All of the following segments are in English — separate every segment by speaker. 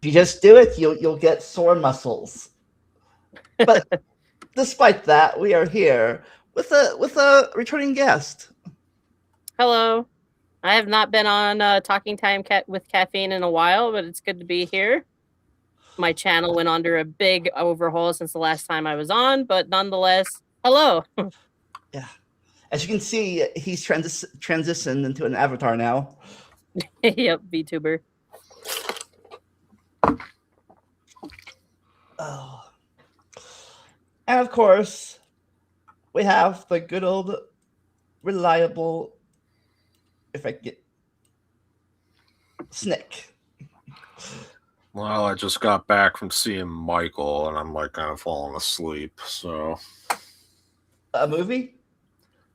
Speaker 1: If you just do it, you'll get sore muscles. But despite that, we are here with a returning guest.
Speaker 2: Hello. I have not been on Talking Time with Caffeine in a while, but it's good to be here. My channel went under a big overhaul since the last time I was on, but nonetheless, hello.
Speaker 1: Yeah, as you can see, he's transitioned into an avatar now.
Speaker 2: Yep, VTuber.
Speaker 1: Oh. And of course, we have the good old reliable, if I get Snick.
Speaker 3: Well, I just got back from seeing Michael, and I'm like kind of falling asleep. So,
Speaker 1: A movie?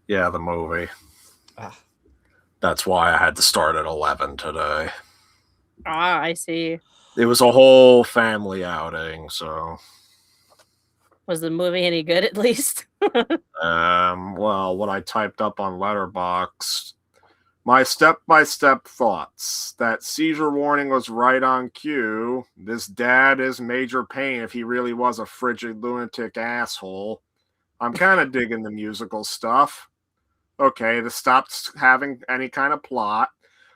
Speaker 3: yeah, the movie.
Speaker 1: Ah,
Speaker 3: That's why I had to start at 11 today.
Speaker 2: Ah, I see.
Speaker 3: It was a whole family outing, so.
Speaker 2: Was the movie any good at least?
Speaker 3: Well, what I typed up on Letterboxd, my step-by-step thoughts. That seizure warning was right on cue. This dad is major pain if he really was a frigid lunatic asshole. I'm kind of digging the musical stuff. Okay, this stopped having any kind of plot.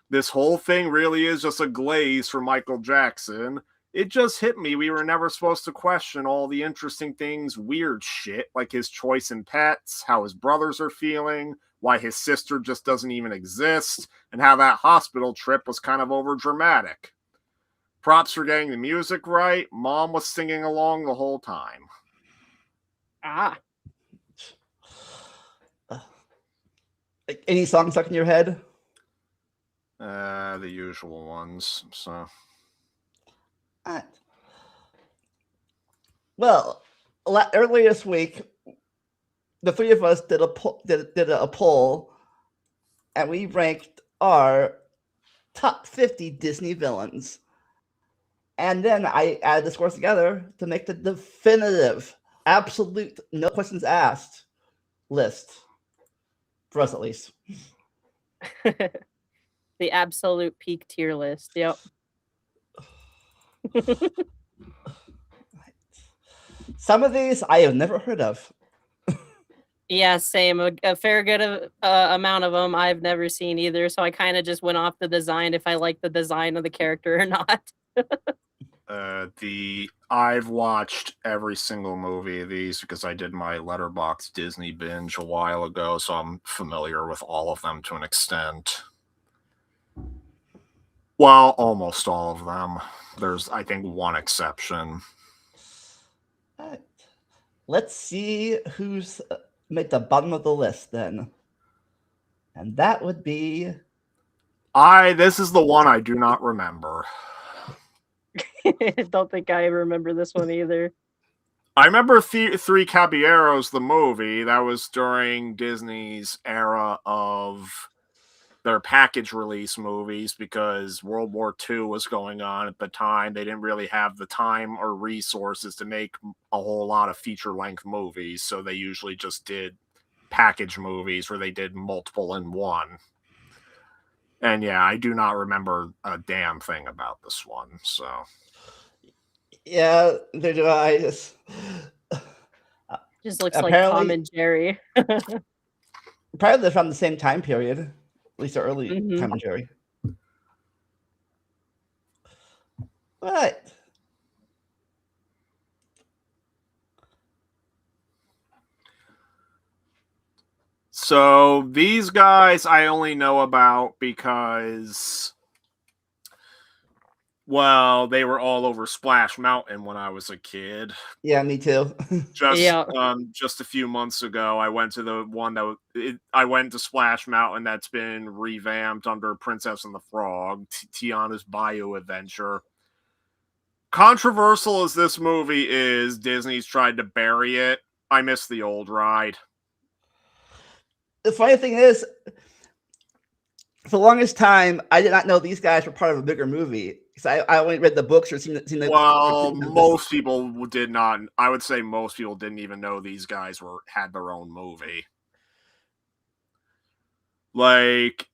Speaker 3: This whole thing really is just a glaze for Michael Jackson. It just hit me we were never supposed to question all the interesting things, weird shit, like his choice in pets, how his brothers are feeling, why his sister just doesn't even exist, and how that hospital trip was kind of over dramatic. Props for getting the music right. Mom was singing along the whole time.
Speaker 2: Ah.
Speaker 1: any song stuck in your head?
Speaker 3: The usual ones. So.
Speaker 1: Ah. Well, earlier this week, the three of us did a poll, and we ranked our top 50 Disney villains. And then I added the scores together to make the definitive, absolute, no questions asked list. For us, at least.
Speaker 2: The absolute peak tier list. Yep.
Speaker 1: Some of these I have never heard of.
Speaker 2: Yeah, same. A fair good amount of them I've never seen either, so I kind of just went off the design if I like the design of the character or not.
Speaker 3: I've watched every single movie of these because I did my Letterboxd Disney binge a while ago, so I'm familiar with all of them to an extent. Well, almost all of them. There's, I think, one exception.
Speaker 1: Right. Let's see who's made the bottom of the list then. And that would be.
Speaker 3: This is the one I do not remember.
Speaker 2: Don't think I remember this one either.
Speaker 3: I remember Three Caballeros, the movie. That was during Disney's era of their package release movies because World War II was going on at the time. They didn't really have the time or resources to make a whole lot of feature-length movies, so they usually just did package movies where they did multiple in one. And yeah, I do not remember a damn thing about this one, so.
Speaker 1: Yeah, there do I.
Speaker 2: Just looks like Tom and Jerry.
Speaker 1: Probably they're from the same time period, at least the early
Speaker 2: Mhm.
Speaker 1: Tom and Jerry. Right.
Speaker 3: So these guys I only know about because, well, they were all over Splash Mountain when I was a kid.
Speaker 1: Yeah, me too.
Speaker 3: Just a few months ago, I went to the one I went to Splash Mountain that's been revamped under Princess and the Frog, Tiana's Bayou Adventure. Controversial as this movie is, Disney's tried to bury it. I miss the old ride.
Speaker 1: The funny thing is, for the longest time, I did not know these guys were part of a bigger movie. Because I only read the books or seen the.
Speaker 3: Well, most people did not. I would say most people didn't even know these guys had their own movie. Like,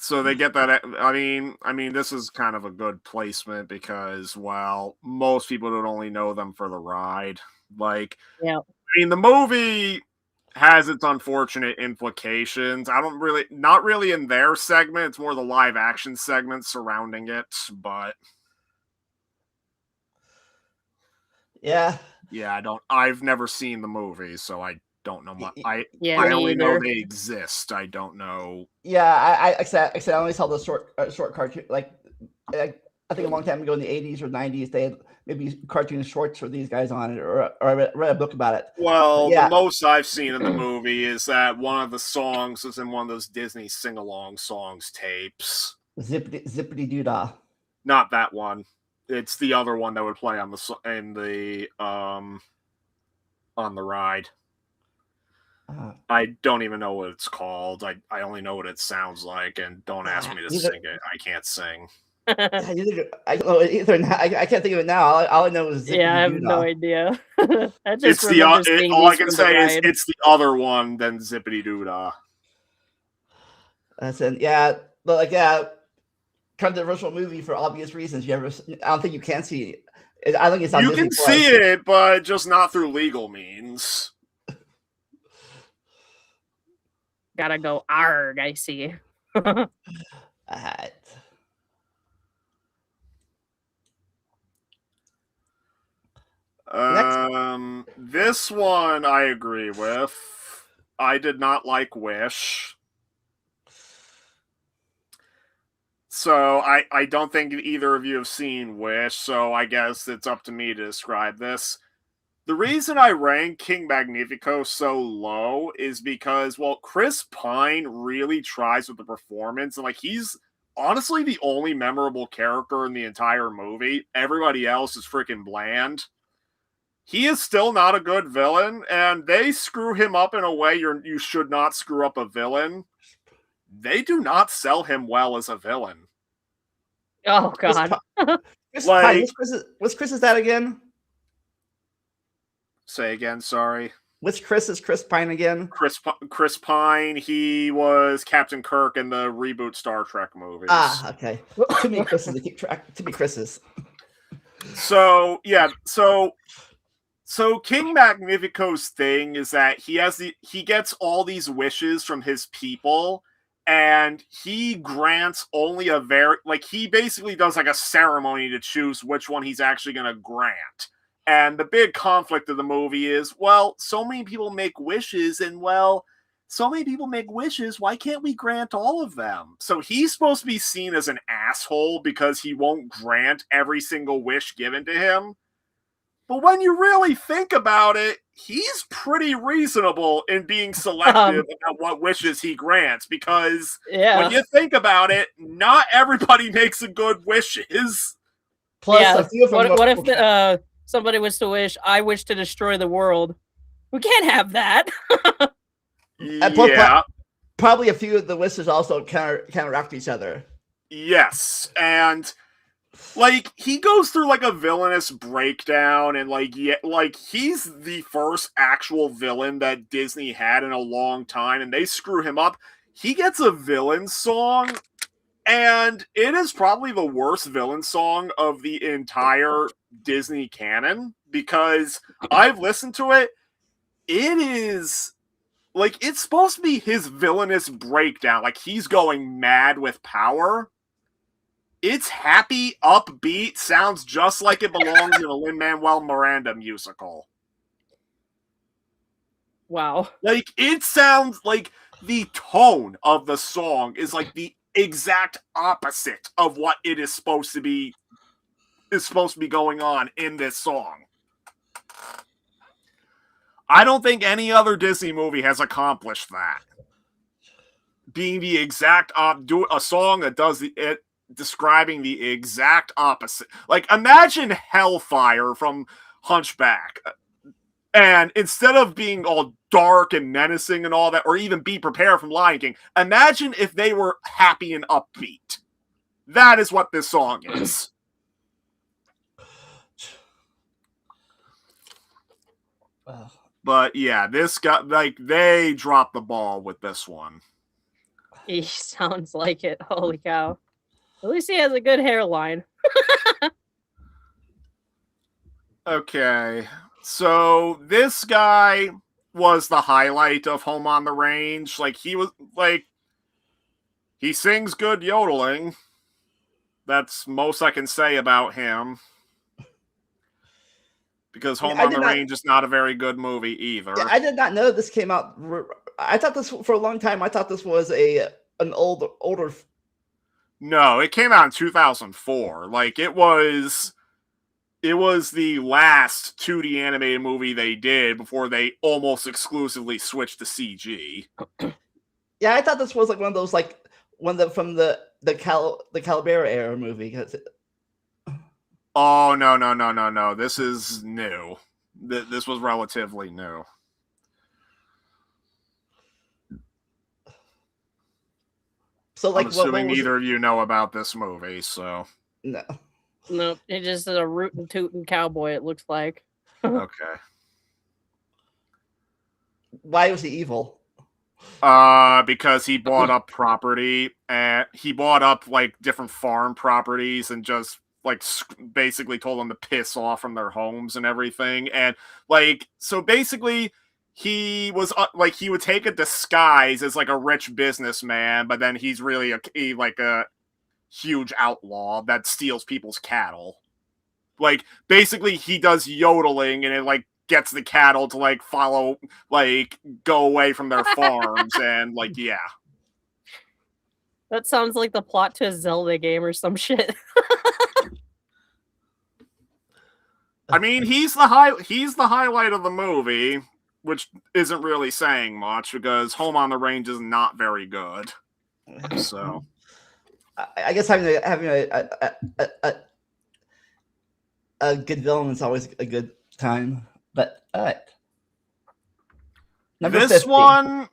Speaker 3: So they get that. I mean, this is kind of a good placement because, well, most people don't only know them for the ride. Like,
Speaker 2: Yeah.
Speaker 3: I mean, the movie has its unfortunate implications. Not really in their segment. It's more the live action segment surrounding it. But
Speaker 1: Yeah.
Speaker 3: yeah, I've never seen the movie, so I don't know much.
Speaker 2: Yeah,
Speaker 3: I
Speaker 2: me
Speaker 3: only know
Speaker 2: either.
Speaker 3: they exist. I don't know.
Speaker 1: Yeah, I said I only saw the short cartoon. I think a long time ago in the 80s or 90s, they had maybe cartoon shorts for these guys on it, or I read a book about it.
Speaker 3: Well, the
Speaker 1: Yeah,
Speaker 3: most I've seen of the movie is that one of the songs is in one of those Disney sing-along songs tapes.
Speaker 1: zippity doo dah.
Speaker 3: Not that one. It's the other one that would play on the ride. I don't even know what it's called. I only know what it sounds like, and don't ask me to sing it. I can't sing.
Speaker 1: I don't know either. I can't think of it now. All I know is zippity
Speaker 2: Yeah, I have
Speaker 1: doo
Speaker 2: no
Speaker 1: dah.
Speaker 2: idea. I just
Speaker 3: It's the
Speaker 2: remember seeing
Speaker 3: all I
Speaker 2: these
Speaker 3: can
Speaker 2: from the
Speaker 3: say is
Speaker 2: ride.
Speaker 3: it's the other one than Zippity Doo Dah.
Speaker 1: That's it. Yeah, but controversial movie for obvious reasons. I don't think you can see it. I think it's on
Speaker 3: You
Speaker 1: Disney
Speaker 3: can see
Speaker 1: Plus.
Speaker 3: it, but just not through legal means.
Speaker 2: Gotta go arg, I see.
Speaker 1: Alright. Next.
Speaker 3: This one I agree with. I did not like Wish. So I don't think either of you have seen Wish, so I guess it's up to me to describe this. The reason I rank King Magnifico so low is because, well, Chris Pine really tries with the performance, and he's honestly the only memorable character in the entire movie. Everybody else is freaking bland. He is still not a good villain, and they screw him up in a way you should not screw up a villain. They do not sell him well as a villain.
Speaker 2: Oh God.
Speaker 1: Chris Pine. What's Chris is that again?
Speaker 3: Say again, sorry.
Speaker 1: Which Chris is Chris Pine again?
Speaker 3: Chris Pine, he was Captain Kirk in the reboot Star Trek movies.
Speaker 1: Ah, okay. Too many Chris's to keep track. Too many Chris's.
Speaker 3: So, yeah, so King Magnifico's thing is that he gets all these wishes from his people, and he grants only he basically does a ceremony to choose which one he's actually going to grant. And the big conflict of the movie is, well, so many people make wishes, and so many people make wishes, why can't we grant all of them? So he's supposed to be seen as an asshole because he won't grant every single wish given to him. But when you really think about it, he's pretty reasonable in being selective about what wishes he grants, because when you think about it, not everybody makes a good wishes.
Speaker 1: Plus, a few of them
Speaker 2: what if somebody was to wish, I wish to destroy the world? We can't have that.
Speaker 3: Yeah.
Speaker 1: Probably a few of the wishes also counteract each other.
Speaker 3: Yes, and he goes through a villainous breakdown, and he's the first actual villain that Disney had in a long time, and they screw him up. He gets a villain song, and it is probably the worst villain song of the entire Disney canon, because I've listened to it. It is it's supposed to be his villainous breakdown, he's going mad with power. It's happy, upbeat, sounds just like it belongs in a Lin-Manuel Miranda musical.
Speaker 2: Wow.
Speaker 3: It sounds like the tone of the song is the exact opposite of what it is supposed to be going on in this song. I don't think any other Disney movie has accomplished that. Being the exact a song that does it describing the exact opposite. Imagine Hellfire from Hunchback, and instead of being all dark and menacing and all that, or even Be Prepared from Lion King, imagine if they were happy and upbeat. That is what this song is. But yeah, this got they dropped the ball with this one.
Speaker 2: He sounds like it. Holy cow. At least he has a good hairline.
Speaker 3: Okay, so this guy was the highlight of Home on the Range. Like, he sings good yodeling. That's most I can say about him. Because Home on the Range is not a very good movie either.
Speaker 1: Yeah, I did not know this came out. I thought this for a long time. I thought this was an older.
Speaker 3: No, it came out in 2004. Like, it was the last 2D animated movie they did before they almost exclusively switched to CG.
Speaker 1: Yeah, I thought this was like one of those from the Calabera era movie.
Speaker 3: Oh, no. This is new. This was relatively new.
Speaker 1: So, like,
Speaker 3: I'm assuming
Speaker 1: what was
Speaker 3: neither of you know about this movie, so.
Speaker 1: No.
Speaker 2: Nope. He just is a rootin' tootin' cowboy, it looks like.
Speaker 3: Okay.
Speaker 1: Why was he evil?
Speaker 3: Because he bought up property, and he bought up, like, different farm properties and just, like, basically told them to piss off from their homes and everything. And, like, so basically, he was, like, he would take a disguise as, like, a rich businessman, but then he's really a huge outlaw that steals people's cattle. Like, basically, he does yodeling, and it, like, gets the cattle to, like, follow, like, go away from their farms, and, like, yeah.
Speaker 2: That sounds like the plot to a Zelda game or some shit.
Speaker 3: I mean, he's the highlight of the movie, which isn't really saying much, because Home on the Range is not very good. So,
Speaker 1: I guess having a good villain is always a good time. But all right. Number
Speaker 3: this
Speaker 1: 50.
Speaker 3: one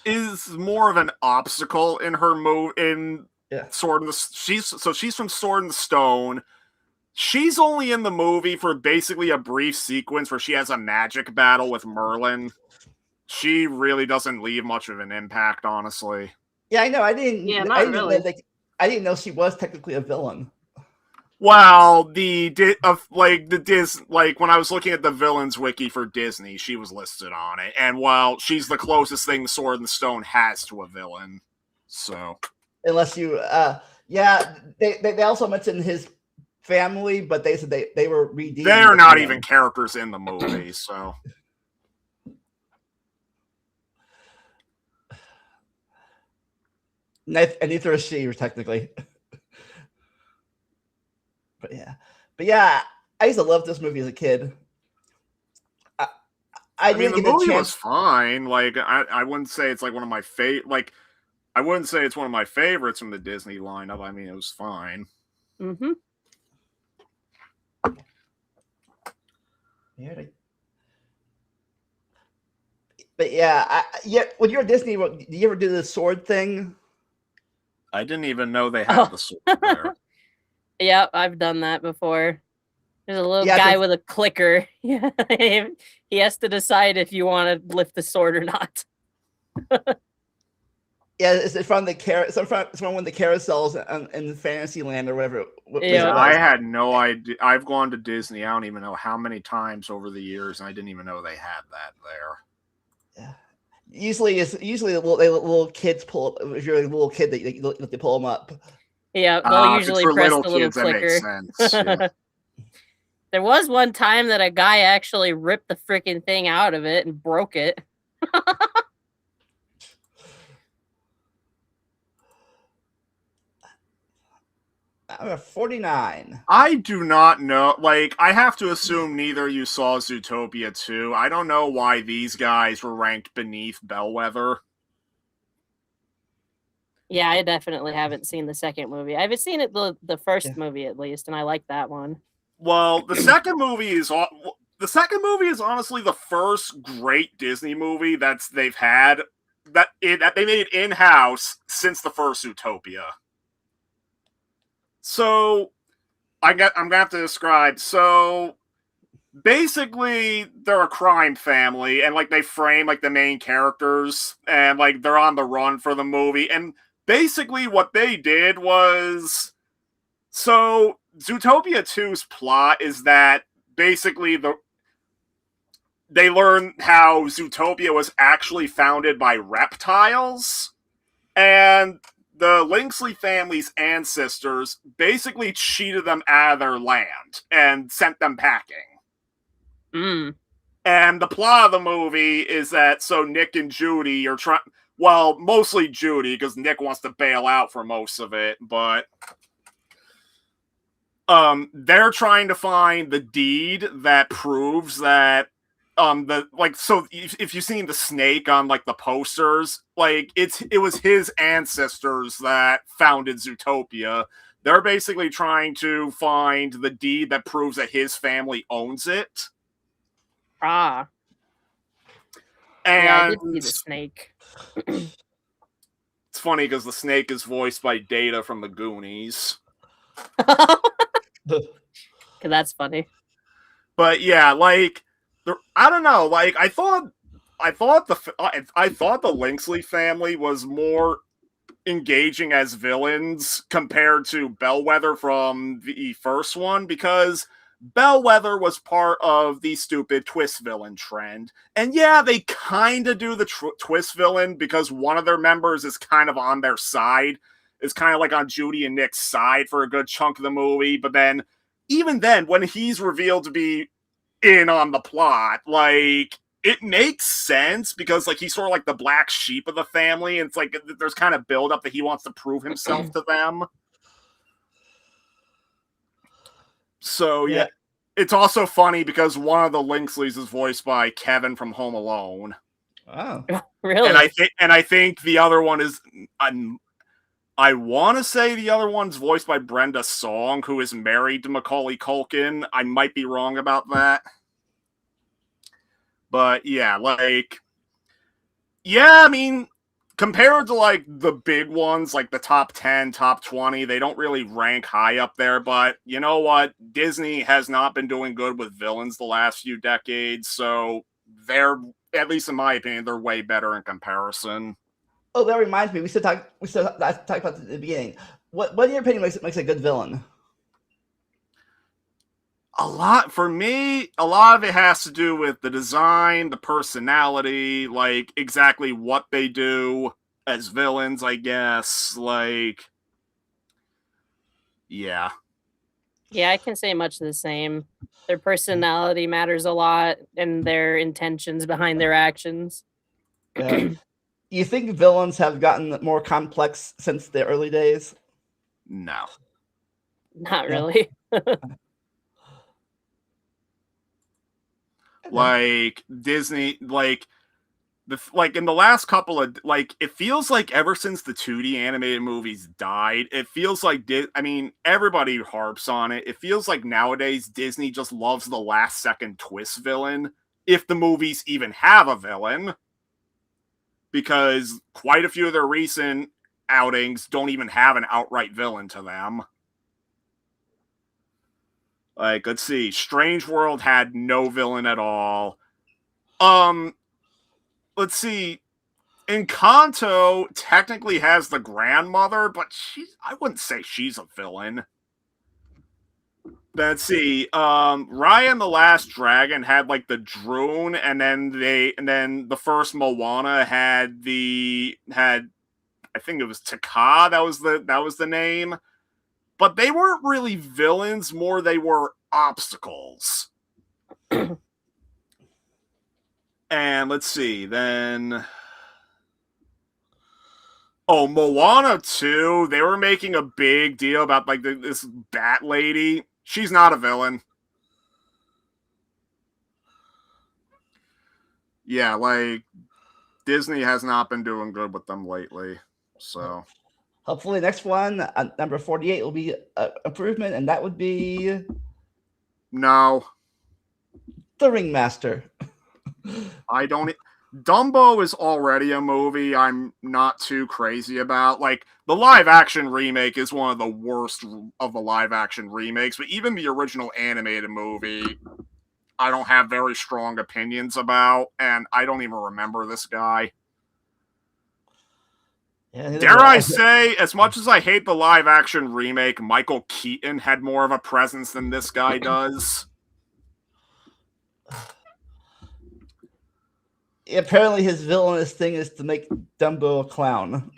Speaker 3: is more of an obstacle in her move in Sword in the. She's from Sword in the Stone. She's only in the movie for basically a brief sequence where she has a magic battle with Merlin. She really doesn't leave much of an impact, honestly.
Speaker 1: Yeah, I know. I didn't know she was technically a villain.
Speaker 3: Well, when I was looking at the villains wiki for Disney, she was listed on it, and while she's the closest thing Sword in the Stone has to a villain, so
Speaker 1: unless you, they also mentioned his family, but they said they were redeemed.
Speaker 3: They're not even characters in the movie, so.
Speaker 1: And neither is she, technically. But yeah, I used to love this movie as a kid. I
Speaker 3: mean, the movie was fine. Like, I wouldn't say it's like one of my I wouldn't say it's one of my favorites from the Disney lineup. I mean, it was fine.
Speaker 2: Mm-hmm.
Speaker 1: But yeah, when you're at Disney, do you ever do the sword thing?
Speaker 3: I didn't even know they had the sword there.
Speaker 2: Yeah, I've done that before. There's a little guy with a clicker. Yeah, he has to decide if you want to lift the sword or not.
Speaker 1: Yeah, it's from the it's from when the carousels in Fantasyland or whatever.
Speaker 2: Yeah,
Speaker 3: I had no idea. I've gone to Disney. I don't even know how many times over the years, and I didn't even know they had that there.
Speaker 1: Yeah. Usually the little kids pull. If you're a little kid, they pull them up.
Speaker 2: Yeah, they'll usually press the little clicker.
Speaker 3: That makes sense. Yeah.
Speaker 2: There was one time that a guy actually ripped the freaking thing out of it and broke it.
Speaker 1: 49.
Speaker 3: I do not know. Like, I have to assume neither you saw Zootopia 2. I don't know why these guys were ranked beneath Bellwether.
Speaker 2: Yeah, I definitely haven't seen the second movie. I haven't seen it the first movie at least, and I like that one.
Speaker 3: Well, the second movie is honestly the first great Disney movie they've had that they made in-house since the first Zootopia. So I'm gonna have to describe. So basically they're a crime family, and like they frame like the main characters, and like they're on the run for the movie. And basically what they did was, so Zootopia 2's plot is that basically they learn how Zootopia was actually founded by reptiles, and the Linksley family's ancestors basically cheated them out of their land and sent them packing.
Speaker 2: Mm.
Speaker 3: And the plot of the movie is that so Nick and Judy are trying, well, mostly Judy, because Nick wants to bail out for most of it, but they're trying to find the deed that proves that so if you've seen the snake on like the posters, like it was his ancestors that founded Zootopia. They're basically trying to find the deed that proves that his family owns it.
Speaker 2: Ah.
Speaker 3: And
Speaker 2: yeah, I did see the snake.
Speaker 3: It's funny because the snake is voiced by Data from the Goonies.
Speaker 2: That's funny.
Speaker 3: But yeah, like I don't know, like I thought the Linksley family was more engaging as villains compared to Bellwether from the first one, because Bellwether was part of the stupid twist villain trend. And yeah, they kind of do the twist villain because one of their members is kind of on their side. It's kind of like on Judy and Nick's side for a good chunk of the movie. But then, even then, when he's revealed to be in on the plot, like, it makes sense because, like, he's sort of like the black sheep of the family. And it's like there's kind of build up that he wants to prove himself to them. So yeah, it's also funny because one of the Linksleys is voiced by Kevin from Home Alone.
Speaker 1: Oh,
Speaker 2: really?
Speaker 3: And I think the other one is, I want to say the other one's voiced by Brenda Song, who is married to Macaulay Culkin. I might be wrong about that, but yeah, like, yeah, I mean, compared to like the big ones, like the top 10, top 20, they don't really rank high up there. But you know what? Disney has not been doing good with villains the last few decades. So they're, at least in my opinion, they're way better in comparison.
Speaker 1: Oh, that reminds me. We still talked about it at the beginning. What in your opinion makes a good villain?
Speaker 3: For me, a lot of it has to do with the design, the personality, like exactly what they do as villains, I guess. Like, yeah.
Speaker 2: Yeah, I can say much the same. Their personality matters a lot, and their intentions behind their actions.
Speaker 1: Yeah. You think villains have gotten more complex since the early days?
Speaker 3: No.
Speaker 2: Not really.
Speaker 3: Like Disney, like in the last couple of, like, it feels like ever since the 2D animated movies died, it feels like I mean, everybody harps on it. It feels like nowadays Disney just loves the last second twist villain, if the movies even have a villain, because quite a few of their recent outings don't even have an outright villain to them. Like, let's see, Strange World had no villain at all. Let's see, Encanto technically has the grandmother, but I wouldn't say she's a villain. Let's see, Raya and the Last Dragon had like the drone, and then the first Moana had I think it was Taka, that was the name. But they weren't really villains, more they were obstacles. And let's see, then... Oh, Moana 2, they were making a big deal about like this bat lady. She's not a villain. Yeah, like, Disney has not been doing good with them lately. So
Speaker 1: hopefully next one, number 48, will be an improvement, and that would be...
Speaker 3: No.
Speaker 1: The Ringmaster.
Speaker 3: Dumbo is already a movie I'm not too crazy about. Like, the live-action remake is one of the worst of the live-action remakes, but even the original animated movie, I don't have very strong opinions about, and I don't even remember this guy.
Speaker 1: Yeah,
Speaker 3: Dare I say, as much as I hate the live action remake, Michael Keaton had more of a presence than this guy does.
Speaker 1: Apparently, his villainous thing is to make Dumbo a clown.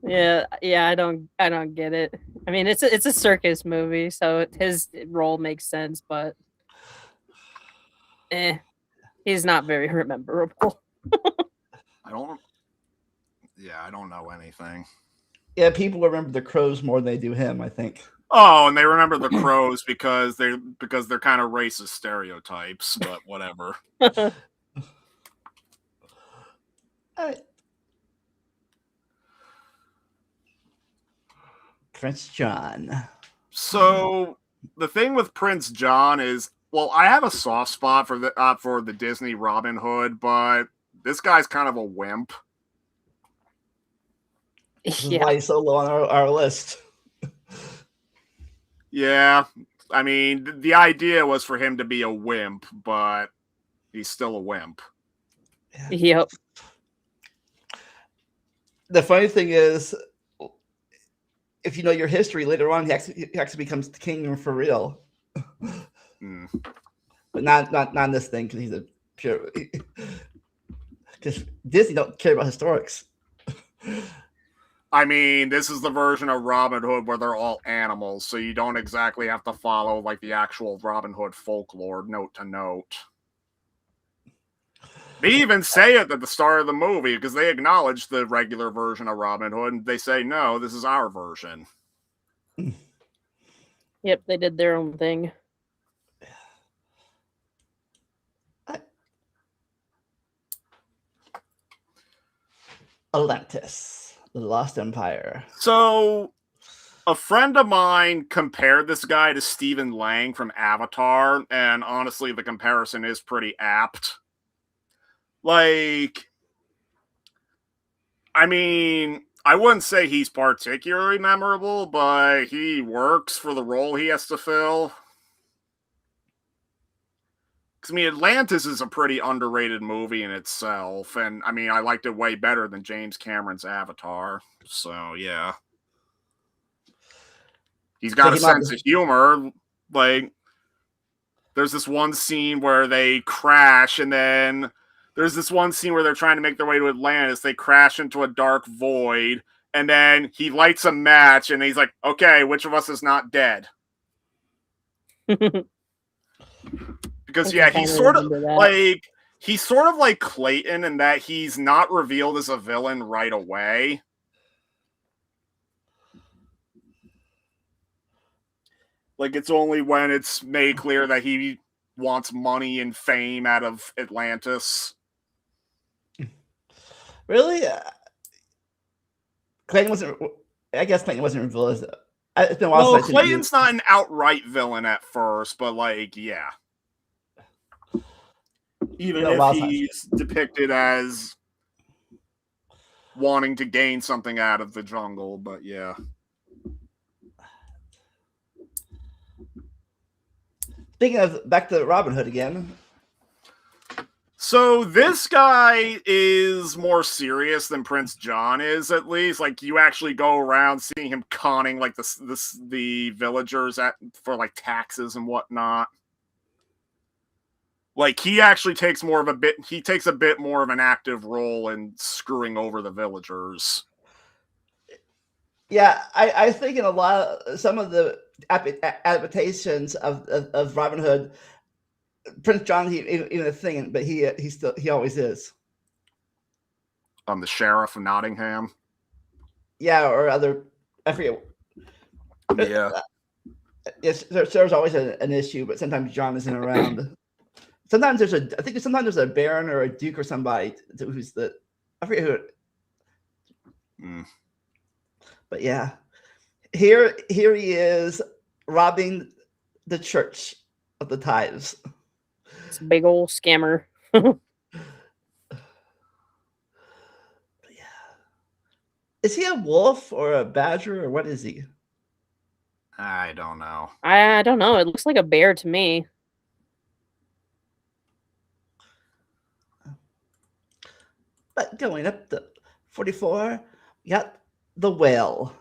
Speaker 2: Yeah, I don't get it. I mean, it's a circus movie, so his role makes sense, but he's not very memorable.
Speaker 3: I don't know anything.
Speaker 1: Yeah, people remember the Crows more than they do him, I think.
Speaker 3: Oh, and they remember the Crows because they're kind of racist stereotypes, but whatever.
Speaker 1: Prince John.
Speaker 3: So the thing with Prince John is, well, I have a soft spot for the Disney Robin Hood, but this guy's kind of a wimp.
Speaker 1: This is why he's so low on our list.
Speaker 3: Yeah, I mean, the idea was for him to be a wimp, but he's still a wimp.
Speaker 2: Yep.
Speaker 1: The funny thing is, if you know your history, later on he actually becomes the king for real. But not in this thing, because he's a pure. Because Disney don't care about historics.
Speaker 3: I mean, this is the version of Robin Hood where they're all animals, so you don't exactly have to follow like the actual Robin Hood folklore note to note. They even say it at the start of the movie because they acknowledge the regular version of Robin Hood, and they say, no, this is our version.
Speaker 2: Yep, they did their own thing.
Speaker 1: Atlantis, the Lost Empire.
Speaker 3: So, a friend of mine compared this guy to Stephen Lang from Avatar, and honestly, the comparison is pretty apt. Like, I mean, I wouldn't say he's particularly memorable, but he works for the role he has to fill. Because, I mean, Atlantis is a pretty underrated movie in itself, and, I mean, I liked it way better than James Cameron's Avatar, so, yeah. He's got a sense of humor, like, there's this one scene where they crash, and then there's this one scene where they're trying to make their way to Atlantis. They crash into a dark void, and then he lights a match, and he's like, okay, which of us is not dead? Because, yeah, he's sort of like Clayton in that he's not revealed as a villain right away. Like, it's only when it's made clear that he wants money and fame out of Atlantis.
Speaker 1: Really? Clayton wasn't. I guess Clayton wasn't revealed as. It's been a while
Speaker 3: well, Clayton's not an outright villain at first, but like, yeah. Even if he's depicted as wanting to gain something out of the jungle, but yeah.
Speaker 1: Speaking of, back to Robin Hood again.
Speaker 3: So this guy is more serious than Prince John is, at least. Like, you actually go around seeing him conning like the villagers for like taxes and whatnot. Like, he actually takes a bit more of an active role in screwing over the villagers.
Speaker 1: Yeah, I think in some of the adaptations of Robin Hood, Prince John even a thing, but he always is.
Speaker 3: The sheriff of Nottingham.
Speaker 1: Yeah, or other, I forget.
Speaker 3: Yeah.
Speaker 1: Yes, there's always an issue, but sometimes John isn't around. Sometimes there's a baron or a duke or somebody who's I forget who. But yeah, here he is robbing the church of the tithes.
Speaker 2: It's a big old scammer.
Speaker 1: But yeah, is he a wolf or a badger or what is he?
Speaker 3: I don't know.
Speaker 2: I don't know. It looks like a bear to me.
Speaker 1: But going up to 44, we got the whale.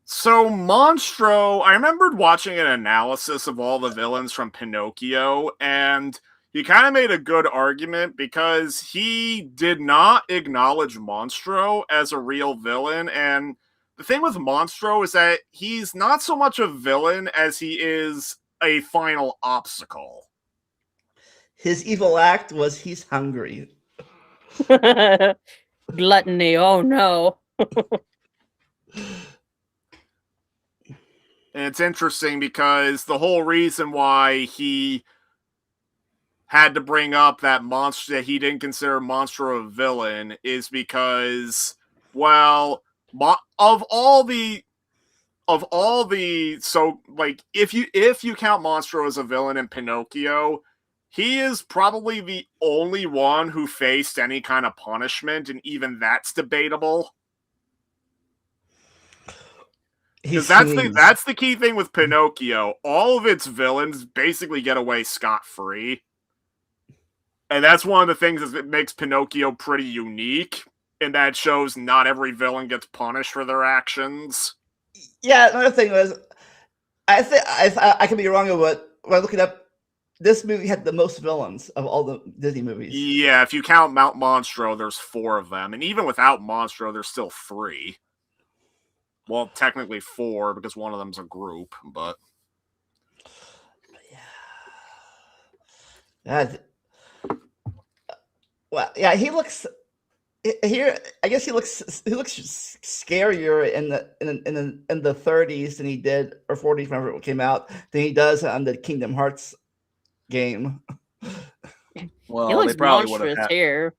Speaker 3: So Monstro, I remembered watching an analysis of all the villains from Pinocchio, and he kind of made a good argument because he did not acknowledge Monstro as a real villain. And the thing with Monstro is that he's not so much a villain as he is a final obstacle.
Speaker 1: His evil act was he's hungry.
Speaker 2: Gluttony. Oh no.
Speaker 3: And it's interesting because the whole reason why he had to bring up that monster that he didn't consider Monstro a villain is because, well, of all the so like if you count Monstro as a villain in Pinocchio, he is probably the only one who faced any kind of punishment, and even that's debatable. Because that's the key thing with Pinocchio. All of its villains basically get away scot-free. And that's one of the things that makes Pinocchio pretty unique, in that it shows not every villain gets punished for their actions.
Speaker 1: Yeah, another thing was, I think I could be wrong, but when I look it up, this movie had the most villains of all the Disney movies.
Speaker 3: Yeah, if you count Mount Monstro, there's 4 of them. And even without Monstro, there's still 3. Well, technically 4, because one of them's a group, but...
Speaker 1: Yeah. Well, yeah, he looks... Here, I guess he looks scarier in the 30s than he did, or 40s, whenever it came out, than he does on the Kingdom Hearts game.
Speaker 2: Well, he looks monstrous here.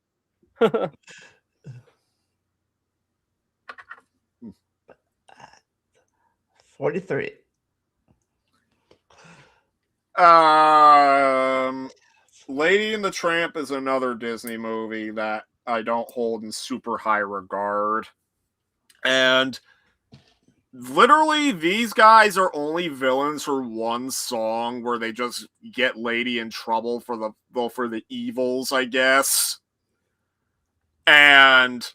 Speaker 1: 43.
Speaker 3: Lady and the Tramp is another Disney movie that I don't hold in super high regard. And literally, these guys are only villains for one song where they just get Lady in trouble for the evils, I guess. And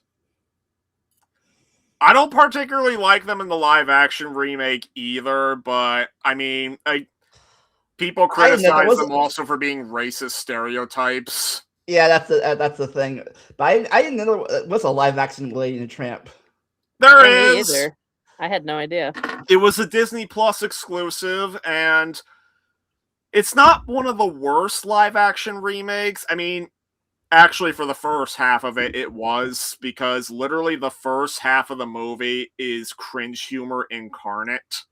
Speaker 3: I don't particularly like them in the live-action remake either, but, I mean, people criticize them also for being racist stereotypes.
Speaker 1: Yeah, that's the thing. But I didn't know there was a live-action Lady and the Tramp.
Speaker 3: There is!
Speaker 2: Me either. I had no idea.
Speaker 3: It was a Disney Plus exclusive, and it's not one of the worst live-action remakes. I mean, actually, for the first half of it, it was, because literally the first half of the movie is cringe humor incarnate.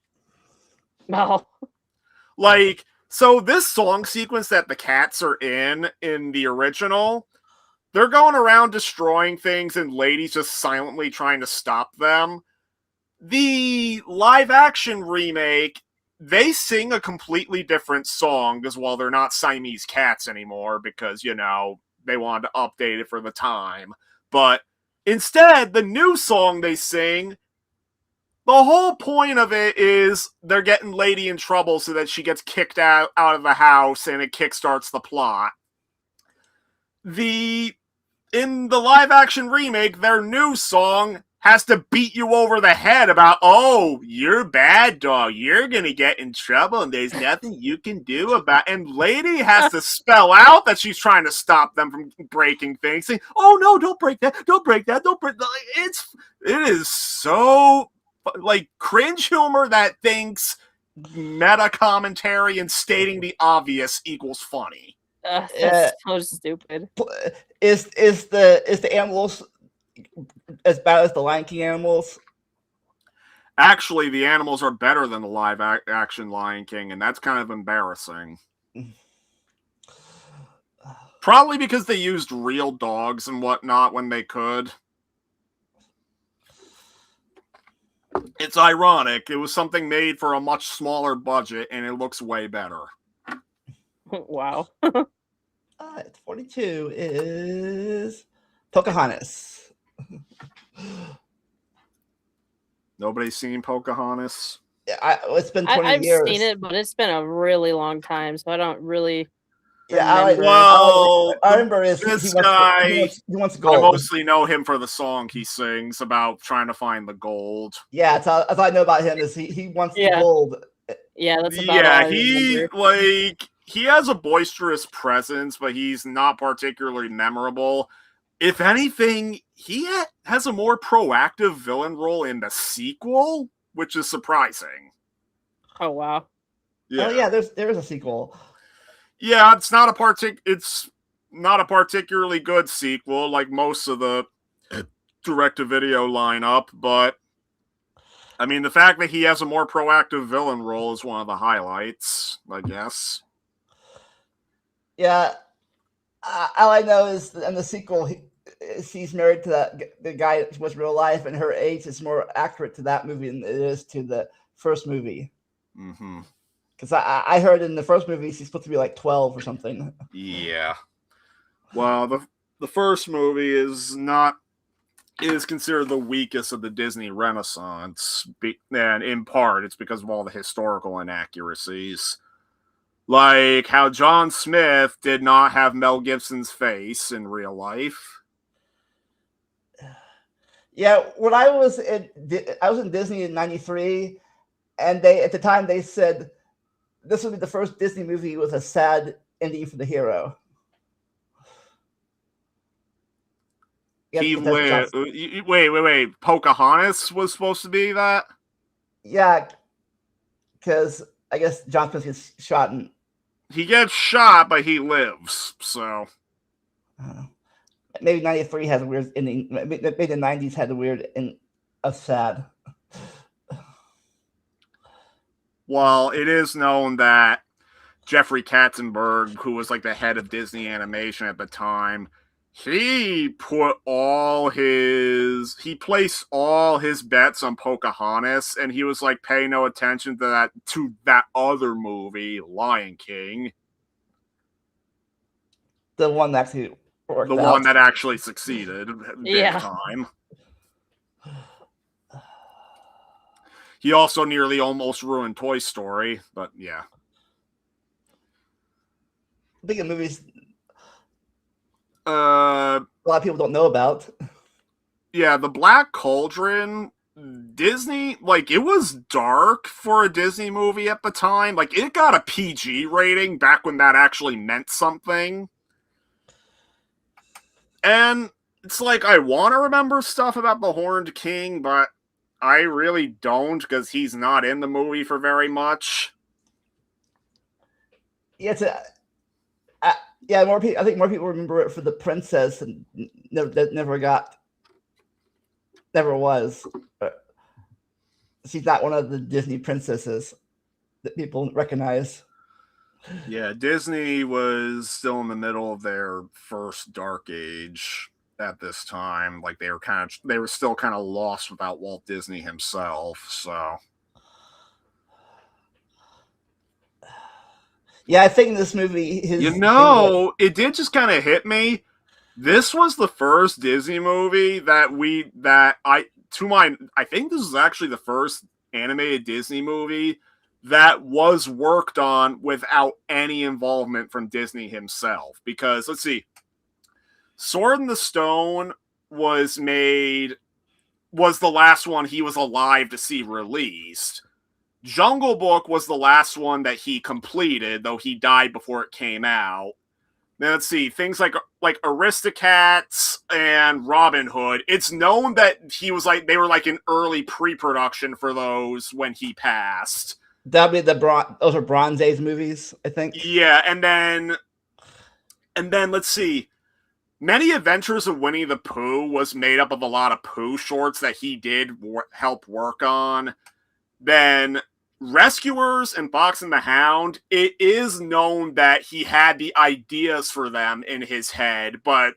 Speaker 2: Oh.
Speaker 3: Like, so this song sequence that the cats are in the original, they're going around destroying things and Lady's just silently trying to stop them. The live-action remake, they sing a completely different song, because, well, they're not Siamese cats anymore, because, you know, they wanted to update it for the time. But instead, the new song they sing, the whole point of it is they're getting Lady in trouble so that she gets kicked out of the house and it kickstarts the plot. In the live-action remake, their new song has to beat you over the head about, oh, you're bad, dog. You're going to get in trouble and there's nothing you can do about it. And Lady has to spell out that she's trying to stop them from breaking things. Saying, oh, no, don't break that. Don't break that. Don't break that. It is so, like, cringe humor that thinks meta commentary and stating the obvious equals funny.
Speaker 2: That's so stupid.
Speaker 1: Is the animals as bad as the Lion King animals?
Speaker 3: Actually, the animals are better than the live-action Lion King, and that's kind of embarrassing. Probably because they used real dogs and whatnot when they could. It's ironic. It was something made for a much smaller budget, and it looks way better.
Speaker 2: Wow.
Speaker 1: 42 is Pocahontas.
Speaker 3: Nobody's seen Pocahontas?
Speaker 1: It's been 20
Speaker 2: I've
Speaker 1: years.
Speaker 2: seen it, but it's been a really long time, so I don't really
Speaker 1: Yeah,
Speaker 2: remember.
Speaker 1: I remember is
Speaker 3: this guy,
Speaker 1: he wants
Speaker 3: I
Speaker 1: gold.
Speaker 3: mostly know him for the song he sings about trying to find the gold.
Speaker 1: Yeah, that's all I know about him is he wants the
Speaker 2: Yeah.
Speaker 1: gold.
Speaker 2: Yeah, that's about all I
Speaker 3: he
Speaker 2: remember.
Speaker 3: he has a boisterous presence, but he's not particularly memorable. If anything, he has a more proactive villain role in the sequel, which is surprising.
Speaker 2: Oh wow.
Speaker 1: Oh yeah, there is a sequel.
Speaker 3: Yeah, it's not a particularly good sequel like most of the direct-to-video lineup, but I mean, the fact that he has a more proactive villain role is one of the highlights, I guess.
Speaker 1: Yeah, all I know is in the sequel, she's married to the guy that was real life, and her age is more accurate to that movie than it is to the first movie.
Speaker 3: Mm-hmm.
Speaker 1: Because I heard in the first movie she's supposed to be like 12 or something.
Speaker 3: Yeah. Well, the first movie is considered the weakest of the Disney Renaissance, and in part it's because of all the historical inaccuracies. Like how John Smith did not have Mel Gibson's face in real life.
Speaker 1: Yeah, when I was in Disney in '93, and at the time they said this would be the first Disney movie with a sad ending for the hero.
Speaker 3: Wait. Pocahontas was supposed to be that?
Speaker 1: Yeah, because I guess John Smith gets shot and
Speaker 3: he gets shot, but he lives. So
Speaker 1: maybe '93 has a weird ending. Maybe the '90s had a weird and a sad.
Speaker 3: Well, it is known that Jeffrey Katzenberg, who was like the head of Disney Animation at the time, he placed all his bets on Pocahontas, and he was like, pay no attention to that other movie, Lion King.
Speaker 1: The one that actually worked out.
Speaker 3: The one that actually succeeded big time. He also nearly almost ruined Toy Story, but yeah.
Speaker 1: Big movies
Speaker 3: a
Speaker 1: lot of people don't know about.
Speaker 3: Yeah, the Black Cauldron, Disney, like, it was dark for a Disney movie at the time. Like, it got a PG rating back when that actually meant something. And it's like, I want to remember stuff about the Horned King, but I really don't, because he's not in the movie for very much.
Speaker 1: Yeah, I think more people remember it for the princess, and that never was. She's not one of the Disney princesses that people recognize.
Speaker 3: Yeah, Disney was still in the middle of their first dark age at this time. Like, they were still kind of lost without Walt Disney himself. So,
Speaker 1: yeah, I think in this movie,
Speaker 3: it did just kind of hit me. This was the first Disney movie I think this is actually the first animated Disney movie that was worked on without any involvement from Disney himself. Because, let's see, Sword in the Stone was the last one he was alive to see released. Jungle Book was the last one that he completed, though he died before it came out. Now, let's see, things like Aristocats and Robin Hood. It's known that they were like in early pre-production for those when he passed.
Speaker 1: That'd be those are Bronze Age movies, I think.
Speaker 3: Yeah, and then let's see. Many Adventures of Winnie the Pooh was made up of a lot of Pooh shorts that he did help work on. Then Rescuers and Fox and the Hound, it is known that he had the ideas for them in his head, but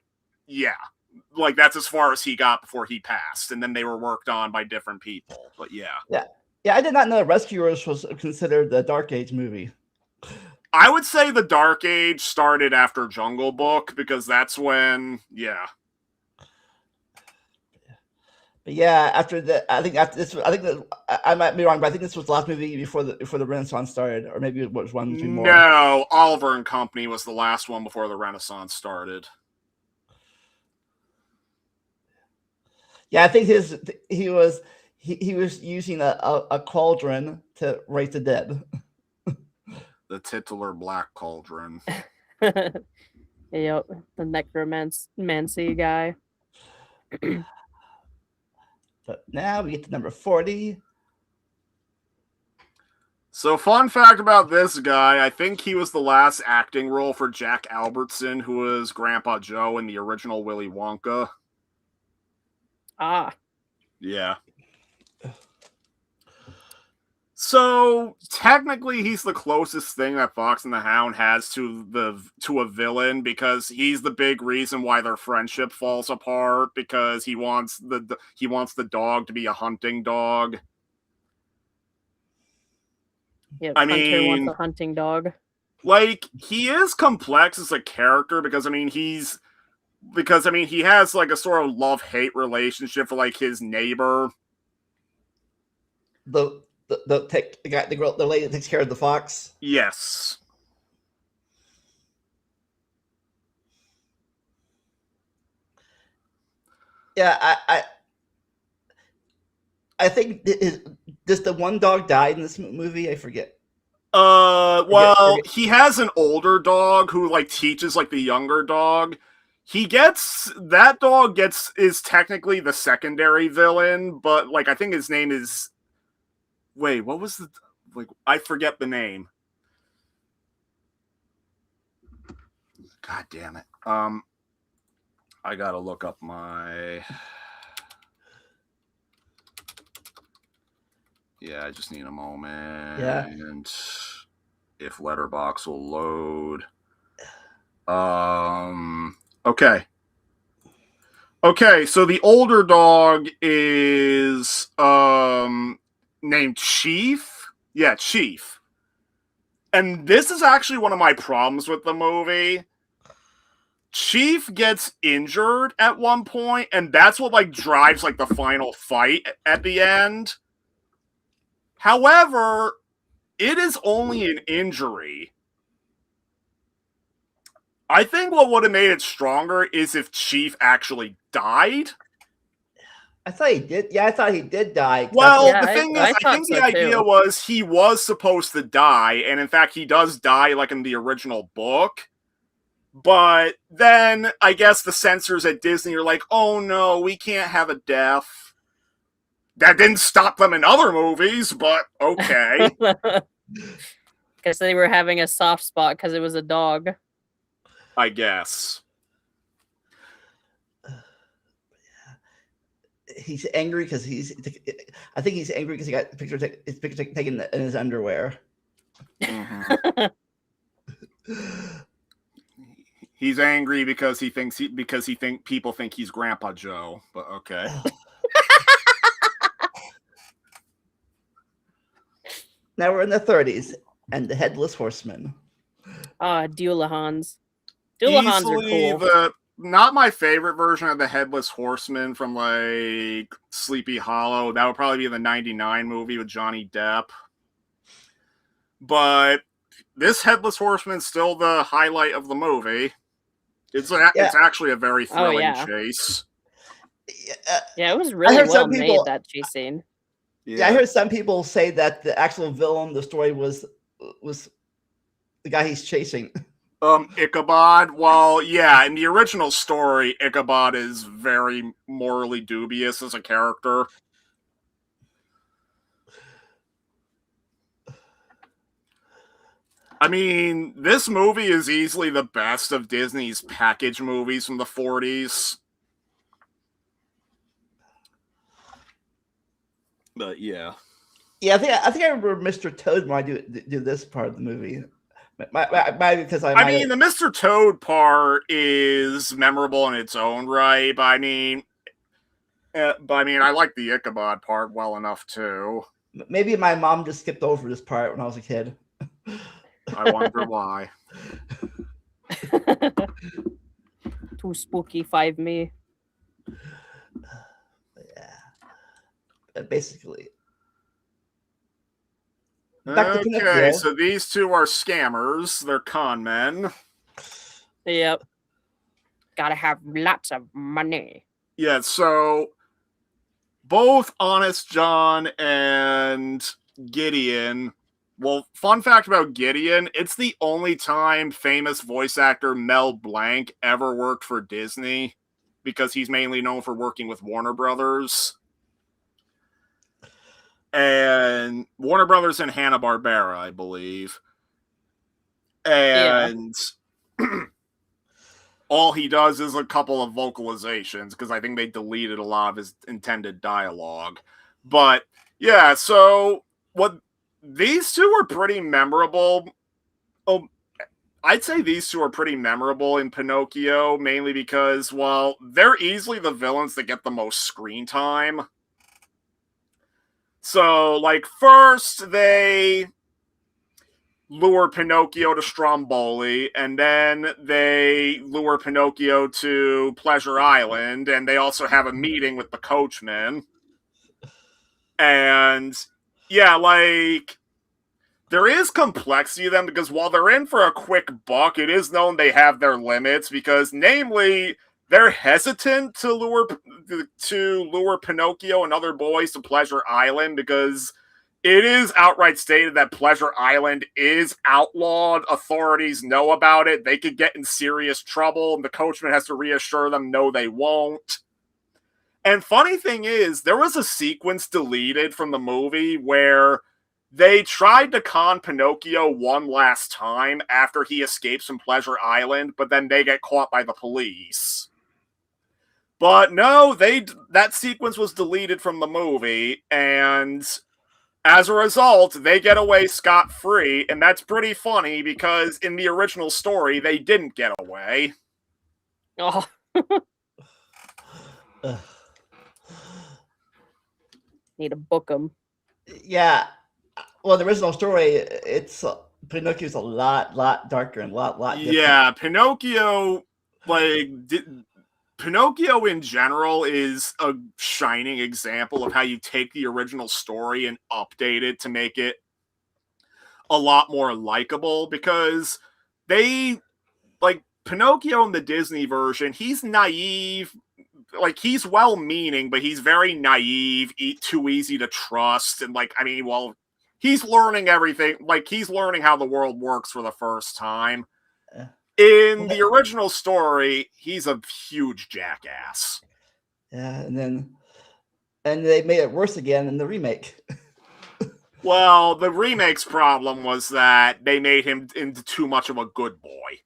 Speaker 3: yeah, like that's as far as he got before he passed, and then they were worked on by different people, but yeah.
Speaker 1: Yeah, I did not know Rescuers was considered the Dark Age movie.
Speaker 3: I would say the Dark Age started after Jungle Book, because that's when, yeah.
Speaker 1: But yeah, after that, I think after this, I might be wrong, but I think this was the last movie before the Renaissance started, or maybe it was one or two more.
Speaker 3: No, Oliver and Company was the last one before the Renaissance started.
Speaker 1: Yeah, I think he was using a cauldron to raise the dead.
Speaker 3: The titular Black Cauldron.
Speaker 2: Yep, the necromancy guy.
Speaker 1: But now we get to number 40.
Speaker 3: So, fun fact about this guy, I think he was the last acting role for Jack Albertson, who was Grandpa Joe in the original Willy Wonka.
Speaker 2: Ah.
Speaker 3: Yeah. So, technically, he's the closest thing that Fox and the Hound has to a villain, because he's the big reason why their friendship falls apart, because he wants the dog to be a hunting dog.
Speaker 2: Yep,
Speaker 3: I
Speaker 2: Hunter wants
Speaker 3: mean,
Speaker 2: a hunting dog.
Speaker 3: like, he is complex as a character, because he has like a sort of love-hate relationship for like his neighbor.
Speaker 1: The lady that takes care of the fox.
Speaker 3: Yes.
Speaker 1: Yeah, I think does the one dog die in this movie? I forget.
Speaker 3: Well, he has an older dog who like teaches like the younger dog. That dog is technically the secondary villain, but like I think his name is. Wait, what was I forget the name. God damn it. I gotta look up my. Yeah, I just need a moment.
Speaker 1: Yeah.
Speaker 3: And if Letterboxd will load. Okay. Okay, so the older dog is named Chief. Yeah, Chief. And this is actually one of my problems with the movie. Chief gets injured at one point, and that's what like drives like the final fight at the end. However, it is only an injury. I think what would have made it stronger is if Chief actually died.
Speaker 1: I thought he did. Yeah, I thought he did die.
Speaker 3: Well,
Speaker 2: Yeah,
Speaker 3: the thing is,
Speaker 2: I
Speaker 3: I think
Speaker 2: thought
Speaker 3: the
Speaker 2: so,
Speaker 3: idea
Speaker 2: too.
Speaker 3: was he was supposed to die, and in fact, he does die like in the original book. But then I guess the censors at Disney are like, oh no, we can't have a death. That didn't stop them in other movies, but okay.
Speaker 2: Because they were having a soft spot because it was a dog.
Speaker 3: I guess.
Speaker 1: He's angry because I think he's angry because he got his picture taken in his underwear.
Speaker 3: Mm-hmm. He's angry because people think he's Grandpa Joe, but okay.
Speaker 1: Now we're in the 30s, and the Headless Horseman.
Speaker 2: Doolahans. Doolahans are cool.
Speaker 3: Not my favorite version of the Headless Horseman from like Sleepy Hollow. That would probably be the '99 movie with Johnny Depp. But this Headless Horseman is still the highlight of the movie. It's actually a very thrilling chase.
Speaker 2: Yeah, it was really well made, that chase scene.
Speaker 1: Yeah, I heard some people say that the actual villain of the story was the guy he's chasing.
Speaker 3: Ichabod. Well, yeah, in the original story, Ichabod is very morally dubious as a character. I mean, this movie is easily the best of Disney's package movies from the 40s. But yeah.
Speaker 1: Yeah, I think I remember Mr. Toad when I do this part of the movie. Because the
Speaker 3: Mr. Toad part is memorable in its own right, but I mean, I like the Ichabod part well enough too.
Speaker 1: Maybe my mom just skipped over this part when I was a kid.
Speaker 3: I wonder why.
Speaker 2: Too spooky, 5 me.
Speaker 1: Yeah. basically. Back to
Speaker 3: Okay,
Speaker 1: Pinocchio.
Speaker 3: so these two are scammers. They're con men.
Speaker 2: Yep. Gotta have lots of money.
Speaker 3: Yeah, so both Honest John and Gideon. Well, fun fact about Gideon, it's the only time famous voice actor Mel Blanc ever worked for Disney, because he's mainly known for working with Warner Brothers. And Warner Brothers and Hanna-Barbera, I believe. And all he does is a couple of vocalizations, because I think they deleted a lot of his intended dialogue. But yeah, so these two are pretty memorable. Oh, I'd say these two are pretty memorable in Pinocchio, mainly because, well, they're easily the villains that get the most screen time. So, like, first they lure Pinocchio to Stromboli, and then they lure Pinocchio to Pleasure Island, and they also have a meeting with the coachman. And yeah, like, there is complexity to them, because while they're in for a quick buck, it is known they have their limits, because namely, they're hesitant to lure Pinocchio and other boys to Pleasure Island, because it is outright stated that Pleasure Island is outlawed. Authorities know about it. They could get in serious trouble, and the coachman has to reassure them, no, they won't. And funny thing is, there was a sequence deleted from the movie where they tried to con Pinocchio one last time after he escapes from Pleasure Island, but then they get caught by the police. But no, that sequence was deleted from the movie, and as a result, they get away scot-free, and that's pretty funny, because in the original story, they didn't get away.
Speaker 2: Oh. Need to book them.
Speaker 1: Yeah. Well, the original story, it's Pinocchio's a lot darker and lot different.
Speaker 3: Yeah, Pinocchio, like, Pinocchio in general is a shining example of how you take the original story and update it to make it a lot more likable, because they, like, Pinocchio in the Disney version, he's naive. Like, he's well-meaning, but he's very naive, too easy to trust, and, like, I mean, well, he's learning everything. Like, he's learning how the world works for the first time. In the original story, he's a huge jackass.
Speaker 1: Yeah, and they made it worse again in the remake.
Speaker 3: Well, the remake's problem was that they made him into too much of a good boy.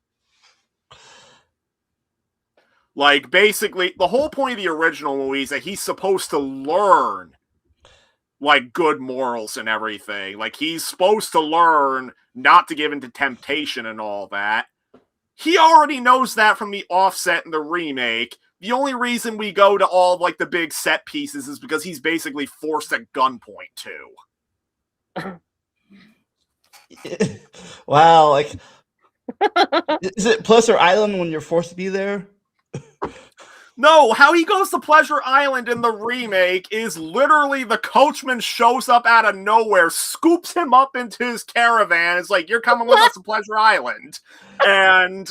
Speaker 3: Like, basically, the whole point of the original movie is that he's supposed to learn, like, good morals and everything. Like, he's supposed to learn not to give in to temptation and all that. He already knows that from the offset in the remake. The only reason we go to all of, like, the big set pieces is because he's basically forced at gunpoint, too.
Speaker 1: Wow, like, is it Pleasure Island when you're forced to be there?
Speaker 3: No, how he goes to Pleasure Island in the remake is literally the coachman shows up out of nowhere, scoops him up into his caravan. It's like, you're coming with us to Pleasure Island. And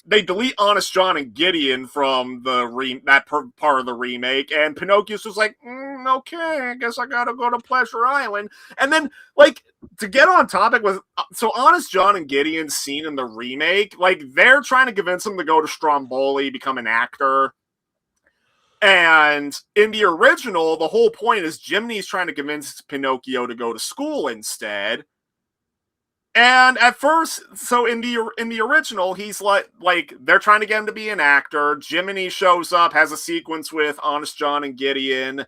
Speaker 3: they delete Honest John and Gideon from that part of the remake, and Pinocchio's just like, okay, I guess I gotta go to Pleasure Island. And then, like, to get on topic with, so Honest John and Gideon's scene in the remake, like, they're trying to convince him to go to Stromboli, become an actor. And in the original, the whole point is Jiminy's trying to convince Pinocchio to go to school instead. And at first, so in the original, he's like they're trying to get him to be an actor. Jiminy shows up, has a sequence with Honest John and Gideon,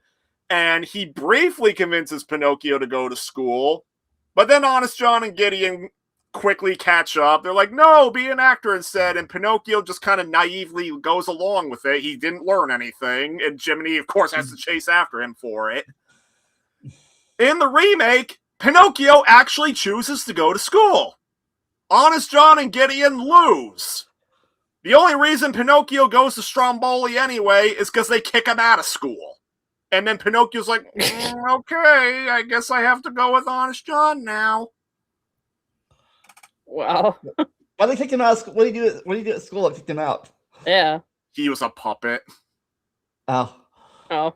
Speaker 3: and he briefly convinces Pinocchio to go to school. But then Honest John and Gideon quickly catch up. They're like, no, be an actor instead. And Pinocchio just kind of naively goes along with it. He didn't learn anything. And Jiminy, of course, has to chase after him for it. In the remake, Pinocchio actually chooses to go to school. Honest John and Gideon lose. The only reason Pinocchio goes to Stromboli anyway is because they kick him out of school. And then Pinocchio's like, okay, I guess I have to go with Honest John now.
Speaker 2: Wow.
Speaker 1: Why they kick him out of school? What do you do? What do you do at school to kick him out?
Speaker 2: Yeah.
Speaker 3: He was a puppet.
Speaker 1: Oh.
Speaker 2: Oh.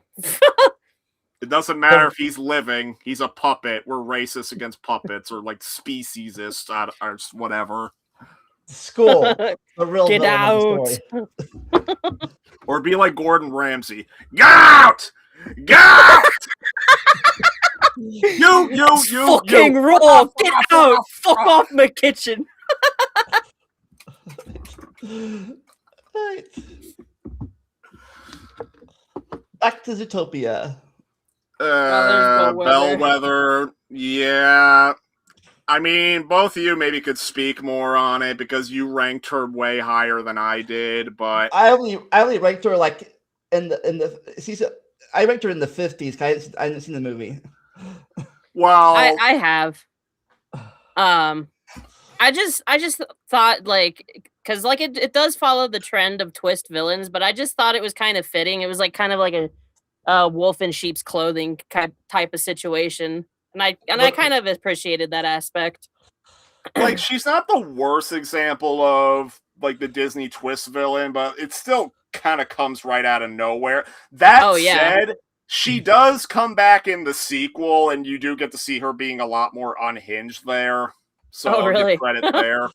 Speaker 3: It doesn't matter if he's living. He's a puppet. We're racist against puppets or like speciesist or whatever.
Speaker 1: School. The real
Speaker 2: Get
Speaker 1: villain of the
Speaker 2: out.
Speaker 1: story.
Speaker 3: Or be like Gordon Ramsay. Get out! Get out! you
Speaker 2: fucking raw. Get out. Fuck off my kitchen.
Speaker 1: Right. Back to Zootopia.
Speaker 3: Bellwether. Yeah. I mean, both of you maybe could speak more on it because you ranked her way higher than I did, but
Speaker 1: I only ranked her like in the season. I ranked her in the 50s. I hadn't seen the movie.
Speaker 3: well,
Speaker 2: I have. I just thought like because like it does follow the trend of twist villains, but I just thought it was kind of fitting. It was like kind of like a wolf in sheep's clothing type of situation, and I kind of appreciated that aspect.
Speaker 3: like she's not the worst example of like the Disney twist villain, but it still kind of comes right out of nowhere. That said, she does come back in the sequel, and you do get to see her being a lot more unhinged there. So I'll give credit there.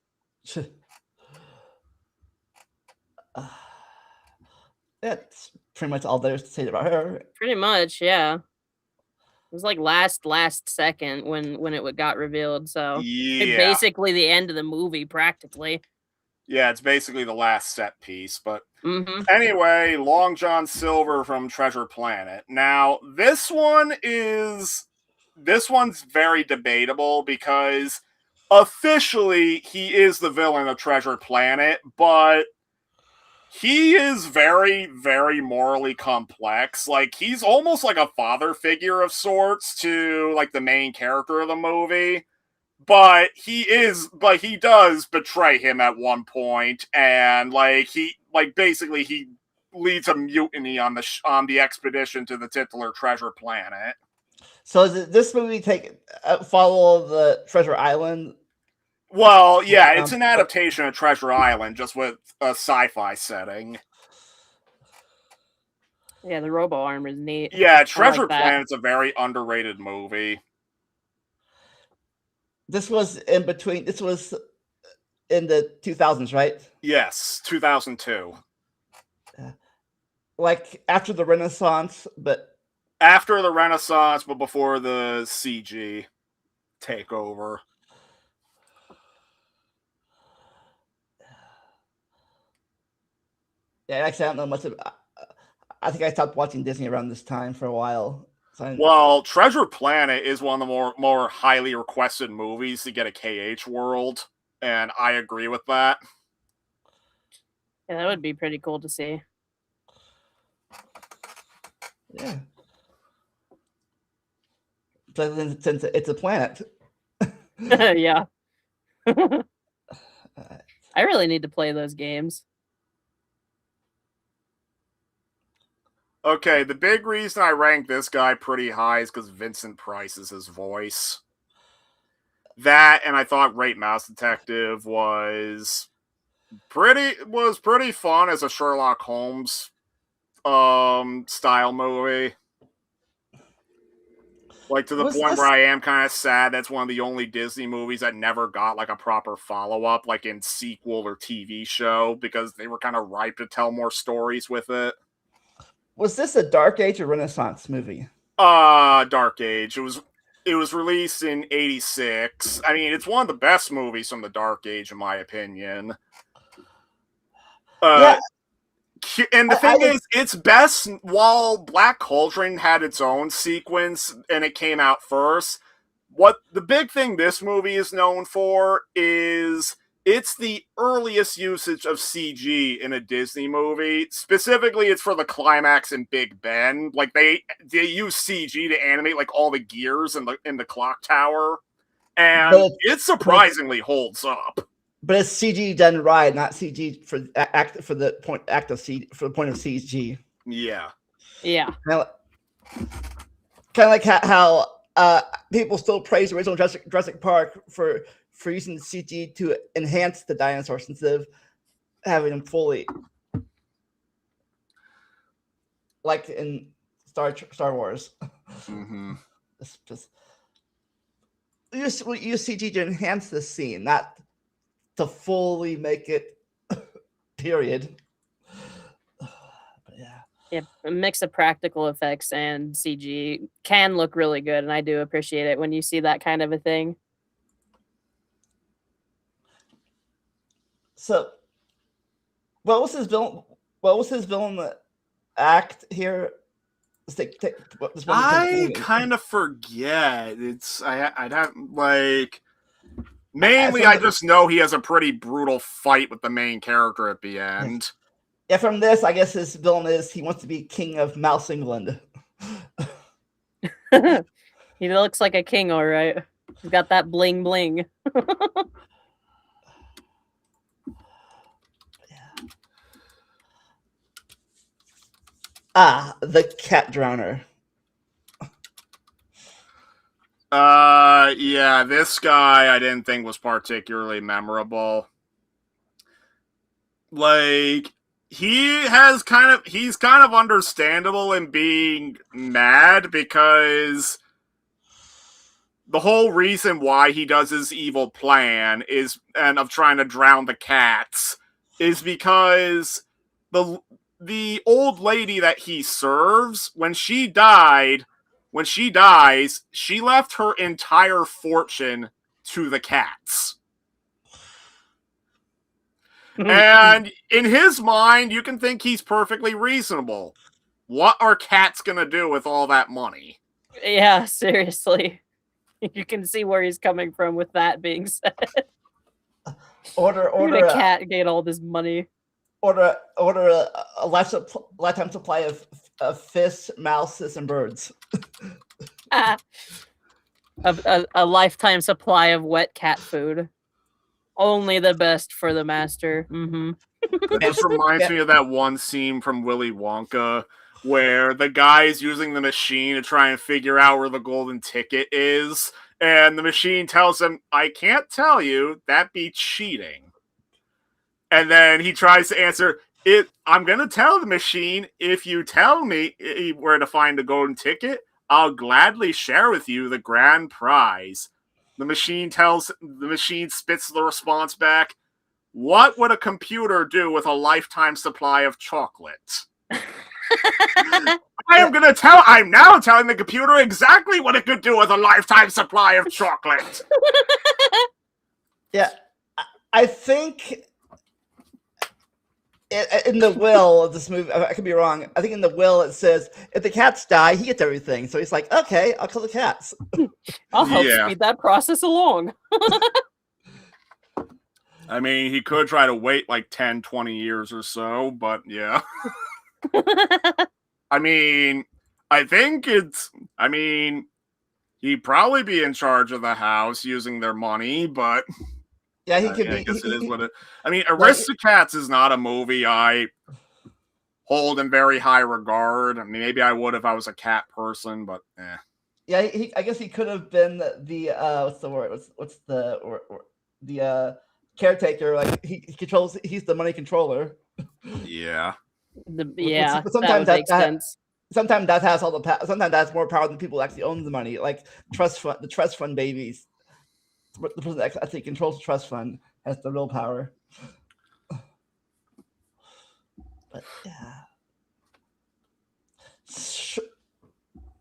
Speaker 1: That's pretty much all there is to say about her.
Speaker 2: Pretty much, yeah. It was like last second when it got revealed, so
Speaker 3: yeah,
Speaker 2: basically the end of the movie, practically.
Speaker 3: Yeah, it's basically the last set piece. But anyway, Long John Silver from Treasure Planet. Now, this one's very debatable because officially he is the villain of Treasure Planet, but he is very, very morally complex. Like, he's almost like a father figure of sorts to like the main character of the movie. But he does betray him at one point, and he leads a mutiny on the expedition to the titular Treasure Planet.
Speaker 1: So does this movie follow the Treasure Island?
Speaker 3: Well, yeah, it's an adaptation of Treasure Island, just with a sci-fi setting.
Speaker 2: Yeah, the robo arm is neat.
Speaker 3: Yeah, Treasure Planet's a very underrated movie.
Speaker 1: This was in between. This was in the 2000s, right?
Speaker 3: Yes, 2002.
Speaker 1: Like after the Renaissance, but
Speaker 3: after the Renaissance, but before the CG takeover.
Speaker 1: Yeah, actually, I don't know much about. I think I stopped watching Disney around this time for a while. So
Speaker 3: well, Treasure Planet is one of the more highly requested movies to get a KH World, and I agree with that.
Speaker 2: Yeah, that would be pretty cool to see.
Speaker 1: Yeah. Since it's a planet.
Speaker 2: Yeah. I really need to play those games.
Speaker 3: Okay, the big reason I rank this guy pretty high is because Vincent Price is his voice. That, and I thought Great Mouse Detective was pretty fun as a Sherlock Holmes style movie. Like, to the point where I am kind of sad that's one of the only Disney movies that never got like a proper follow-up, like in sequel or TV show, because they were kind of ripe to tell more stories with it.
Speaker 1: Was this a Dark Age or Renaissance movie?
Speaker 3: Dark Age. It was released in '86. I mean, it's one of the best movies from the Dark Age, in my opinion. Yeah. And the thing is, it's best while Black Cauldron had its own sequence and it came out first. What the big thing this movie is known for is it's the earliest usage of CG in a Disney movie. Specifically, it's for the climax in Big Ben. Like they use CG to animate like all the gears in the clock tower, and it surprisingly holds up.
Speaker 1: But it's CG done right, not CG for the point of CG.
Speaker 3: Yeah.
Speaker 2: Yeah.
Speaker 1: Kind of like how people still praise the original Jurassic Park for using CG to enhance the dinosaurs instead of having them fully, like in Star Wars.
Speaker 3: Mm-hmm.
Speaker 1: It's just use CG to enhance the scene, not to fully make it. Period. But yeah.
Speaker 2: Yeah, a mix of practical effects and CG can look really good, and I do appreciate it when you see that kind of a thing.
Speaker 1: So, what was his villain? What was his villain act here?
Speaker 3: I kind of forget. I'd have like mainly I just know he has a pretty brutal fight with the main character at the end.
Speaker 1: Yeah, from this, I guess his villain is he wants to be king of Mouse England.
Speaker 2: He looks like a king, all right. He's got that bling bling.
Speaker 1: The cat drowner.
Speaker 3: Yeah, this guy I didn't think was particularly memorable. Like he's kind of understandable in being mad because the whole reason why he does his evil plan of trying to drown the cats is because the old lady that he serves, when she dies, she left her entire fortune to the cats. And in his mind, you can think he's perfectly reasonable. What are cats gonna do with all that money?
Speaker 2: Yeah, seriously. You can see where he's coming from with that being said.
Speaker 1: Order
Speaker 2: a cat get all this money.
Speaker 1: Order a lifetime supply of fish, mouses, and birds.
Speaker 2: A lifetime supply of wet cat food. Only the best for the master. Mm-hmm.
Speaker 3: It just reminds me of that one scene from Willy Wonka where the guy's using the machine to try and figure out where the golden ticket is, and the machine tells him, "I can't tell you, that'd be cheating." And then he tries to answer, I'm going to tell the machine, if you tell me where to find the golden ticket, I'll gladly share with you the grand prize. The machine spits the response back, what would a computer do with a lifetime supply of chocolate? I'm now telling the computer exactly what it could do with a lifetime supply of chocolate.
Speaker 1: Yeah, I think in the will of this movie, I could be wrong. I think in the will it says if the cats die, he gets everything. So he's like, okay, I'll kill the cats.
Speaker 2: I'll help speed that process along.
Speaker 3: I mean, he could try to wait like 10, 20 years or so, but yeah. I mean, he'd probably be in charge of the house using their money, but
Speaker 1: yeah, he could be.
Speaker 3: I guess it is what it. I mean, Aristocats is not a movie I hold in very high regard. I mean, maybe I would if I was a cat person, but eh.
Speaker 1: Yeah, I guess he could have been the what's the word? What's the caretaker? Like he controls. He's the money controller.
Speaker 3: Yeah.
Speaker 1: But sometimes that makes sense. Sometimes that has all the power. Sometimes that's more power than people who actually own the money. Like the trust fund babies. The person that actually controls the trust fund has the real power. But yeah.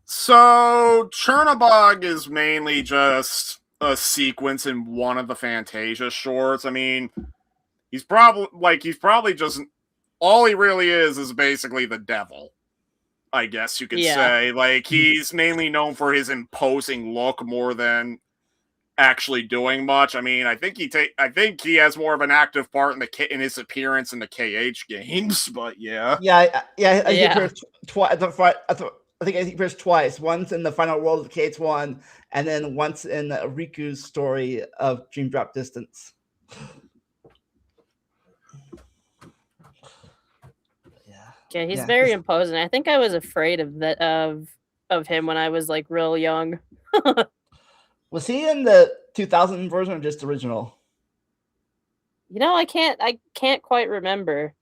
Speaker 3: So Chernobog is mainly just a sequence in one of the Fantasia shorts. I mean, he's probably just all he really is basically the devil. I guess you could say. Like, he's mainly known for his imposing look more than actually doing much. I mean, I think he has more of an active part in his appearance in the KH games, but yeah.
Speaker 1: I think he appears twice. Once in the final world of KH1, and then once in Riku's story of Dream Drop Distance.
Speaker 2: Yeah, he's very imposing. I think I was afraid of of him when I was like real young.
Speaker 1: Was he in the 2000 version or just original?
Speaker 2: You know, I can't quite remember.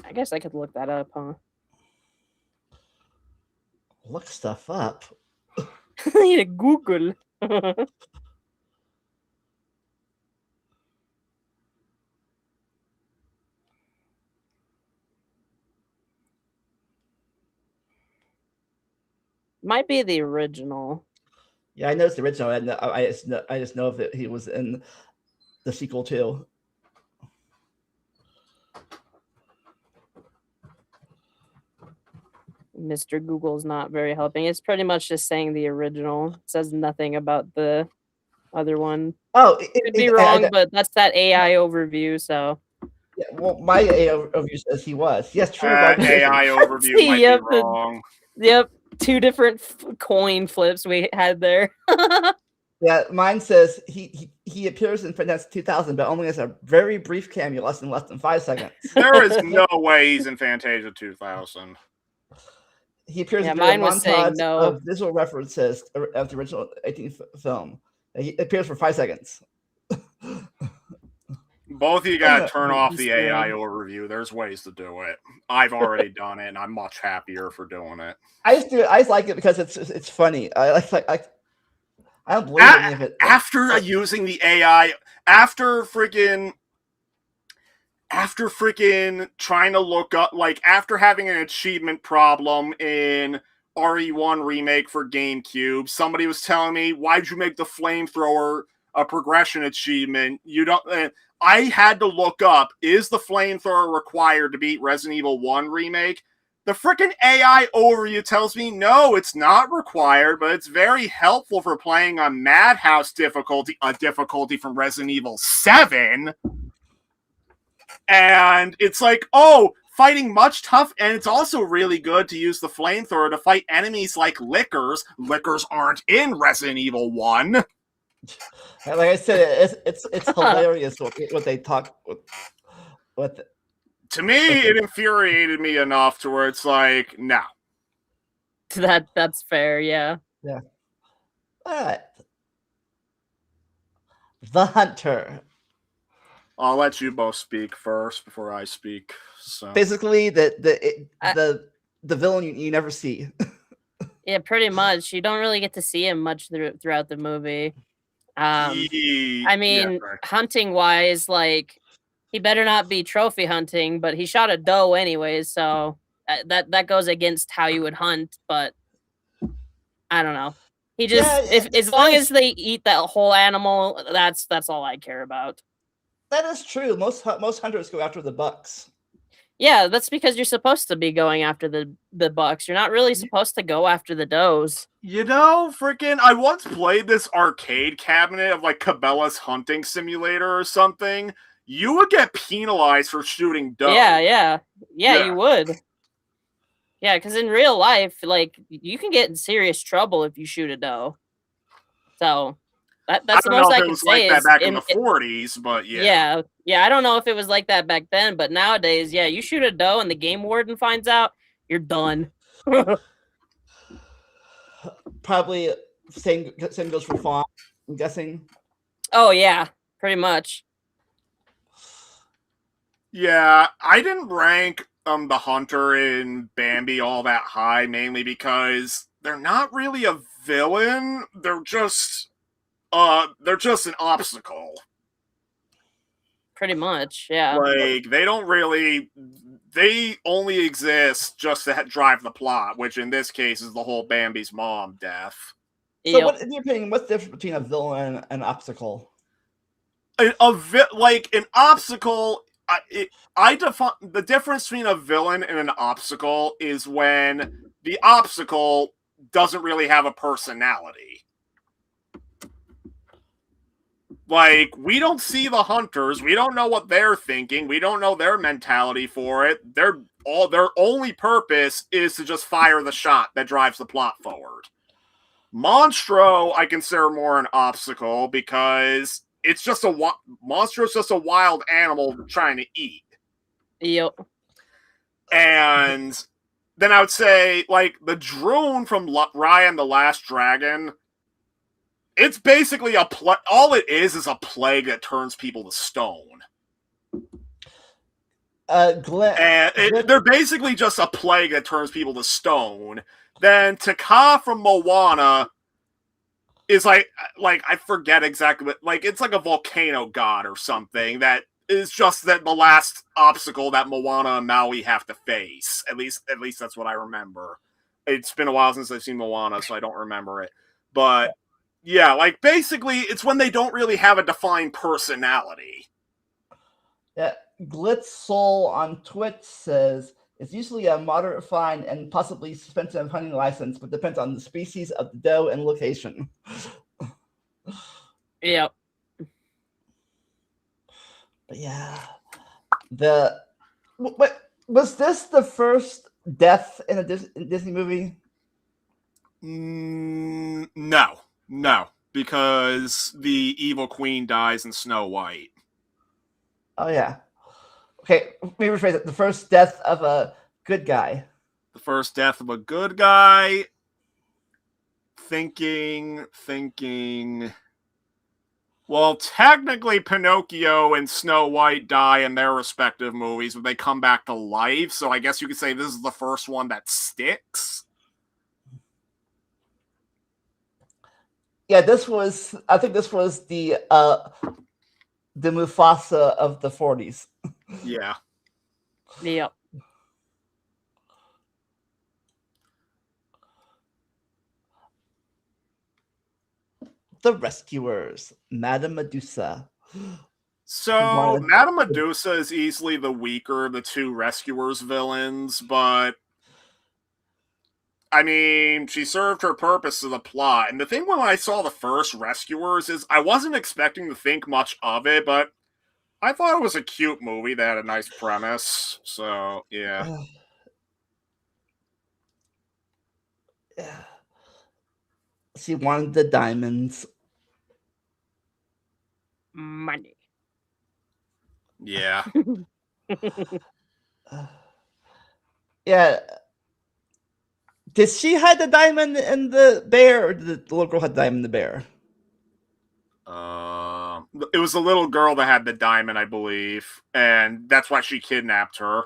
Speaker 2: I guess I could look that up, huh?
Speaker 1: Look stuff up.
Speaker 2: Yeah, Google. Might be the original.
Speaker 1: Yeah, I know it's the original. I just know if he was in the sequel too.
Speaker 2: Mr. Google's not very helping. It's pretty much just saying the original. It says nothing about the other one.
Speaker 1: Oh,
Speaker 2: Could be wrong, but that's that AI overview, so.
Speaker 1: Yeah, well, my AI overview says he was. Yes, true.
Speaker 3: AI overview might
Speaker 2: Yep,
Speaker 3: be wrong.
Speaker 2: Yep, two different coin flips we had there.
Speaker 1: Yeah, mine says he appears in Fantastic 2000, but only as a very brief cameo, less than 5 seconds.
Speaker 3: There is no way he's in Fantasia 2000.
Speaker 1: He appears in
Speaker 2: mine
Speaker 1: a
Speaker 2: was saying
Speaker 1: montage
Speaker 2: no.
Speaker 1: of visual references of the original 18th film. He appears for 5 seconds.
Speaker 3: Both of you got to turn off the AI overview. There's ways to do it. I've already done it, and I'm much happier for doing it.
Speaker 1: I just do it. I just like it because it's funny. I don't believe any of it.
Speaker 3: After using the AI, after freaking trying to look up, like after having an achievement problem in RE1 remake for GameCube, somebody was telling me, "Why'd you make the flamethrower a progression achievement? You don't." I had to look up, is the flamethrower required to beat Resident Evil 1 remake? The freaking AI overview tells me no, it's not required, but it's very helpful for playing on Madhouse difficulty, a difficulty from Resident Evil 7. And it's like, oh, fighting much tough, and it's also really good to use the flamethrower to fight enemies like Lickers. Lickers aren't in Resident Evil 1.
Speaker 1: Like I said, it's hilarious what they talk with.
Speaker 3: To me, it infuriated me enough to where it's like, no.
Speaker 2: That's fair, yeah.
Speaker 1: Yeah. All right. The Hunter.
Speaker 3: I'll let you both speak first before I speak. So
Speaker 1: basically, the villain you never see.
Speaker 2: Yeah, pretty much. You don't really get to see him much throughout the movie. I mean, hunting wise, like he better not be trophy hunting, but he shot a doe anyways, so that goes against how you would hunt. But I don't know. He just as long as they eat that whole animal, that's all I care about.
Speaker 1: That is true. Most hunters go after the bucks.
Speaker 2: Yeah, that's because you're supposed to be going after the bucks. You're not really supposed to go after the does.
Speaker 3: You know, freaking, I once played this arcade cabinet of like Cabela's Hunting Simulator or something. You would get penalized for shooting does.
Speaker 2: Yeah, you would. Yeah, because in real life, like you can get in serious trouble if you shoot a doe. So that's the most I can say.
Speaker 3: That back in the 40s, but yeah.
Speaker 2: Yeah. I don't know if it was like that back then, but nowadays, yeah, you shoot a doe and the game warden finds out, you're done.
Speaker 1: Probably same goes for fawn, I'm guessing.
Speaker 2: Oh yeah, pretty much.
Speaker 3: Yeah, I didn't rank the hunter in Bambi all that high, mainly because they're not really a villain. They're just an obstacle.
Speaker 2: Pretty much, yeah.
Speaker 3: Like, they only exist just to drive the plot, which in this case is the whole Bambi's mom death.
Speaker 1: So, what, in your opinion, what's the difference between a villain and an obstacle?
Speaker 3: An obstacle, I define the difference between a villain and an obstacle is when the obstacle doesn't really have a personality. Like, we don't see the hunters. We don't know what they're thinking. We don't know their mentality for it. Their only purpose is to just fire the shot that drives the plot forward. Monstro, I consider more an obstacle because it's just Monstro's just a wild animal trying to eat.
Speaker 2: Yep.
Speaker 3: And then I would say, like, the drone from Raya and the Last Dragon, it's basically all it is a plague that turns people to stone. They're basically just a plague that turns people to stone. Then Taka from Moana is like I forget exactly what, like, it's like a volcano god or something that is just that the last obstacle that Moana and Maui have to face. At least that's what I remember. It's been a while since I've seen Moana, so I don't remember it. But yeah, like, basically it's when they don't really have a defined personality.
Speaker 1: Yeah, Glitz Soul on Twitch says it's usually a moderate fine and possibly suspension of hunting license, but depends on the species of the doe and location.
Speaker 2: Yep.
Speaker 1: But yeah, was this the first death in a Disney movie?
Speaker 3: No, because the evil queen dies in Snow White.
Speaker 1: Oh yeah. Okay, let me rephrase it. The first death of a good guy.
Speaker 3: The first death of a good guy. Thinking. Well, technically, Pinocchio and Snow White die in their respective movies, but they come back to life. So I guess you could say this is the first one that sticks.
Speaker 1: Yeah, I think this was the Mufasa of the 40s.
Speaker 3: Yeah.
Speaker 2: Yep.
Speaker 1: The Rescuers, Madame Medusa.
Speaker 3: So, Madame Medusa is easily the weaker of the two Rescuers villains, but I mean, she served her purpose to the plot. And the thing when I saw the first Rescuers is I wasn't expecting to think much of it, but I thought it was a cute movie that had a nice premise. So, yeah.
Speaker 1: She wanted the diamonds.
Speaker 2: Money.
Speaker 3: Yeah.
Speaker 1: Yeah. Did she hide the diamond in the bear, or did the little girl have the diamond in the bear?
Speaker 3: It was the little girl that had the diamond, I believe, and that's why she kidnapped her.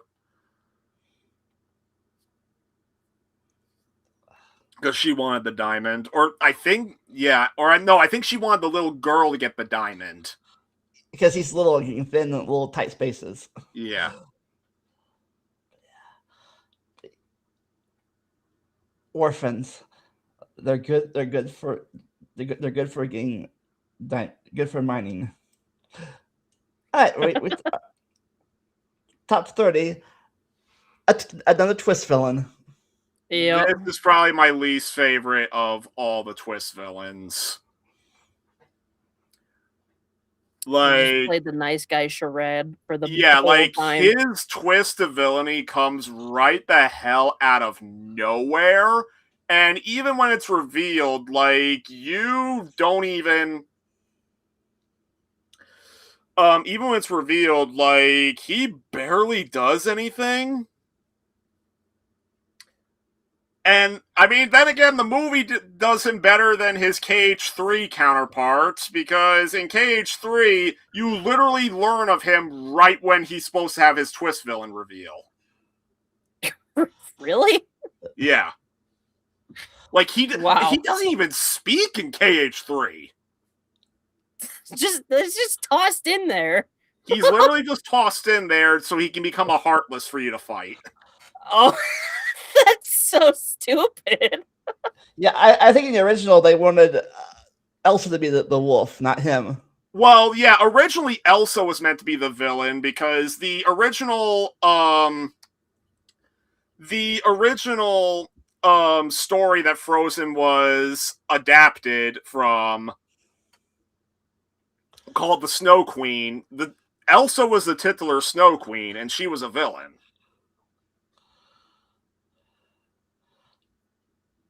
Speaker 3: Because she wanted the diamond. Or I think she wanted the little girl to get the diamond.
Speaker 1: Because he's little and he can fit in little tight spaces.
Speaker 3: Yeah.
Speaker 1: Orphans. They're good for getting good for mining. All right, wait. Top 30. Another twist villain.
Speaker 2: Yep.
Speaker 3: This is probably my least favorite of all the twist villains. Like,
Speaker 2: played the nice guy charade for the whole
Speaker 3: like
Speaker 2: time.
Speaker 3: His twist of villainy comes right the hell out of nowhere, and even when it's revealed, like, you don't even. Even when it's revealed, like, he barely does anything. And, I mean, then again, the movie does him better than his KH3 counterparts, because in KH3, you literally learn of him right when he's supposed to have his twist villain reveal.
Speaker 2: Really?
Speaker 3: Yeah. Like, he doesn't even speak in KH3.
Speaker 2: It's just tossed in there.
Speaker 3: He's literally just tossed in there so he can become a Heartless for you to fight.
Speaker 2: Oh, that's so stupid.
Speaker 1: Yeah, I think in the original they wanted Elsa to be the wolf, not him.
Speaker 3: Well, yeah, originally Elsa was meant to be the villain because the original story that Frozen was adapted from, called the Snow Queen, Elsa was the titular Snow Queen, and she was a villain.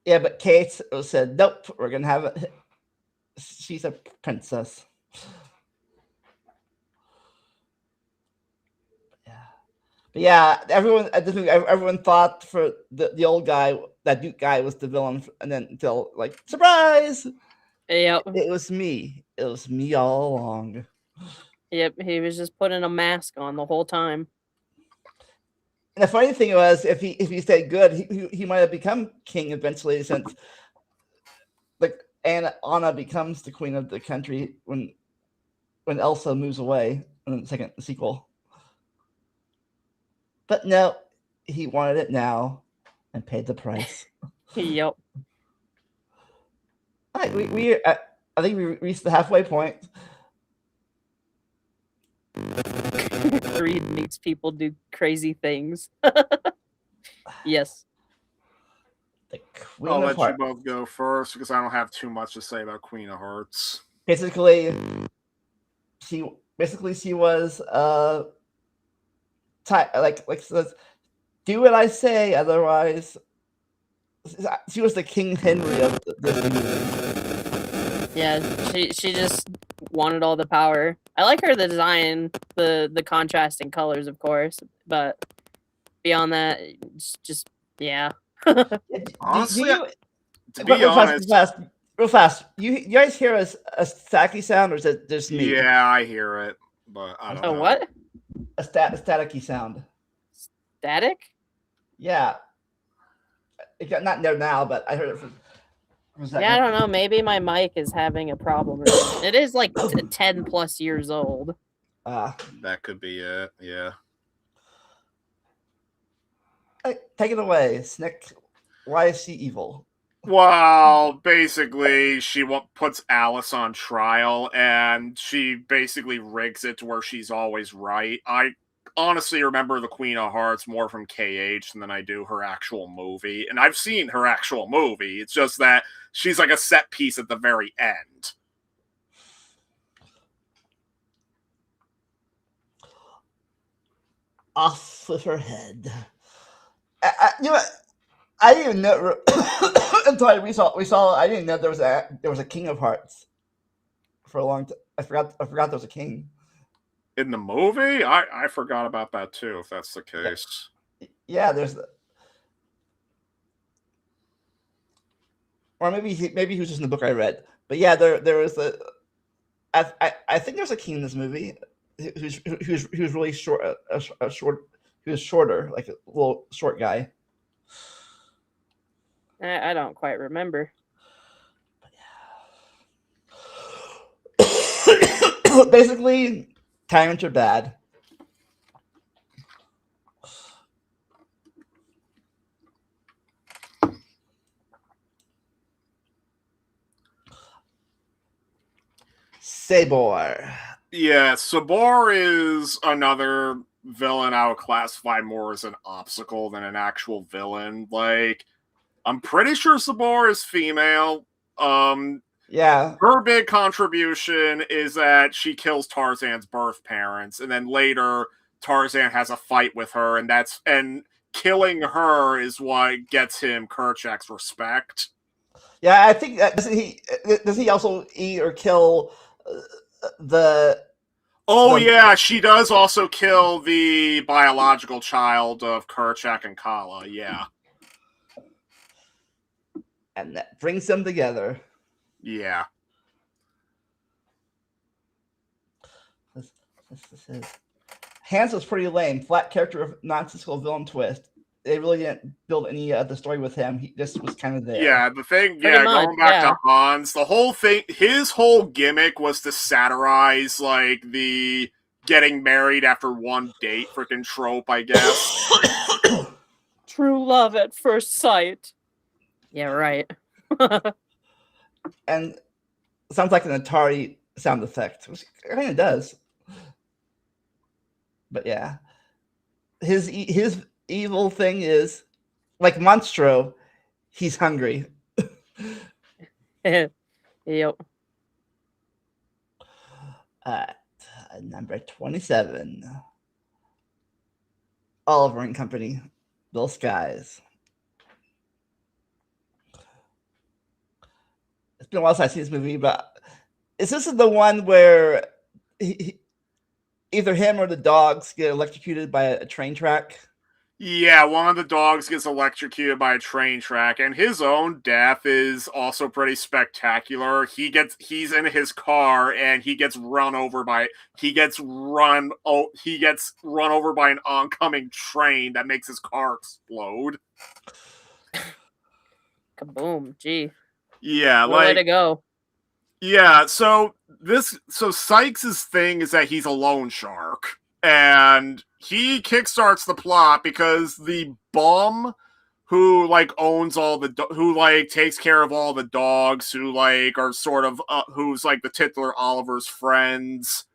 Speaker 1: Yeah, but Kate said, nope, we're going to have it. She's a princess. Yeah. But yeah, everyone thought for the old guy, that Duke guy, was the villain, and then until like surprise,
Speaker 2: Yep.
Speaker 1: it was me. It was me all along.
Speaker 2: Yep. He was just putting a mask on the whole time.
Speaker 1: And the funny thing was, if he stayed good, he might have become king eventually, since like Anna becomes the queen of the country when Elsa moves away in the second sequel. But no, he wanted it now and paid the price.
Speaker 2: Yep.
Speaker 1: All right, I think we reached the halfway point.
Speaker 2: Greed makes people do crazy things. Yes.
Speaker 1: The Queen
Speaker 3: I'll
Speaker 1: of
Speaker 3: let you
Speaker 1: Hearts.
Speaker 3: both go first because I don't have too much to say about Queen of Hearts.
Speaker 1: Basically, she was says, do what I say, otherwise. She was the King Henry of this movie.
Speaker 2: Yeah, she just wanted all the power. I like her design, the contrasting colors, of course, but beyond that, it's just yeah.
Speaker 3: Honestly,
Speaker 1: do you,
Speaker 3: to be honest,
Speaker 1: real fast. You guys hear a staticky sound, or is it just me?
Speaker 3: yeah, I hear it, but I don't know.
Speaker 2: What?
Speaker 1: A staticky sound.
Speaker 2: Static?
Speaker 1: Yeah. It got not there now, but I heard it from a second.
Speaker 2: Yeah, I don't know. Maybe my mic is having a problem. It is like 10 plus years old.
Speaker 3: That could be it. Yeah.
Speaker 1: Take it away, Snick. Why is she evil?
Speaker 3: Well, basically, she puts Alice on trial, and she basically rigs it to where she's always right. I honestly remember the Queen of Hearts more from KH than I do her actual movie, and I've seen her actual movie. It's just that she's like a set piece at the very end.
Speaker 1: Off with her head. You know, I didn't even know until we saw. I didn't know there was a King of Hearts for a long time. I forgot there was a king
Speaker 3: in the movie. I forgot about that too. If that's the case,
Speaker 1: yeah, there's. Or maybe he was just in the book I read. But yeah, there was a. I think there's a king in this movie who's really short, a short. He was shorter, like a little short guy.
Speaker 2: I don't quite remember.
Speaker 1: Basically, tyrants are bad. Sabor.
Speaker 3: Yeah, Sabor is another villain I would classify more as an obstacle than an actual villain. Like, I'm pretty sure Sabor is female.
Speaker 1: Yeah.
Speaker 3: Her big contribution is that she kills Tarzan's birth parents, and then later Tarzan has a fight with her, and killing her is what gets him Kerchak's respect.
Speaker 1: Yeah, I think does he also eat or kill the?
Speaker 3: Oh yeah, she does also kill the biological child of Kerchak and Kala. Yeah,
Speaker 1: and that brings them together.
Speaker 3: Yeah.
Speaker 1: This is Hans was pretty lame. Flat character of nonsensical villain twist. They really didn't build any of the story with him. He just was kind of there.
Speaker 3: Yeah, the thing, going back to Hans, the whole thing, his whole gimmick was to satirize, like, the getting married after one date freaking trope, I guess.
Speaker 2: True love at first sight. Yeah, right.
Speaker 1: And it sounds like an Atari sound effect, which it kind of does. But yeah, his evil thing is like Monstro. He's hungry.
Speaker 2: Yep.
Speaker 1: Number 27, Oliver and Company, Bill Skies. It's been a while since I've seen this movie, but is this the one where either him or the dogs get electrocuted by a train track.
Speaker 3: Yeah, one of the dogs gets electrocuted by a train track, and his own death is also pretty spectacular. He's in his car and he gets run over by an oncoming train that makes his car explode.
Speaker 2: Kaboom! Gee,
Speaker 3: Yeah,
Speaker 2: what a way to go.
Speaker 3: Yeah, so Sykes' thing is that he's a loan shark. And he kickstarts the plot because the bum who owns who takes care of all the dogs, who are sort of who's the titular Oliver's friends,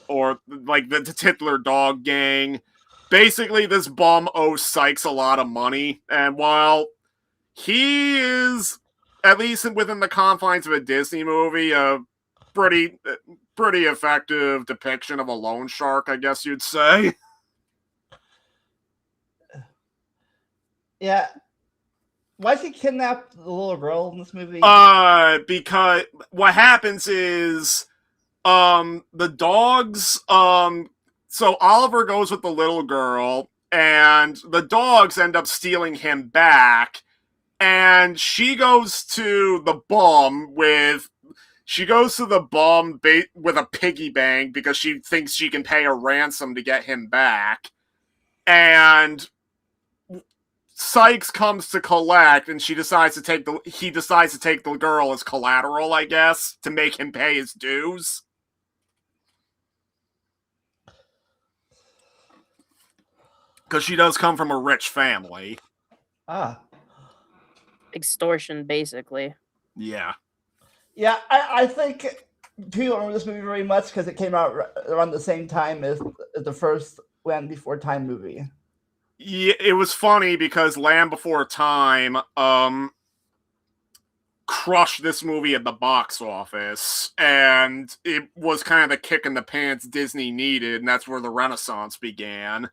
Speaker 3: or the titular dog gang. Basically, this bum owes Sykes a lot of money, and while he is, at least within the confines of a Disney movie, a pretty effective depiction of a loan shark, I guess you'd say.
Speaker 1: Yeah. Why does he kidnap the little girl in this movie?
Speaker 3: Because what happens is, the dogs, so Oliver goes with the little girl, and the dogs end up stealing him back, and she goes to the bum with a piggy bank because she thinks she can pay a ransom to get him back. And Sykes comes to collect, and he decides to take the girl as collateral, I guess, to make him pay his dues. Because she does come from a rich family.
Speaker 2: Extortion, basically.
Speaker 3: Yeah.
Speaker 1: Yeah, I think people remember this movie very much because it came out around the same time as the first Land Before Time movie.
Speaker 3: Yeah, it was funny because Land Before Time crushed this movie at the box office, and it was kind of the kick in the pants Disney needed, and that's where the Renaissance began.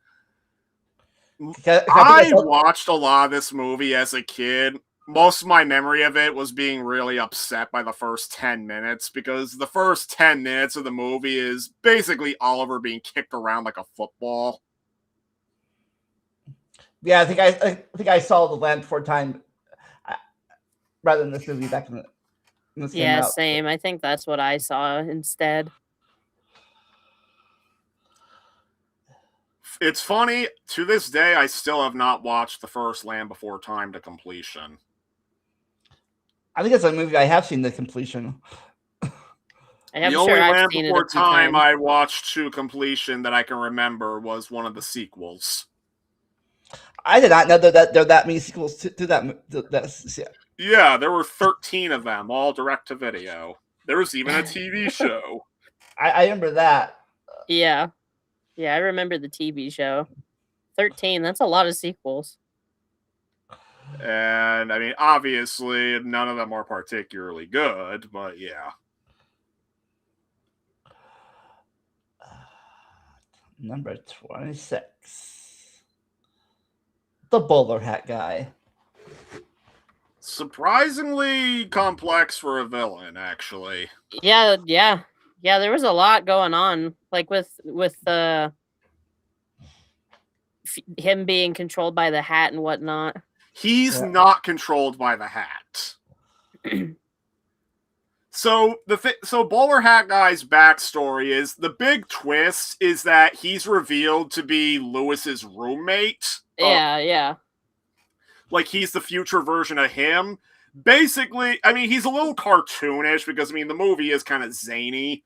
Speaker 3: I watched a lot of this movie as a kid. Most of my memory of it was being really upset by the first 10 minutes, because the first 10 minutes of the movie is basically Oliver being kicked around like a football.
Speaker 1: Yeah, I think I saw the Land Before Time rather than this movie back in this came out.
Speaker 2: Same. I think that's what I saw instead.
Speaker 3: It's funny, to this day, I still have not watched the first Land Before Time to completion.
Speaker 1: I think it's a movie I have seen the completion.
Speaker 3: The only Land Before Time I watched to completion that I can remember was one of the sequels.
Speaker 1: I did not know that there are that many sequels to that.
Speaker 3: Yeah, there were 13 of them, all direct to video. There was even a TV show.
Speaker 1: I remember that.
Speaker 2: Yeah, I remember the TV show. 13, that's a lot of sequels.
Speaker 3: And, I mean, obviously, none of them are particularly good, but yeah.
Speaker 1: Number 26. The bowler hat guy.
Speaker 3: Surprisingly complex for a villain, actually.
Speaker 2: Yeah, there was a lot going on, like with him being controlled by the hat and whatnot.
Speaker 3: He's not controlled by the hat. So Bowler Hat Guy's backstory is, the big twist is that he's revealed to be Lewis's roommate.
Speaker 2: Yeah.
Speaker 3: Like, he's the future version of him. Basically, I mean, he's a little cartoonish because, I mean, the movie is kind of zany.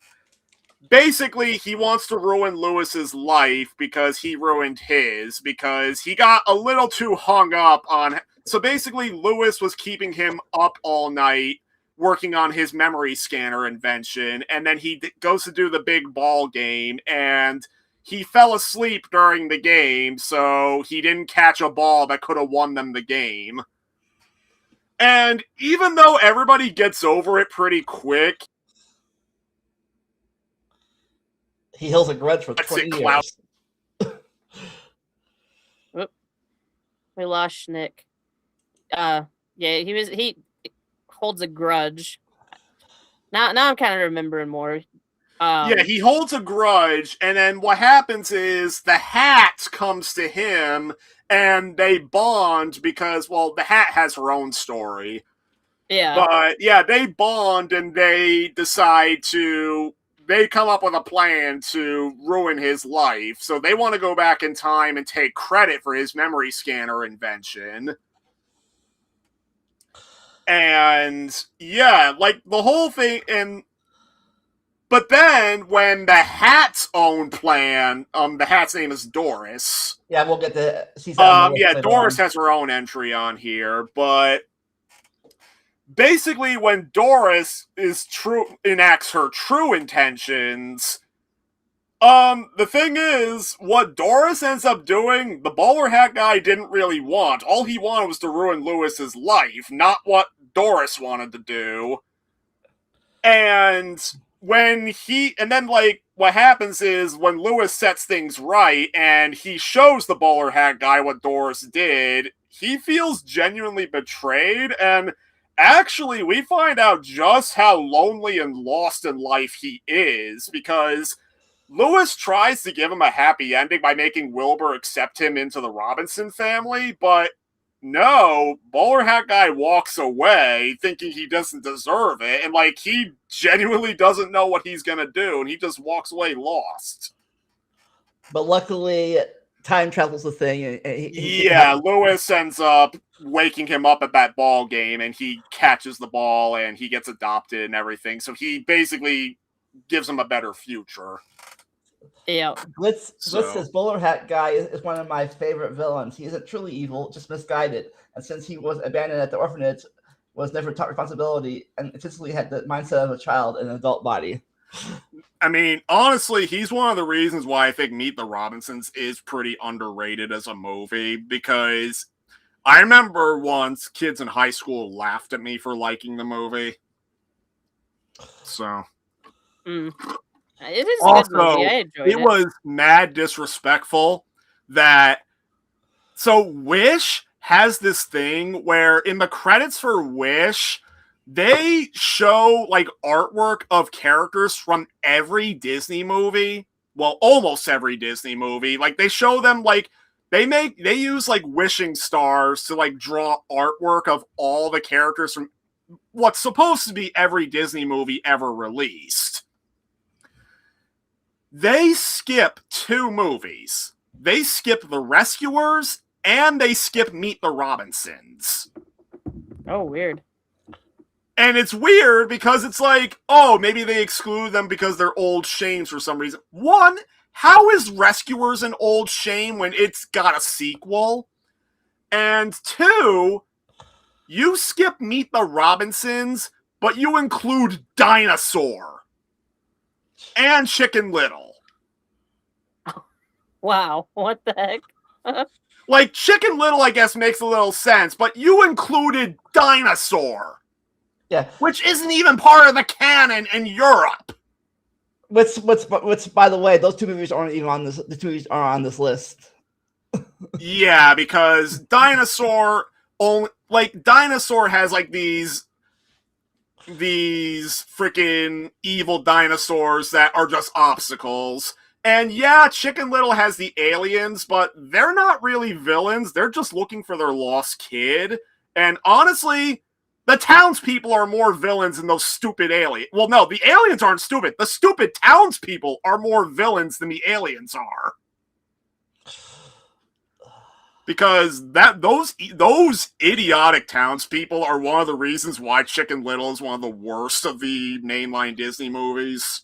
Speaker 3: Basically, he wants to ruin Lewis's life because he ruined his, because he got a little too hung up on... So basically, Lewis was keeping him up all night working on his memory scanner invention, and then he goes to do the big ball game, and he fell asleep during the game, so he didn't catch a ball that could have won them the game. And even though everybody gets over it pretty quick,
Speaker 1: he holds a grudge for 20 years.
Speaker 2: We lost Nick. He holds a grudge. Now I'm kind of remembering more.
Speaker 3: Yeah, he holds a grudge, and then what happens is the Hat comes to him, and they bond because, well, the Hat has her own story.
Speaker 2: Yeah.
Speaker 3: But, yeah, they bond, and they decide to... They come up with a plan to ruin his life, so they want to go back in time and take credit for his memory scanner invention. And, yeah, like, the whole thing... But then, when the Hat's own plan, the Hat's name is Doris.
Speaker 1: Yeah, we'll get to see some.
Speaker 3: Yeah, Doris has her own entry on here, but basically, when Doris enacts her true intentions, the thing is, what Doris ends up doing, the bowler hat guy didn't really want. All he wanted was to ruin Lewis's life, not what Doris wanted to do. And then, like, what happens is when Lewis sets things right and he shows the bowler hat guy what Doris did, he feels genuinely betrayed, and actually we find out just how lonely and lost in life he is, because Lewis tries to give him a happy ending by making Wilbur accept him into the Robinson family, but no, bowler hat guy walks away thinking he doesn't deserve it, and like he genuinely doesn't know what he's gonna do, and he just walks away lost.
Speaker 1: But luckily, time travel's a thing.
Speaker 3: Lewis ends up waking him up at that ball game, and he catches the ball, and he gets adopted and everything. So he basically gives him a better future.
Speaker 2: Yeah.
Speaker 1: Glitz says bowler hat guy is one of my favorite villains. He isn't truly evil, just misguided. And since he was abandoned at the orphanage, was never taught responsibility, and essentially had the mindset of a child in an adult body.
Speaker 3: I mean, honestly, he's one of the reasons why I think Meet the Robinsons is pretty underrated as a movie, because I remember once kids in high school laughed at me for liking the movie. So...
Speaker 2: It is a good movie. I enjoyed it.
Speaker 3: It was mad disrespectful that... So Wish has this thing where in the credits for Wish, they show like artwork of characters from every Disney movie. Well, almost every Disney movie. Like they show them like they use like wishing stars to like draw artwork of all the characters from what's supposed to be every Disney movie ever released. They skip 2 movies. They skip The Rescuers and they skip Meet the Robinsons.
Speaker 2: Oh, weird.
Speaker 3: And it's weird because it's like, oh, maybe they exclude them because they're old shames for some reason. One, how is Rescuers an old shame when it's got a sequel? And 2, you skip Meet the Robinsons, but you include Dinosaur and Chicken Little.
Speaker 2: Wow, what the heck?
Speaker 3: Like, Chicken Little, I guess, makes a little sense, but you included Dinosaur.
Speaker 1: Yeah.
Speaker 3: Which isn't even part of the canon in Europe.
Speaker 1: What's by the way, those 2 movies aren't even on this. The 2 movies are on this list.
Speaker 3: Yeah, because Dinosaur has like these freaking evil dinosaurs that are just obstacles. And yeah, Chicken Little has the aliens, but they're not really villains. They're just looking for their lost kid. And honestly, the townspeople are more villains than those stupid aliens. Well, no, the aliens aren't stupid. The stupid townspeople are more villains than the aliens are. Because those idiotic townspeople are one of the reasons why Chicken Little is one of the worst of the mainline Disney movies.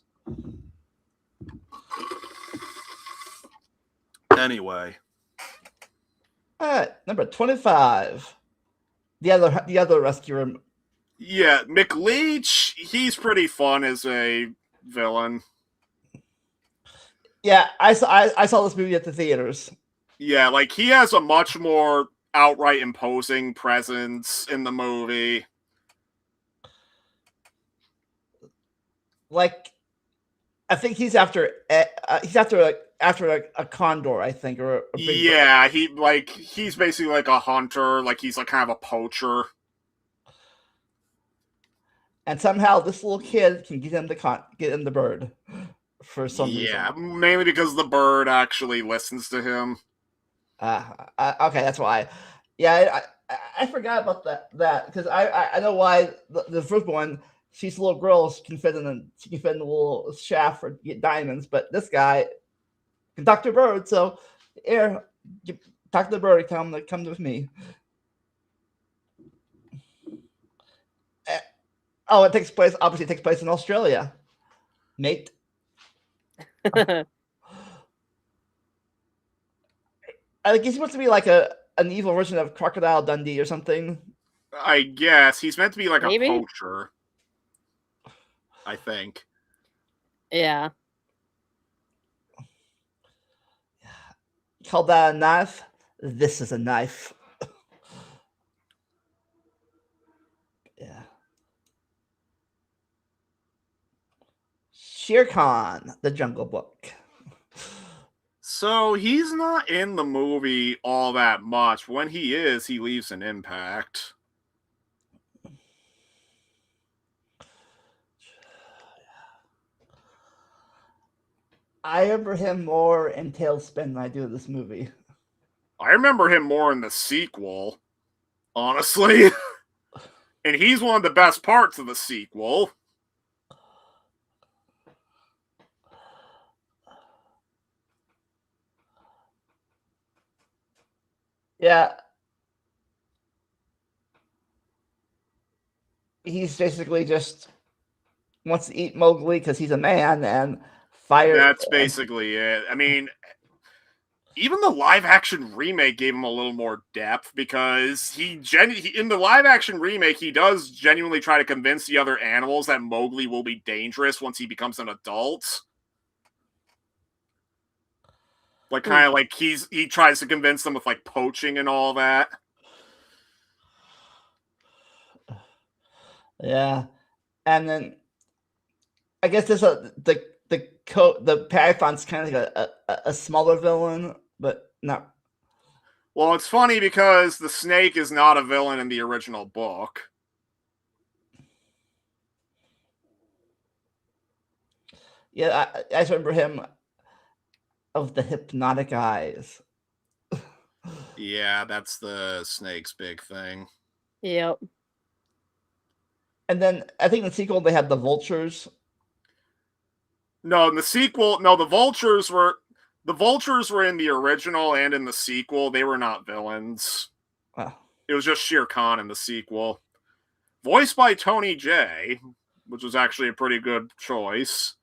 Speaker 3: Anyway.
Speaker 1: All right, number 25. The other rescuer.
Speaker 3: Yeah, McLeach, he's pretty fun as a villain.
Speaker 1: Yeah, I saw this movie at the theaters.
Speaker 3: Yeah, like he has a much more outright imposing presence in the movie.
Speaker 1: Like, I think he's after a condor, I think, or a big bird.
Speaker 3: He's basically like a hunter, like he's like kind of a poacher.
Speaker 1: And somehow this little kid can get him the bird. for some
Speaker 3: Yeah,
Speaker 1: reason.
Speaker 3: mainly because the bird actually listens to him.
Speaker 1: Okay, that's why. Yeah, I forgot about that because I know why the first one, she's a little girl, she can fit in the little shaft for get diamonds, but this guy can talk to a bird, so here, talk to the bird, come with me. Uh, Oh, it takes place in Australia, mate. I think he's supposed to be like an evil version of Crocodile Dundee or something.
Speaker 3: I guess he's meant to be like a
Speaker 2: Maybe.
Speaker 3: poacher. I think.
Speaker 2: Yeah.
Speaker 1: Call that a knife? This is a knife. Yeah. Shere Khan, The Jungle Book.
Speaker 3: So he's not in the movie all that much. When he is, he leaves an impact.
Speaker 1: I remember him more in Tailspin than I do this movie.
Speaker 3: I remember him more in the sequel, honestly. And he's one of the best parts of the sequel.
Speaker 1: Yeah. He's basically just wants to eat Mowgli because he's a man and fire.
Speaker 3: That's basically it. I mean, even the live action remake gave him a little more depth because he in the live action remake he does genuinely try to convince the other animals that Mowgli will be dangerous once he becomes an adult. Like kind of like he tries to convince them with like poaching and all that.
Speaker 1: Yeah, and then I guess there's the Python's kind of like a smaller villain, but not.
Speaker 3: Well, it's funny because the snake is not a villain in the original book.
Speaker 1: Yeah, I just remember him of the hypnotic eyes.
Speaker 3: Yeah, that's the snake's big thing.
Speaker 2: Yep.
Speaker 1: And then I think in the sequel they had the vultures.
Speaker 3: No, in the sequel, no, the vultures were in the original and in the sequel. They were not villains.
Speaker 1: Oh.
Speaker 3: It was just Shere Khan in the sequel. Voiced by Tony Jay, which was actually a pretty good choice.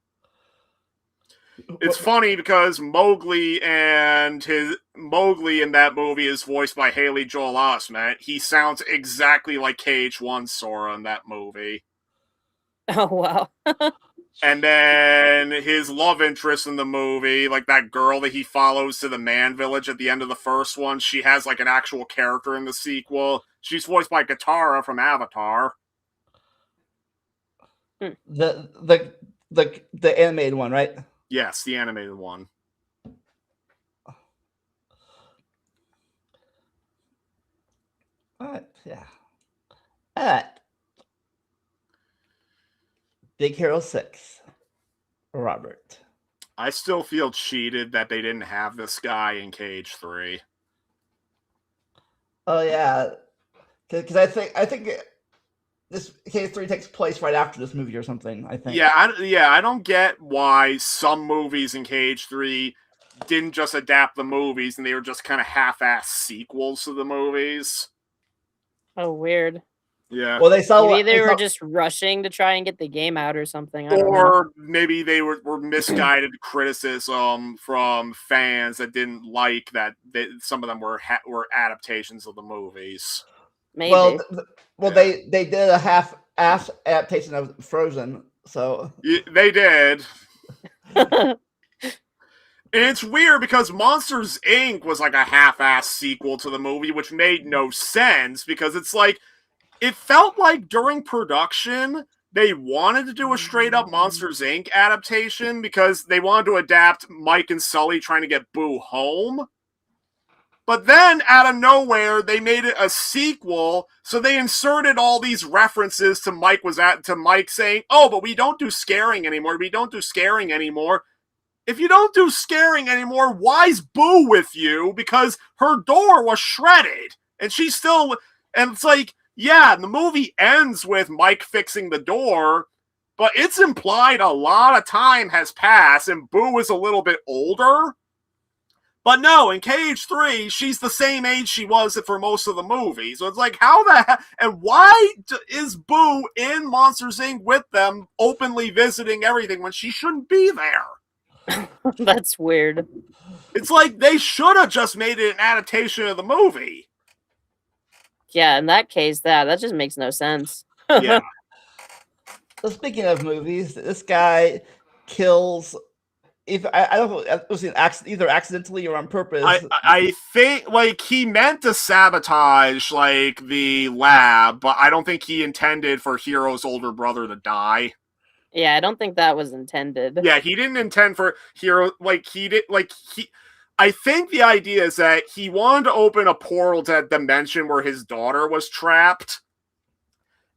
Speaker 3: It's funny because Mowgli in that movie is voiced by Haley Joel Osment. He sounds exactly like KH1 Sora in that movie.
Speaker 2: Oh, wow.
Speaker 3: And then his love interest in the movie, like that girl that he follows to the man village at the end of the first one, she has like an actual character in the sequel. She's voiced by Katara from Avatar.
Speaker 1: The animated one, right?
Speaker 3: Yes, the animated one.
Speaker 1: All right, yeah. All right. Big Hero 6. Robert.
Speaker 3: I still feel cheated that they didn't have this guy in KH3.
Speaker 1: Oh yeah, because I think this KH3 takes place right after this movie or something. I think.
Speaker 3: Yeah, I don't get why some movies in KH3 didn't just adapt the movies and they were just kind of half-ass sequels to the movies.
Speaker 2: Oh, weird.
Speaker 3: Yeah.
Speaker 1: Well,
Speaker 2: maybe they were just rushing to try and get the game out or something.
Speaker 3: Or maybe they were misguided criticism from fans that didn't like that some of them were adaptations of the movies.
Speaker 2: Maybe.
Speaker 1: Well, they did a half-ass adaptation of Frozen, so
Speaker 3: they did. And it's weird because Monsters, Inc. was like a half-ass sequel to the movie, which made no sense because it's like, it felt like during production, they wanted to do a straight-up Monsters, Inc. adaptation because they wanted to adapt Mike and Sully trying to get Boo home. But then, out of nowhere, they made it a sequel, so they inserted all these references to Mike saying, "Oh, but we don't do scaring anymore. We don't do scaring anymore." if you don't do scaring anymore, why's Boo with you? Because her door was shredded. And she's still, and it's like, yeah, the movie ends with Mike fixing the door, but it's implied a lot of time has passed and Boo is a little bit older. But no, in KH3, she's the same age she was for most of the movie. So it's like, how the hell, and why is Boo in Monsters Inc. with them, openly visiting everything when she shouldn't be there?
Speaker 2: That's weird.
Speaker 3: It's like they should have just made it an adaptation of the movie.
Speaker 2: Yeah, in that case, that just makes no sense.
Speaker 3: Yeah.
Speaker 1: So speaking of movies, this guy kills. If I don't know, it was an accident, either accidentally or on purpose.
Speaker 3: I think like he meant to sabotage like the lab, but I don't think he intended for Hero's older brother to die.
Speaker 2: Yeah, I don't think that was intended.
Speaker 3: Yeah, he didn't intend for Hero I think the idea is that he wanted to open a portal to that dimension where his daughter was trapped.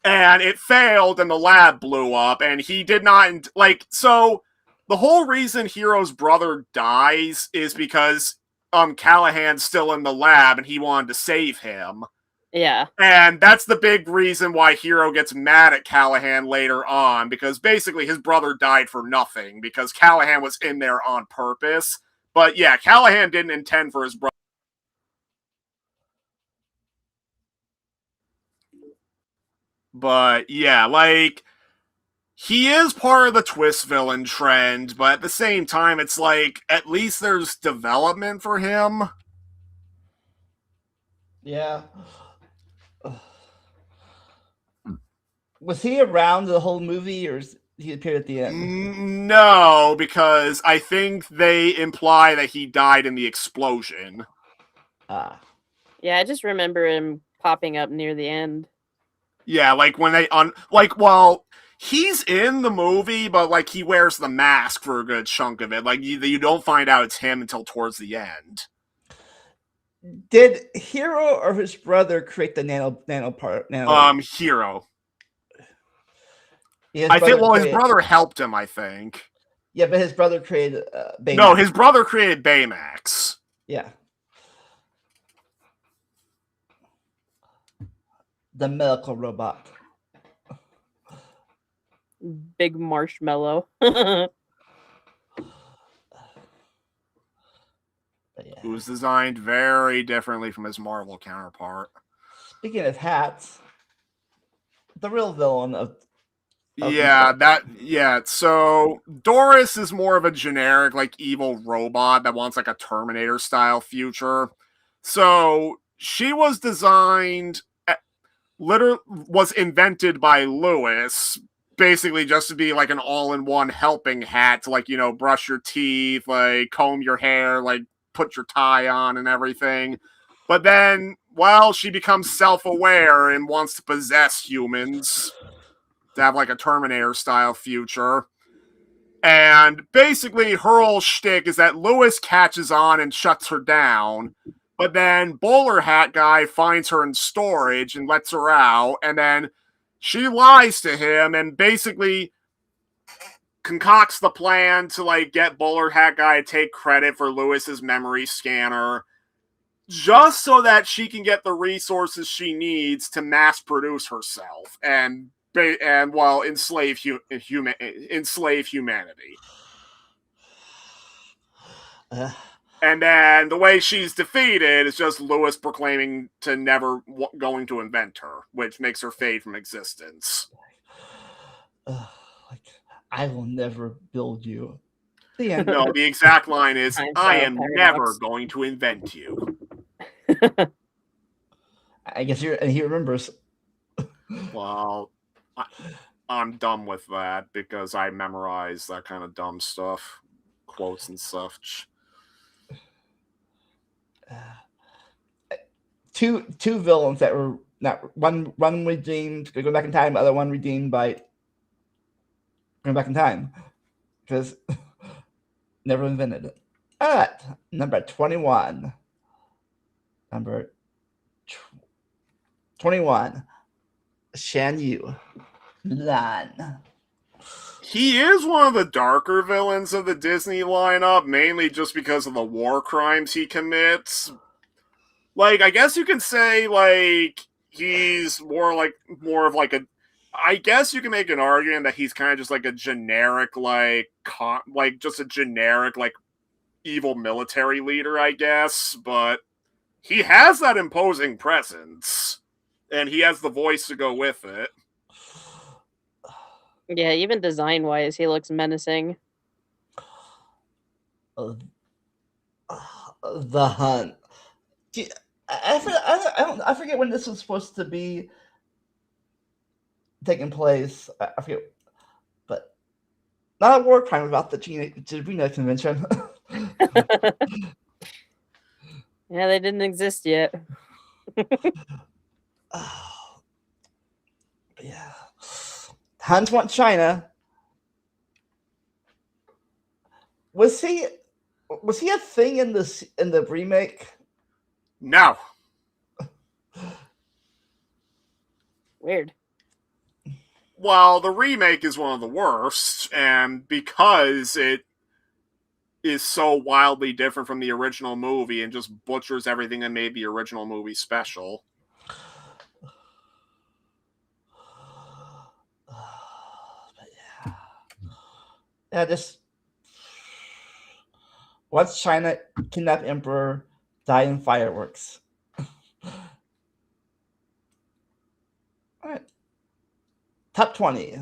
Speaker 3: And it failed and the lab blew up and he did not so the whole reason Hero's brother dies is because Callahan's still in the lab and he wanted to save him.
Speaker 2: Yeah.
Speaker 3: And that's the big reason why Hero gets mad at Callahan later on, because basically his brother died for nothing because Callahan was in there on purpose. But yeah, Callahan didn't intend for his brother. But yeah, like, he is part of the twist villain trend, but at the same time, it's like, at least there's development for him.
Speaker 1: Yeah. Was he around the whole movie, or he appeared at the end?
Speaker 3: No, because I think they imply that he died in the explosion.
Speaker 1: Ah.
Speaker 2: Yeah, I just remember him popping up near the end.
Speaker 3: Yeah, like when they he's in the movie, but like he wears the mask for a good chunk of it. Like you don't find out it's him until towards the end.
Speaker 1: Did Hero or his brother create the nano part?
Speaker 3: Hero.
Speaker 1: Yeah,
Speaker 3: his brother helped him, I think.
Speaker 1: Yeah, but his brother created Baymax.
Speaker 3: No, his brother created Baymax.
Speaker 1: Yeah. The medical robot.
Speaker 2: Big marshmallow.
Speaker 1: Yeah.
Speaker 3: It was designed very differently from his Marvel counterpart.
Speaker 1: Speaking of hats, the real villain of
Speaker 3: so Doris is more of a generic, like, evil robot that wants like a Terminator style future. So she was designed, was invented by Lewis, basically just to be like an all-in-one helping hat to, like, you know, brush your teeth, like comb your hair, like put your tie on and everything. But then, well, she becomes self-aware and wants to possess humans to have like a Terminator style future. And basically her whole shtick is that Lewis catches on and shuts her down, but then Bowler Hat Guy finds her in storage and lets her out, and then she lies to him and basically concocts the plan to like get Bowler Hat Guy to take credit for Lewis's memory scanner, just so that she can get the resources she needs to mass produce herself and enslave humanity. And then the way she's defeated is just Lewis proclaiming to never going to invent her, which makes her fade from existence.
Speaker 1: I will never build you.
Speaker 3: No, the exact line is, I am never going to invent you.
Speaker 1: I guess he remembers.
Speaker 3: Well, I'm dumb with that because I memorize that kind of dumb stuff, quotes and such.
Speaker 1: Two villains that were not one redeemed, going back in time, other one redeemed by going back in time because never invented it. All right, number 21. Number 21. Shan Yu. Lan.
Speaker 3: he is one of the darker villains of the Disney lineup, mainly just because of the war crimes he commits. Like, I guess you can say, like, he's more of like a. I guess you can make an argument that he's kind of just like a generic, just a generic, like, evil military leader, I guess. But he has that imposing presence, and he has the voice to go with it.
Speaker 2: Yeah, even design-wise, he looks menacing.
Speaker 1: The Hunt. I forget when this was supposed to be taking place. I forget, but not a war crime about the Geneva Convention.
Speaker 2: Yeah, they didn't exist yet.
Speaker 1: Yeah. Huns want China. Was he a thing in the remake?
Speaker 3: No.
Speaker 2: Weird.
Speaker 3: Well, the remake is one of the worst, and because it is so wildly different from the original movie and just butchers everything that made the original movie special.
Speaker 1: Yeah, just watch China kidnap emperor, die in fireworks. All right, top 20.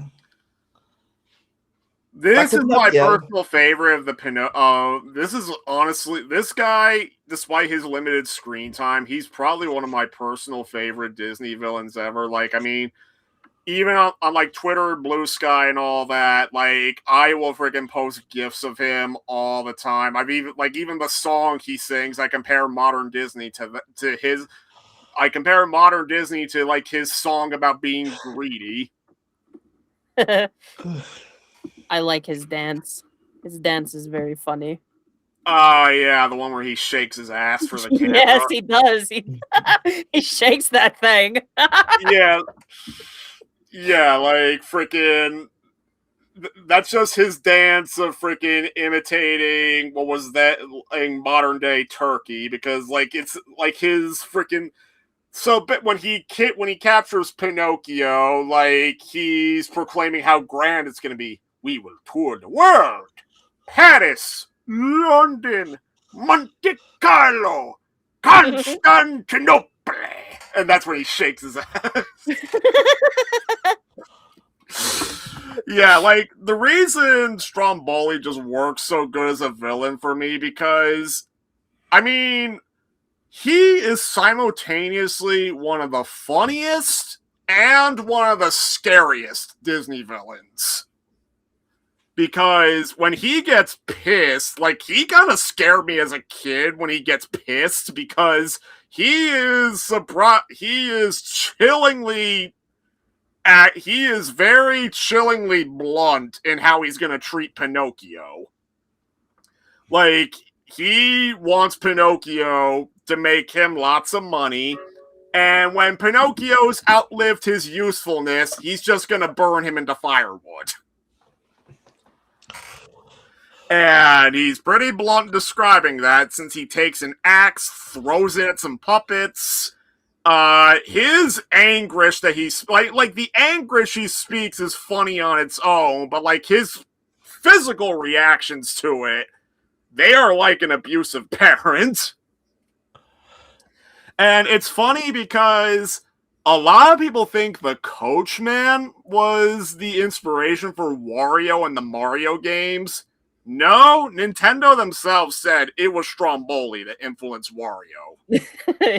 Speaker 3: This is my
Speaker 1: Pinocchio.
Speaker 3: personal favorite of the this is honestly, this guy, despite his limited screen time, he's probably one of my personal favorite Disney villains ever. Like, I mean, even on like Twitter, Blue Sky, and all that, like, I will freaking post gifs of him all the time. I've even the song he sings, I compare modern Disney to his. I compare modern Disney to like his song about being greedy.
Speaker 2: I like his dance. His dance is very funny.
Speaker 3: Oh, yeah, the one where he shakes his ass for the camera.
Speaker 2: Yes, he does. He shakes that thing.
Speaker 3: Yeah. Yeah, like, freaking... That's just his dance of freaking imitating, what was that, like, modern-day Turkey, because, like, it's, like, his freaking... So, but when he captures Pinocchio, like, he's proclaiming how grand it's going to be. We will tour the world. Paris, London, Monte Carlo, Constantinople. And that's when he shakes his ass. Yeah, like, the reason Stromboli just works so good as a villain for me, because, I mean, he is simultaneously one of the funniest and one of the scariest Disney villains. Because when he gets pissed, like, he kind of scared me as a kid when he gets pissed, because he is very chillingly blunt in how he's going to treat Pinocchio. Like, he wants Pinocchio to make him lots of money, and when Pinocchio's outlived his usefulness, he's just going to burn him into firewood. And he's pretty blunt describing that, since he takes an axe, throws it at some puppets. His anguish that he's like the anguish he speaks is funny on its own, but like his physical reactions to it, they are like an abusive parent. And it's funny because a lot of people think the Coachman was the inspiration for Wario and the Mario games. No, Nintendo themselves said it was Stromboli that influenced Wario.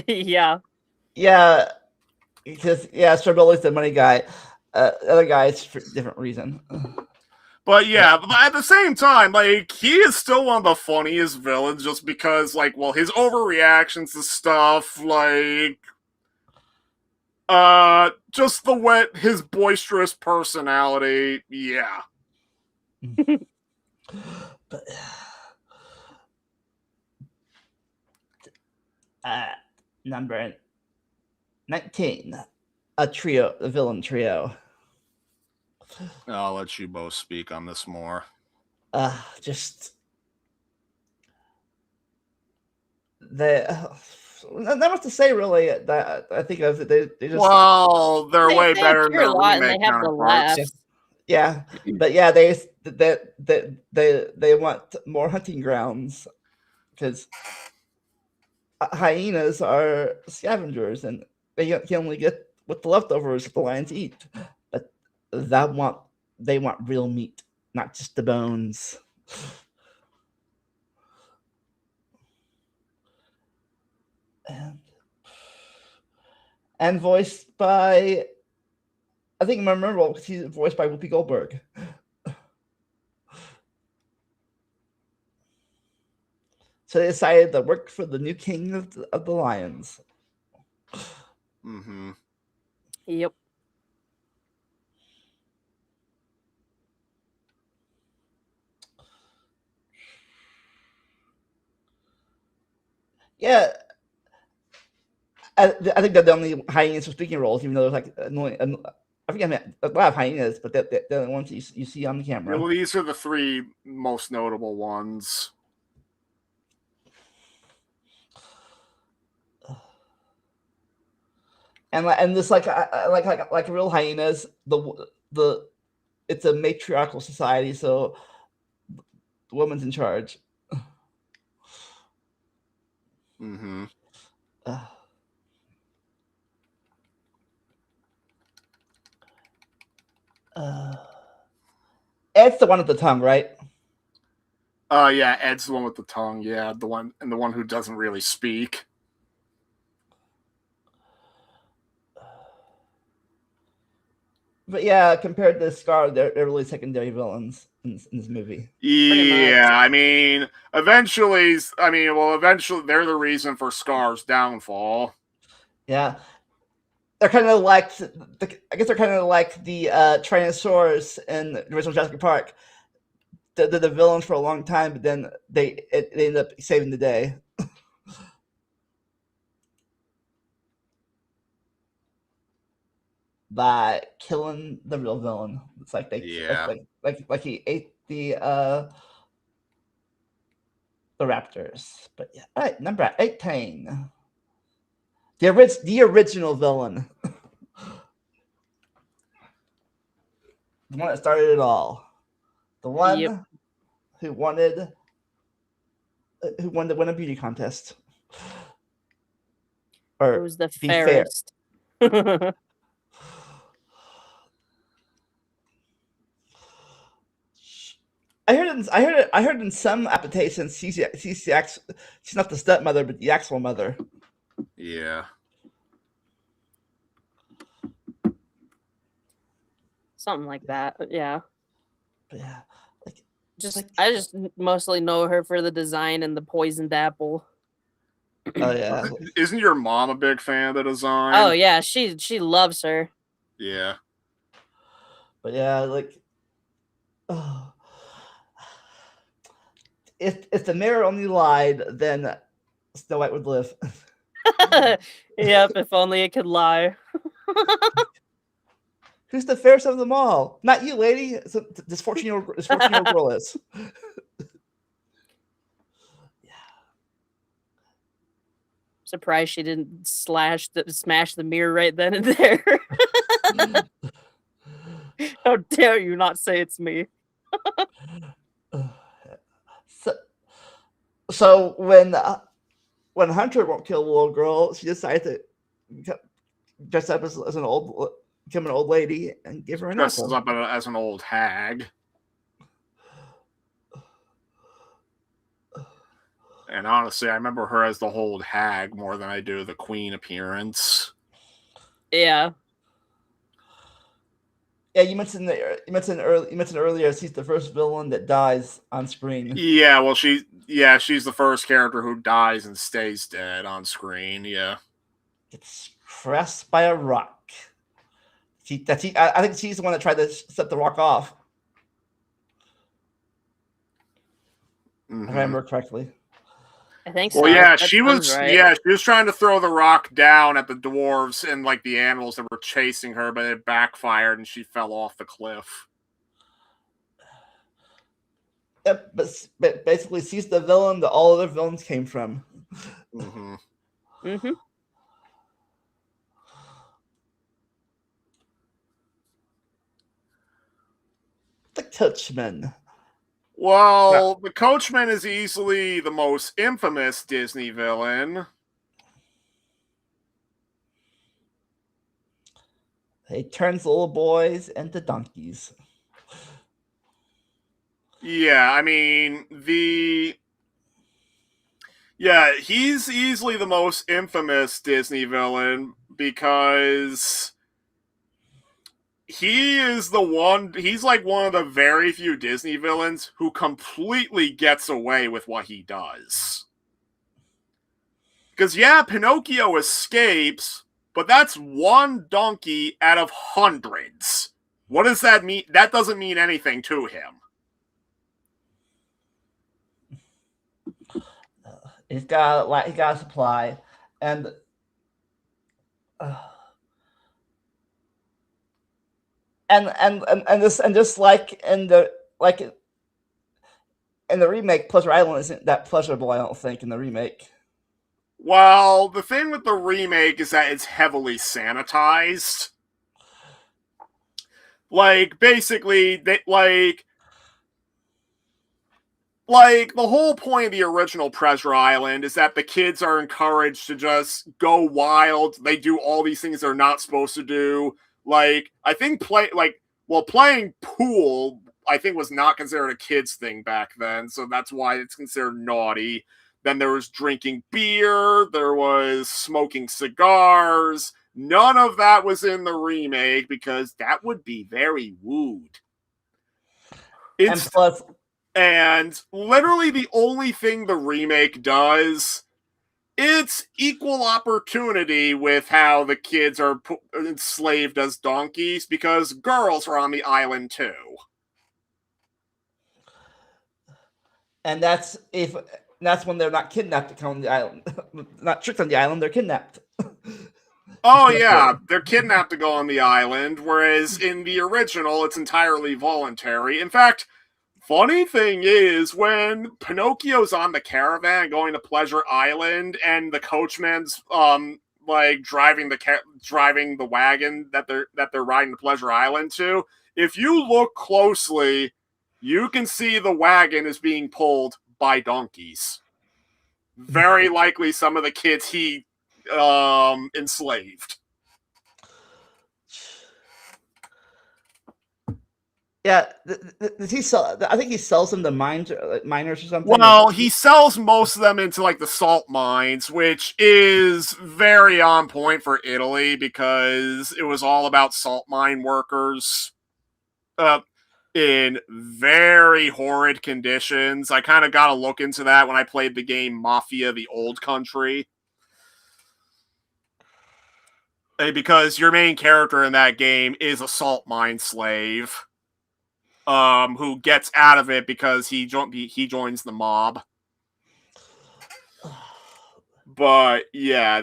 Speaker 2: Yeah.
Speaker 1: Yeah, because Stromboli's the money guy. The other guys for different reason.
Speaker 3: But yeah, but at the same time, like, he is still one of the funniest villains, just because, like, well, his overreactions to stuff, like, just his boisterous personality, yeah.
Speaker 1: But, number 19, a villain trio.
Speaker 3: I'll let you both speak on this more.
Speaker 1: Just not much to say really. That I think of they just
Speaker 3: Well, they're way
Speaker 2: they
Speaker 3: better than
Speaker 2: appear a
Speaker 3: their
Speaker 2: lot and they
Speaker 3: remake
Speaker 2: have the
Speaker 3: counterparts.
Speaker 2: laughs.
Speaker 1: yeah, but yeah, they want more hunting grounds because hyenas are scavengers and they can only get what the leftovers that the lions eat. But they want real meat, not just the bones. And voiced by, I think I remember he's voiced by Whoopi Goldberg. So they decided to work for the new king of the lions.
Speaker 3: Mm-hmm.
Speaker 2: Yep.
Speaker 1: Yeah, I think they're the only hyenas for speaking roles, even though there's like I think I mean a lot of hyenas, but they're the only ones you see on the camera.
Speaker 3: Well, these are the three most notable ones.
Speaker 1: And this like real hyenas, the it's a matriarchal society, so the woman's in charge.
Speaker 3: Mm-hmm.
Speaker 1: Ed's the one with the tongue, right?
Speaker 3: Yeah, Ed's the one with the tongue. Yeah, the one who doesn't really speak.
Speaker 1: But yeah, compared to Scar, they're really secondary villains in this movie.
Speaker 3: Yeah, I mean, eventually they're the reason for Scar's downfall.
Speaker 1: Yeah, they're kind of like I guess they're kind of like the Tyrannosaurus in the original Jurassic Park. They're the villains for a long time, but then they end up saving the day. By killing the real villain. It's like like he ate the raptors. But yeah, all right, number 18. The original villain. The one that started it all. The one who wanted to win a beauty contest. Or
Speaker 2: who's the
Speaker 1: be
Speaker 2: fairest?
Speaker 1: Fair. I heard in some adaptations she's not the stepmother, but the actual mother.
Speaker 3: Yeah.
Speaker 2: Something like that. Yeah.
Speaker 1: But yeah.
Speaker 2: I just mostly know her for the design and the poisoned apple.
Speaker 1: Oh yeah.
Speaker 3: Isn't your mom a big fan of the design?
Speaker 2: Oh yeah, she loves her.
Speaker 3: Yeah.
Speaker 1: But yeah, if the mirror only lied, then Snow White would live.
Speaker 2: Yep, if only it could lie.
Speaker 1: Who's the fairest of them all? Not you, lady. This 14-year-old girl is.
Speaker 2: Surprised she didn't smash the mirror right then and there. How dare you not say it's me?
Speaker 1: So when Hunter won't kill the little girl, she decides to dress up as an old, become an old lady and give her an apple.
Speaker 3: Dresses up as an old hag. And honestly, I remember her as the old hag more than I do the queen appearance.
Speaker 2: Yeah.
Speaker 1: Yeah, you mentioned earlier she's the first villain that dies on screen.
Speaker 3: Yeah, well, she's the first character who dies and stays dead on screen. Yeah,
Speaker 1: gets crushed by a rock. I think she's the one that tried to set the rock off.
Speaker 3: Mm-hmm.
Speaker 1: If I remember correctly.
Speaker 2: I think so.
Speaker 3: Well, yeah,
Speaker 2: That
Speaker 3: she
Speaker 2: sounds
Speaker 3: was.
Speaker 2: right.
Speaker 3: Yeah, she was trying to throw the rock down at the dwarves and like the animals that were chasing her, but it backfired and she fell off the cliff.
Speaker 1: Yep, but basically, she's the villain that all other villains came from.
Speaker 3: Mm-hmm.
Speaker 2: Mm-hmm.
Speaker 1: The Coachman.
Speaker 3: Well, the Coachman is easily the most infamous Disney villain.
Speaker 1: He turns little boys into donkeys.
Speaker 3: Yeah, I mean, yeah, he's easily the most infamous Disney villain because he's like one of the very few Disney villains who completely gets away with what he does. Because, yeah, Pinocchio escapes, but that's one donkey out of hundreds. What does that mean? That doesn't mean anything to him.
Speaker 1: He's got a supply, and just like in the remake, Pleasure Island isn't that pleasurable. I don't think in the remake.
Speaker 3: Well, the thing with the remake is that it's heavily sanitized. Like, basically, they like the whole point of the original Pleasure Island is that the kids are encouraged to just go wild. They do all these things they're not supposed to do. Like, I think playing pool, I think was not considered a kid's thing back then, so that's why it's considered naughty. Then there was drinking beer, there was smoking cigars. None of that was in the remake because that would be very rude. And literally the only thing the remake does, it's equal opportunity with how the kids are enslaved as donkeys because girls are on the island too.
Speaker 1: And that's when they're not kidnapped to come on the island. Not tricked on the island, they're kidnapped.
Speaker 3: Oh yeah, they're kidnapped to go on the island, whereas in the original it's entirely voluntary. In fact, funny thing is, when Pinocchio's on the caravan going to Pleasure Island, and the coachman's like driving the wagon that they're riding to Pleasure Island to, if you look closely, you can see the wagon is being pulled by donkeys. Very likely some of the kids he enslaved.
Speaker 1: Yeah, does he sell? I think he sells them to miners or something.
Speaker 3: Well, he sells most of them into like the salt mines, which is very on point for Italy because it was all about salt mine workers in very horrid conditions. I kind of got to look into that when I played the game Mafia: The Old Country. Because your main character in that game is a salt mine slave. Who gets out of it because he joins the mob. But yeah,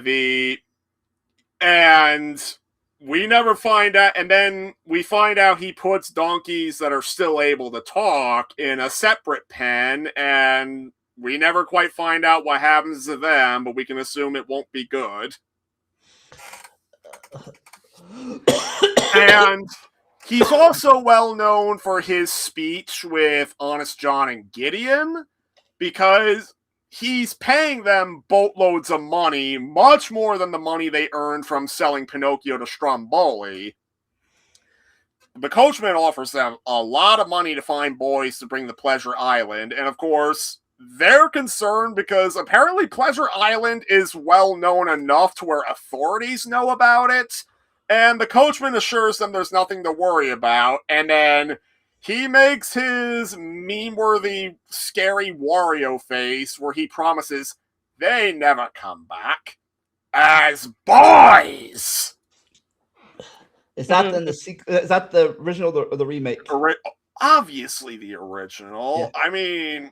Speaker 3: and we never find out, and then we find out he puts donkeys that are still able to talk in a separate pen, and we never quite find out what happens to them, but we can assume it won't be good. And he's also well known for his speech with Honest John and Gideon, because he's paying them boatloads of money, much more than the money they earned from selling Pinocchio to Stromboli. The coachman offers them a lot of money to find boys to bring to Pleasure Island, and of course, they're concerned because apparently Pleasure Island is well known enough to where authorities know about it. And the coachman assures them there's nothing to worry about, and then he makes his meme-worthy, scary Wario face where he promises they never come back as boys.
Speaker 1: Is that in the is that the original or the remake?
Speaker 3: Obviously the original. Yeah. I mean,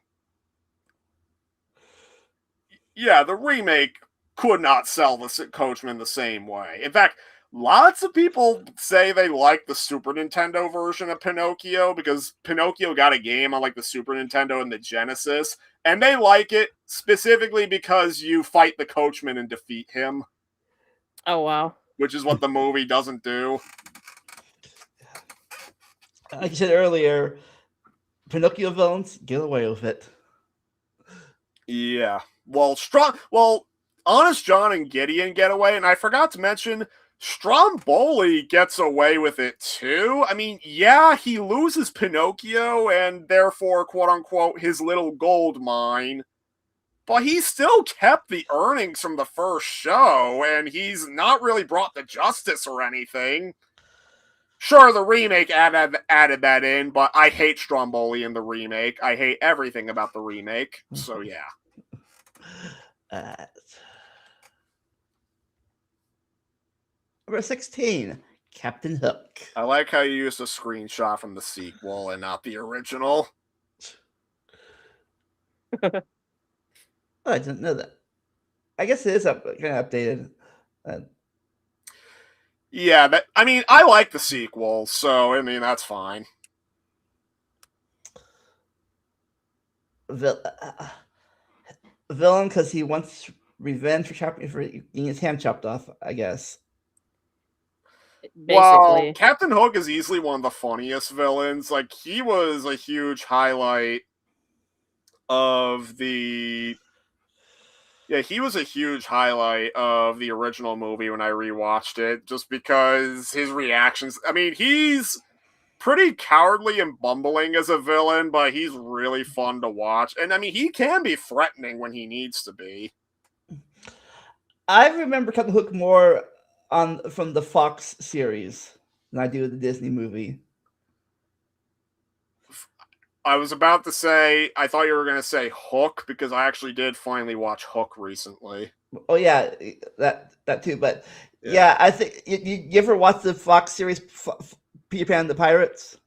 Speaker 3: yeah, the remake could not sell the Coachman the same way. In fact, lots of people say they like the Super Nintendo version of Pinocchio because Pinocchio got a game on like the Super Nintendo and the Genesis, and they like it specifically because you fight the Coachman and defeat him.
Speaker 2: Oh, wow.
Speaker 3: Which is what the movie doesn't do.
Speaker 1: Like you said earlier, Pinocchio villains get away with it.
Speaker 3: Yeah. Well, Honest John and Gideon get away, and I forgot to mention, Stromboli gets away with it too. I mean, yeah, he loses Pinocchio and therefore, quote unquote, his little gold mine, but he still kept the earnings from the first show, and he's not really brought to justice or anything. Sure, the remake added that in, but I hate Stromboli in the remake. I hate everything about the remake, so yeah.
Speaker 1: Number 16, Captain Hook.
Speaker 3: I like how you used a screenshot from the sequel and not the original.
Speaker 1: Oh, I didn't know that. I guess it is kind of updated.
Speaker 3: Yeah, I mean, I like the sequel, so I mean that's fine.
Speaker 1: Villain because he wants revenge for getting his hand chopped off, I guess.
Speaker 2: Basically.
Speaker 3: Well, Captain Hook is easily one of the funniest villains. Like, he was a huge highlight of the... Yeah, he was a huge highlight of the original movie when I rewatched it, just because his reactions... I mean, he's pretty cowardly and bumbling as a villain, but he's really fun to watch. And, I mean, he can be threatening when he needs to be.
Speaker 1: I remember Captain Hook more from the Fox series than I do the Disney movie.
Speaker 3: I was about to say, I thought you were going to say Hook, because I actually did finally watch Hook recently.
Speaker 1: Oh yeah, that too. But yeah, I think you ever watch the Fox series Peter Pan and the Pirates?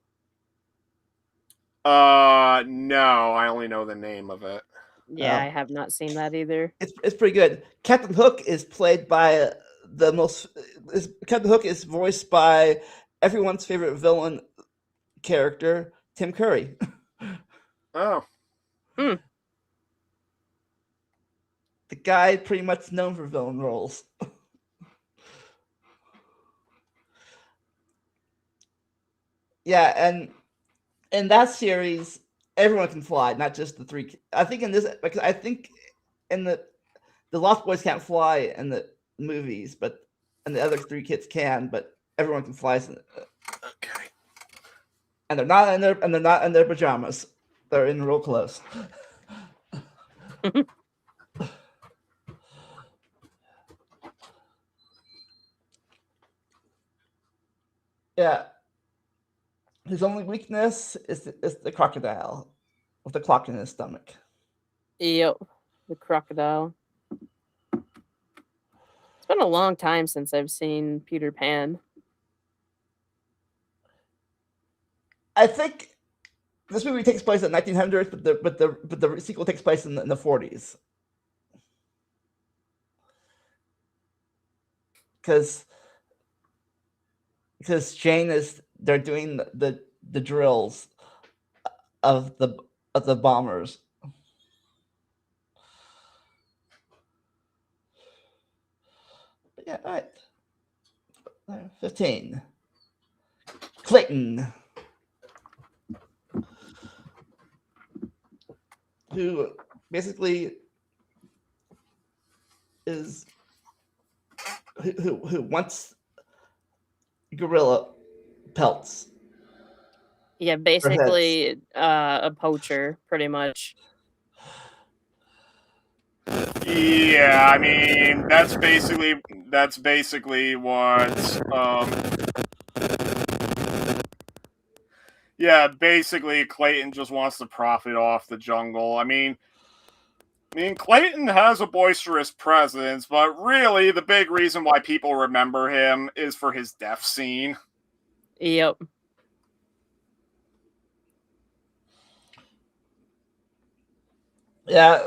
Speaker 3: No, I only know the name of it.
Speaker 2: Yeah, I have not seen that either.
Speaker 1: It's pretty good. Captain Hook is played by Captain Hook is voiced by everyone's favorite villain character, Tim Curry.
Speaker 3: Oh.
Speaker 1: The guy pretty much known for villain roles. Yeah, and in that series, everyone can fly, not just the three. I think in this, because I think in the Lost Boys can't fly in the movies, but and the other three kids can, but everyone can fly.
Speaker 3: Okay.
Speaker 1: And they're not in their pajamas. They're in real clothes. Yeah. His only weakness is the crocodile with the clock in his stomach.
Speaker 2: Yep, the crocodile. It's been a long time since I've seen Peter Pan.
Speaker 1: I think this movie takes place in 1900s, but the sequel takes place in the 40s. Because Jane they're doing the drills of the bombers. Yeah, all right. 15. Clayton, who basically is who wants gorilla pelts.
Speaker 2: Yeah, basically a poacher, pretty much.
Speaker 3: Yeah, I mean, that's basically what yeah, basically Clayton just wants to profit off the jungle. I mean Clayton has a boisterous presence, but really the big reason why people remember him is for his death scene.
Speaker 2: Yep.
Speaker 1: Yeah.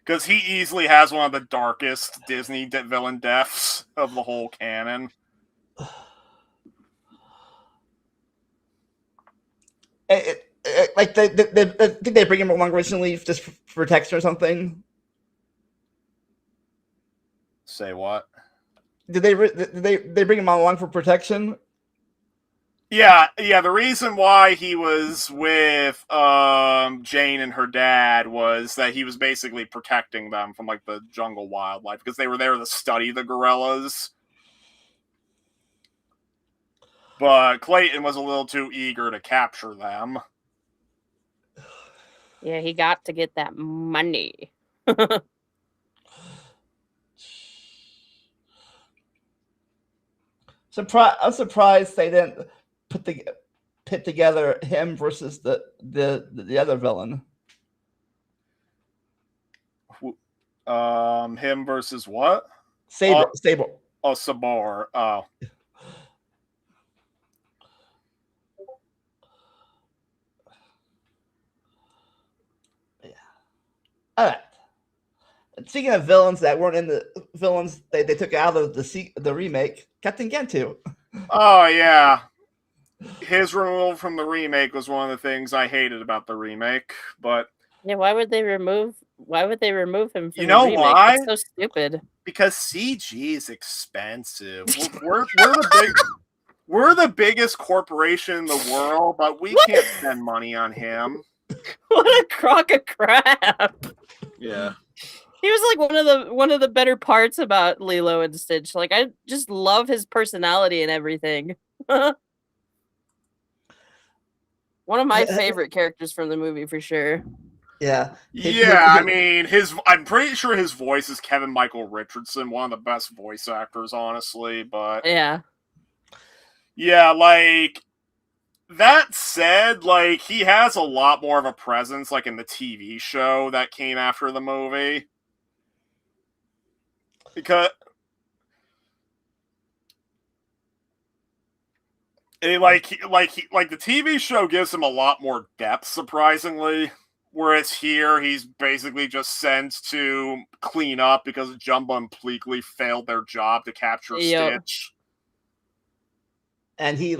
Speaker 3: Because he easily has one of the darkest Disney villain deaths of the whole canon.
Speaker 1: Like they think they bring him along originally just for protection or something.
Speaker 3: Say what?
Speaker 1: Did they bring him along for protection?
Speaker 3: Yeah. The reason why he was with Jane and her dad was that he was basically protecting them from like the jungle wildlife because they were there to study the gorillas. But Clayton was a little too eager to capture them.
Speaker 2: Yeah, he got to get that money.
Speaker 1: I'm surprised they didn't put together him versus the other villain.
Speaker 3: Him versus what?
Speaker 1: Saber.
Speaker 3: Oh, Sabor. Oh.
Speaker 1: Yeah. All right. Speaking of villains that weren't in the villains they took out of the remake, Captain Gantu.
Speaker 3: Oh yeah. His removal from the remake was one of the things I hated about the remake, but
Speaker 2: yeah, why would they remove him from
Speaker 3: you know
Speaker 2: the remake?
Speaker 3: why?
Speaker 2: That's so stupid.
Speaker 3: Because CG is expensive. We're the biggest corporation in the world, but we can't spend money on him.
Speaker 2: What a crock of crap.
Speaker 3: Yeah.
Speaker 2: He was like one of the better parts about Lilo and Stitch. Like I just love his personality and everything. One of my favorite characters from the movie for sure.
Speaker 1: Yeah.
Speaker 3: I mean, I'm pretty sure his voice is Kevin Michael Richardson, one of the best voice actors, honestly, but
Speaker 2: yeah,
Speaker 3: like that said, like he has a lot more of a presence like in the TV show that came after the movie. Because like the TV show gives him a lot more depth, surprisingly. Whereas here, he's basically just sent to clean up because Jumbo and Pleakley failed their job to capture Stitch.
Speaker 1: And he's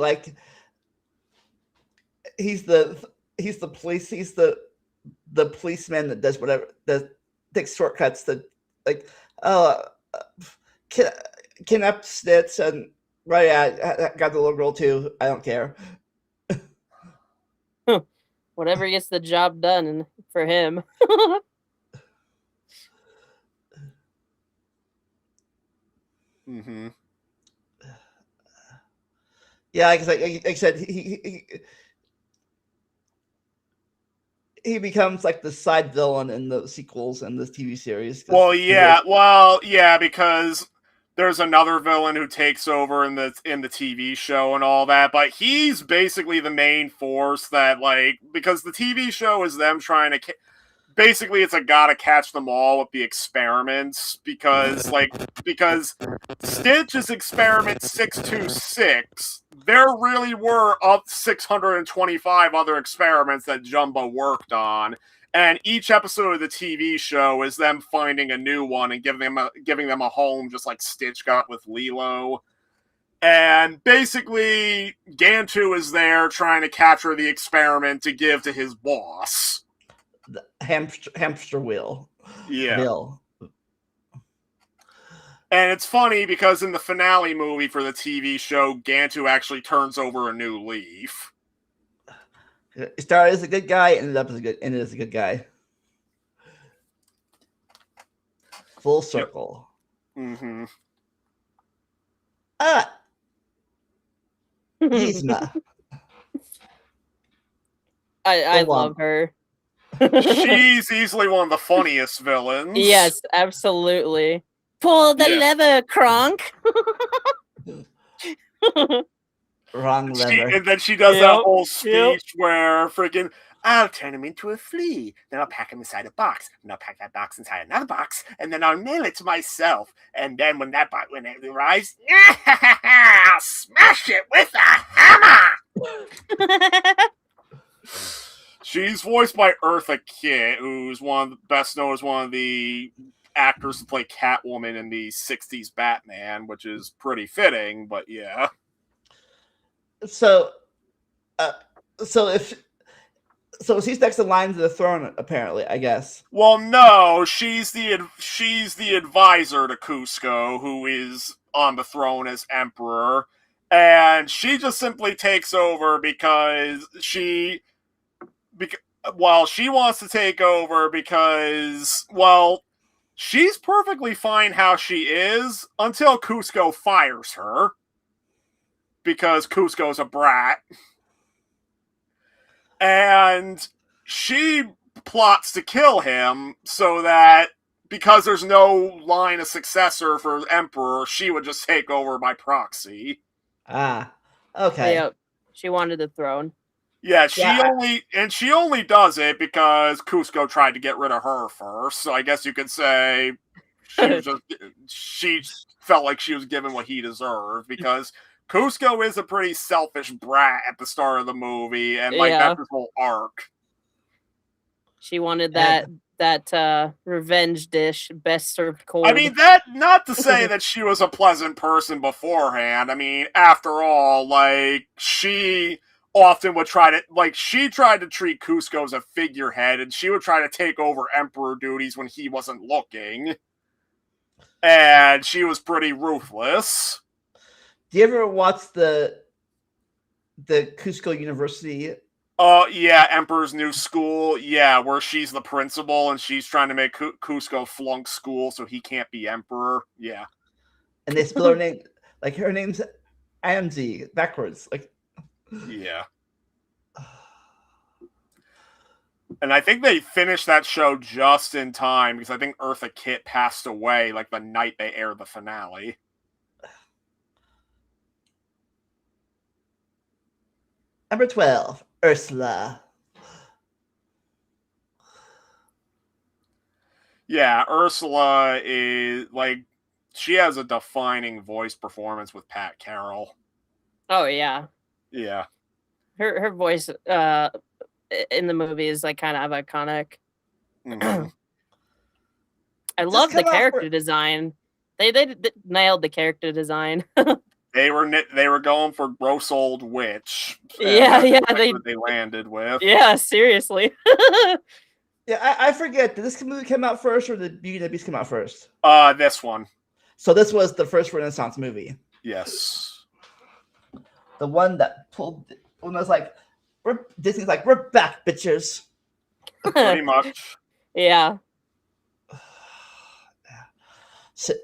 Speaker 1: the police. He's the policeman that does whatever, that takes shortcuts that kidnap Stitch and right. I got the little girl too. I don't care.
Speaker 2: whatever gets the job done for him.
Speaker 3: Mm-hmm.
Speaker 1: Yeah, like I said, he becomes like the side villain in the sequels and this TV series.
Speaker 3: Well, yeah, because there's another villain who takes over in the TV show and all that, but he's basically the main force that, like, because the TV show is them trying to basically it's a gotta catch them all with the experiments because Stitch is experiment 626. There really were up 625 other experiments that Jumbo worked on. And each episode of the TV show is them finding a new one and giving them a home, just like Stitch got with Lilo. And basically, Gantu is there trying to capture the experiment to give to his boss.
Speaker 1: The hamster wheel.
Speaker 3: Yeah.
Speaker 1: Bill.
Speaker 3: And it's funny because in the finale movie for the TV show, Gantu actually turns over a new leaf.
Speaker 1: He started as a good guy, ended as a good guy. Full circle.
Speaker 3: Yep. Mm-hmm.
Speaker 1: Yzma.
Speaker 2: I love her.
Speaker 3: She's easily one of the funniest villains.
Speaker 2: Yes, absolutely. Pull the lever, Kronk.
Speaker 1: Wrong lever.
Speaker 3: And then she does that whole speech where freaking, I'll turn him into a flea. Then I'll pack him inside a box. And I'll pack that box inside another box. And then I'll nail it to myself. And then when it arrives, I'll smash it with a hammer. She's voiced by Eartha Kitt, who's best known as one of the actors to play Catwoman in the '60s Batman, which is pretty fitting. But yeah.
Speaker 1: So, so she's next in line to the throne, apparently. I guess.
Speaker 3: Well, no, she's the advisor to Cusco, who is on the throne as emperor, and she just simply takes over because she wants to take over because, well, she's perfectly fine how she is until Cusco fires her because Cusco's a brat, and she plots to kill him so that because there's no line of successor for emperor, she would just take over by proxy.
Speaker 1: Ah, okay.
Speaker 2: Yep. She wanted the throne.
Speaker 3: Yeah, she only does it because Cusco tried to get rid of her first. So I guess you could say she felt like she was given what he deserved because Cusco is a pretty selfish brat at the start of the movie, and that's his whole arc.
Speaker 2: She wanted that revenge dish, best served cold.
Speaker 3: I mean, not to say that she was a pleasant person beforehand. I mean, after all, she often would she tried to treat Cusco as a figurehead, and she would try to take over emperor duties when he wasn't looking. And she was pretty ruthless.
Speaker 1: Do you ever watch the Cusco University?
Speaker 3: Yeah, Emperor's New School. Yeah, where she's the principal and she's trying to make Cusco flunk school so he can't be emperor. Yeah.
Speaker 1: And they spell her name, her name's Amzi, backwards.
Speaker 3: Yeah. And I think they finished that show just in time because I think Eartha Kitt passed away the night they aired the finale.
Speaker 1: Number 12, Ursula.
Speaker 3: Yeah, Ursula is she has a defining voice performance with Pat Carroll.
Speaker 2: Oh yeah.
Speaker 3: Yeah.
Speaker 2: Her voice in the movie is kind of iconic.
Speaker 3: Mm-hmm.
Speaker 2: I love the character design. They nailed the character design.
Speaker 3: They were going for gross old witch.
Speaker 2: Yeah,
Speaker 3: they landed with.
Speaker 2: Yeah, seriously.
Speaker 1: Yeah, I forget. Did this movie come out first, or did Beauty and the Beast come out first?
Speaker 3: This one.
Speaker 1: So this was the first Renaissance movie.
Speaker 3: Yes.
Speaker 1: The one that pulled when it was Disney's we're back, bitches.
Speaker 3: Pretty much.
Speaker 2: Yeah.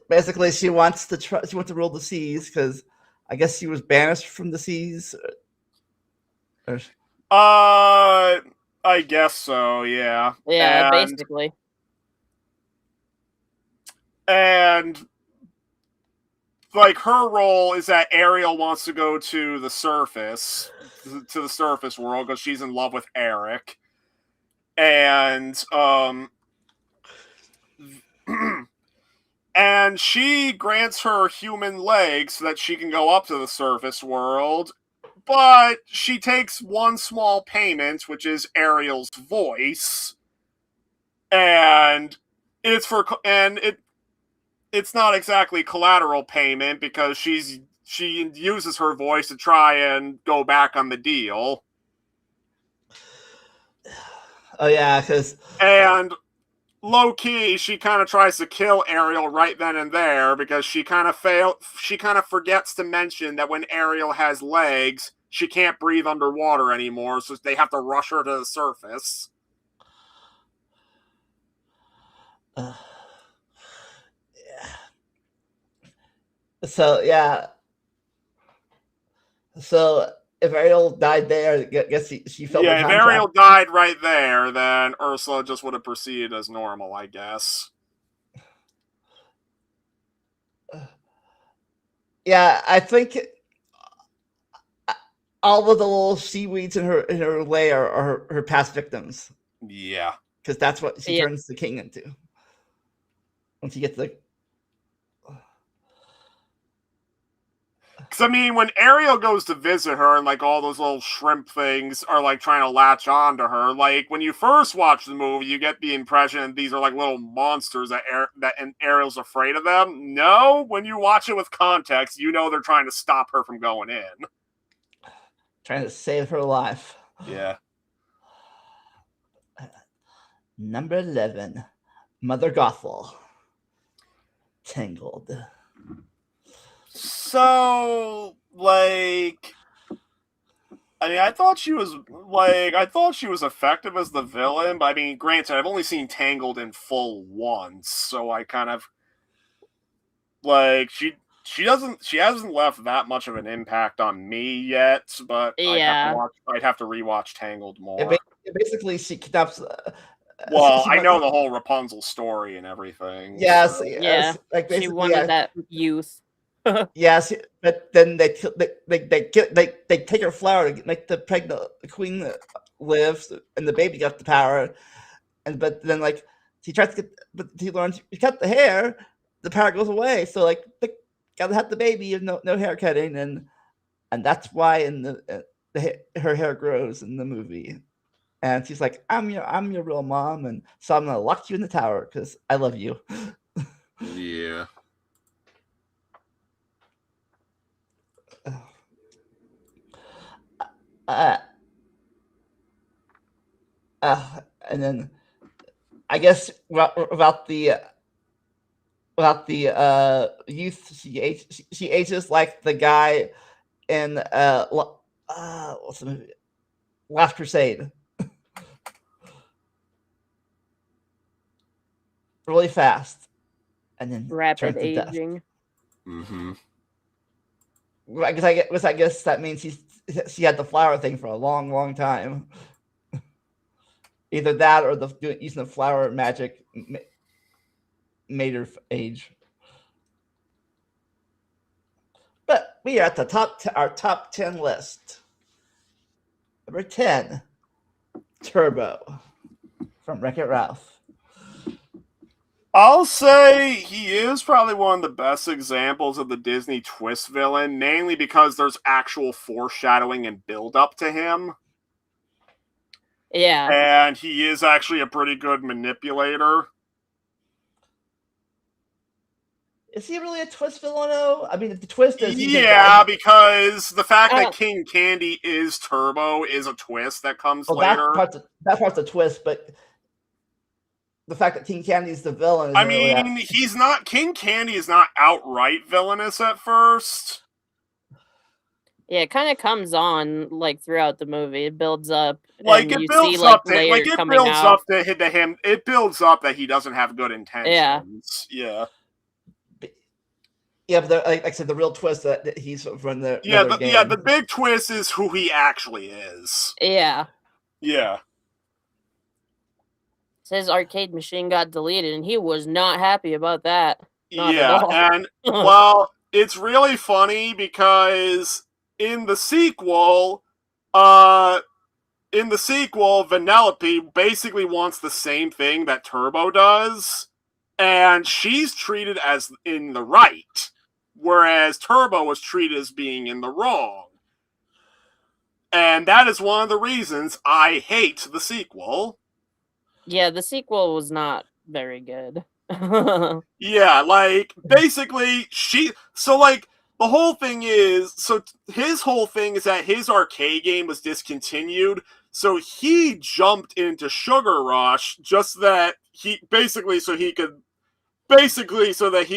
Speaker 1: Basically, she wants to rule the seas because I guess she was banished from the seas.
Speaker 3: I guess so. Yeah.
Speaker 2: Yeah, basically.
Speaker 3: And her role is that Ariel wants to go to the surface world because she's in love with Eric, and and she grants her human legs so that she can go up to the surface world, but she takes one small payment, which is Ariel's voice, and it's not exactly collateral payment because she uses her voice to try and go back on the deal.
Speaker 1: Oh yeah,
Speaker 3: and low key, she kind of tries to kill Ariel right then and there because she kind of forgets to mention that when Ariel has legs, she can't breathe underwater anymore, so they have to rush her to the surface.
Speaker 1: Yeah. So yeah. So if Ariel died there, I guess she felt.
Speaker 3: Yeah, if Ariel died right there, then Ursula just would have proceeded as normal, I guess.
Speaker 1: Yeah, I think all of the little seaweeds in her lair are her past victims.
Speaker 3: Yeah,
Speaker 1: because that's what she turns the king into. Once she gets
Speaker 3: Because, I mean, when Ariel goes to visit her and, like, all those little shrimp things are, like, trying to latch on to her, like, when you first watch the movie, you get the impression that these are, like, little monsters and Ariel's afraid of them. No, when you watch it with context, you know they're trying to stop her from going in.
Speaker 1: Trying to save her life.
Speaker 3: Yeah.
Speaker 1: Number 11, Mother Gothel. Tangled.
Speaker 3: So, like, I mean, I thought she was effective as the villain, but I mean, granted, I've only seen Tangled in full once, so I kind of like she hasn't left that much of an impact on me yet, but
Speaker 2: Yeah.
Speaker 3: I'd have to rewatch Tangled more.
Speaker 1: Basically, she kidnaps.
Speaker 3: Well, I know the whole Rapunzel story and everything.
Speaker 1: Yes,
Speaker 3: so.
Speaker 2: Yeah.
Speaker 1: like
Speaker 2: She
Speaker 1: basically,
Speaker 2: wanted that youth.
Speaker 1: Yes, but then they take her flower to make the pregnant queen live, and the baby got the power. But then like he tries to get, but he learns you cut the hair, the power goes away. So like they gotta have the baby and no hair cutting, and that's why in her hair grows in the movie. And she's like, I'm your real mom, and so I'm gonna lock you in the tower because I love you.
Speaker 3: Yeah.
Speaker 1: And then I guess about the youth, she ages like the guy in what's the movie? Last Crusade. Really fast, and then
Speaker 2: Rapid
Speaker 1: turns to dust.
Speaker 2: aging.
Speaker 3: Mm-hmm.
Speaker 1: I guess that means she had the flower thing for a long time. Either that or using the flower magic made her age. But we are at the our top 10 list. Number 10, Turbo from Wreck-It Ralph.
Speaker 3: I'll say he is probably one of the best examples of the Disney twist villain, mainly because there's actual foreshadowing and build up to him.
Speaker 2: Yeah.
Speaker 3: And he is actually a pretty good manipulator.
Speaker 1: Is he really a twist villain? I mean, the twist is
Speaker 3: because the fact that King Candy is Turbo is a twist that comes later.
Speaker 1: That part's a twist, but the fact that King Candy is the villain.
Speaker 3: I mean, he's not. King Candy is not outright villainous at first.
Speaker 2: Yeah, it kind of comes on like throughout the movie. It builds up.
Speaker 3: Like it builds up to him. It builds up that he doesn't have good intentions. Yeah.
Speaker 1: Yeah, but like I said, the real twist that he's from the
Speaker 3: game. The big twist is who he actually is.
Speaker 2: Yeah.
Speaker 3: Yeah.
Speaker 2: His arcade machine got deleted, and he was not happy about that.
Speaker 3: And well, it's really funny because in the sequel, Vanellope basically wants the same thing that Turbo does, and she's treated as in the right, whereas Turbo was treated as being in the wrong. And that is one of the reasons I hate the sequel.
Speaker 2: Yeah, the sequel was not very good.
Speaker 3: Yeah, like, basically, the whole thing is, his whole thing is that his arcade game was discontinued, so he jumped into Sugar Rush so that he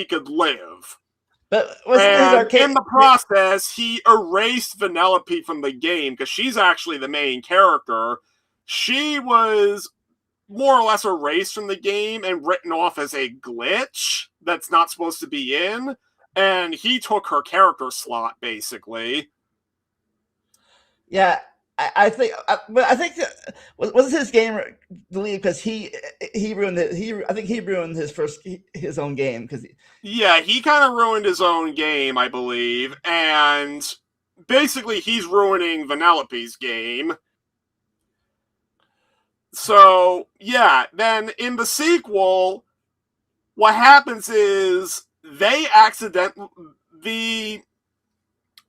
Speaker 3: could live.
Speaker 1: But
Speaker 3: in the process, he erased Vanellope from the game, because she's actually the main character. She was more or less erased from the game and written off as a glitch that's not supposed to be in, and he took her character slot, basically.
Speaker 1: Yeah, I think was his game deleted because he ruined it. I think he ruined his own game because
Speaker 3: he kind of ruined his own game, I believe, and basically he's ruining Vanellope's game. So, yeah, then in the sequel, what happens is the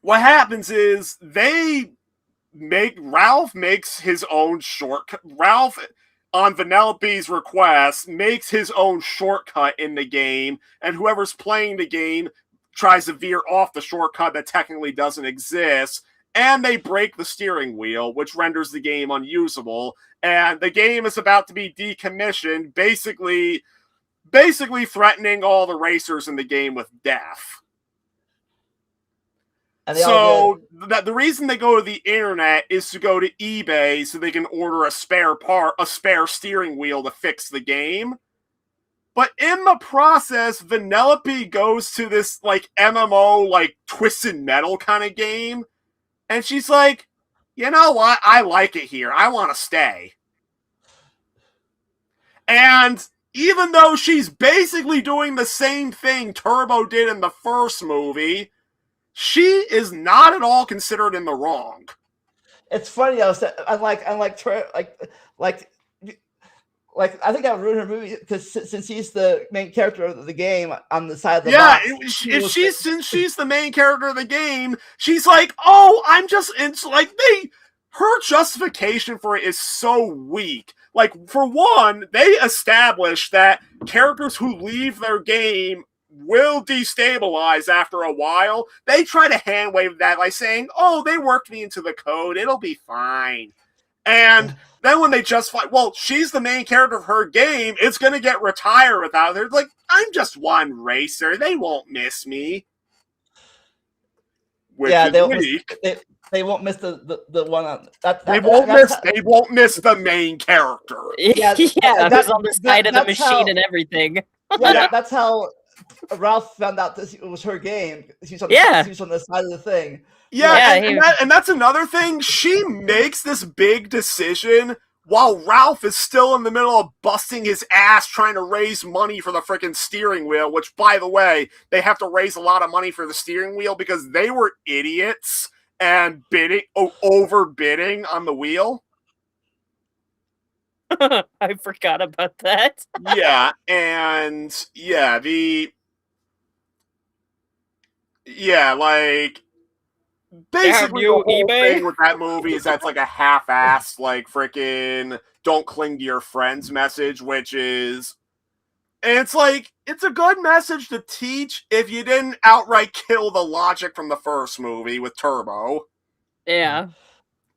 Speaker 3: what happens is Ralph makes his own shortcut. Ralph, on Vanellope's request, makes his own shortcut in the game, and whoever's playing the game tries to veer off the shortcut that technically doesn't exist, and they break the steering wheel, which renders the game unusable, and the game is about to be decommissioned, basically threatening all the racers in the game with death.
Speaker 1: And
Speaker 3: So the reason they go to the internet is to go to eBay so they can order a spare steering wheel to fix the game. But in the process, Vanellope goes to this like MMO, like Twisted Metal kind of game, and she's like, you know what? I like it here. I want to stay. And even though she's basically doing the same thing Turbo did in the first movie, she is not at all considered in the wrong.
Speaker 1: It's funny. I think I ruined her movie because since she's the main character of the game on the side of the box.
Speaker 3: Since she's the main character of the game, she's like, oh, I'm just into like her justification for it is so weak. Like, for one, they establish that characters who leave their game will destabilize after a while. They try to hand wave that by saying, oh, they worked me into the code, it'll be fine. And then when they justify, well, she's the main character of her game, it's going to get retired without her. Like, I'm just one racer, they won't miss me. Which is weak.
Speaker 1: They won't miss the one on
Speaker 3: they won't miss the main character.
Speaker 2: Yeah, who's on the side of the machine and everything.
Speaker 1: Yeah, that's how Ralph found out this was her game. She was on the side of the thing.
Speaker 3: And that's another thing. She makes this big decision while Ralph is still in the middle of busting his ass trying to raise money for the freaking steering wheel, which, by the way, they have to raise a lot of money for the steering wheel because they were idiots and overbidding on the wheel.
Speaker 2: I forgot about that.
Speaker 3: Basically, the whole thing with that movie is that's like a half-assed, like, freaking don't cling to your friends message, which is... And it's like, it's a good message to teach if you didn't outright kill the logic from the first movie with Turbo.
Speaker 2: Yeah.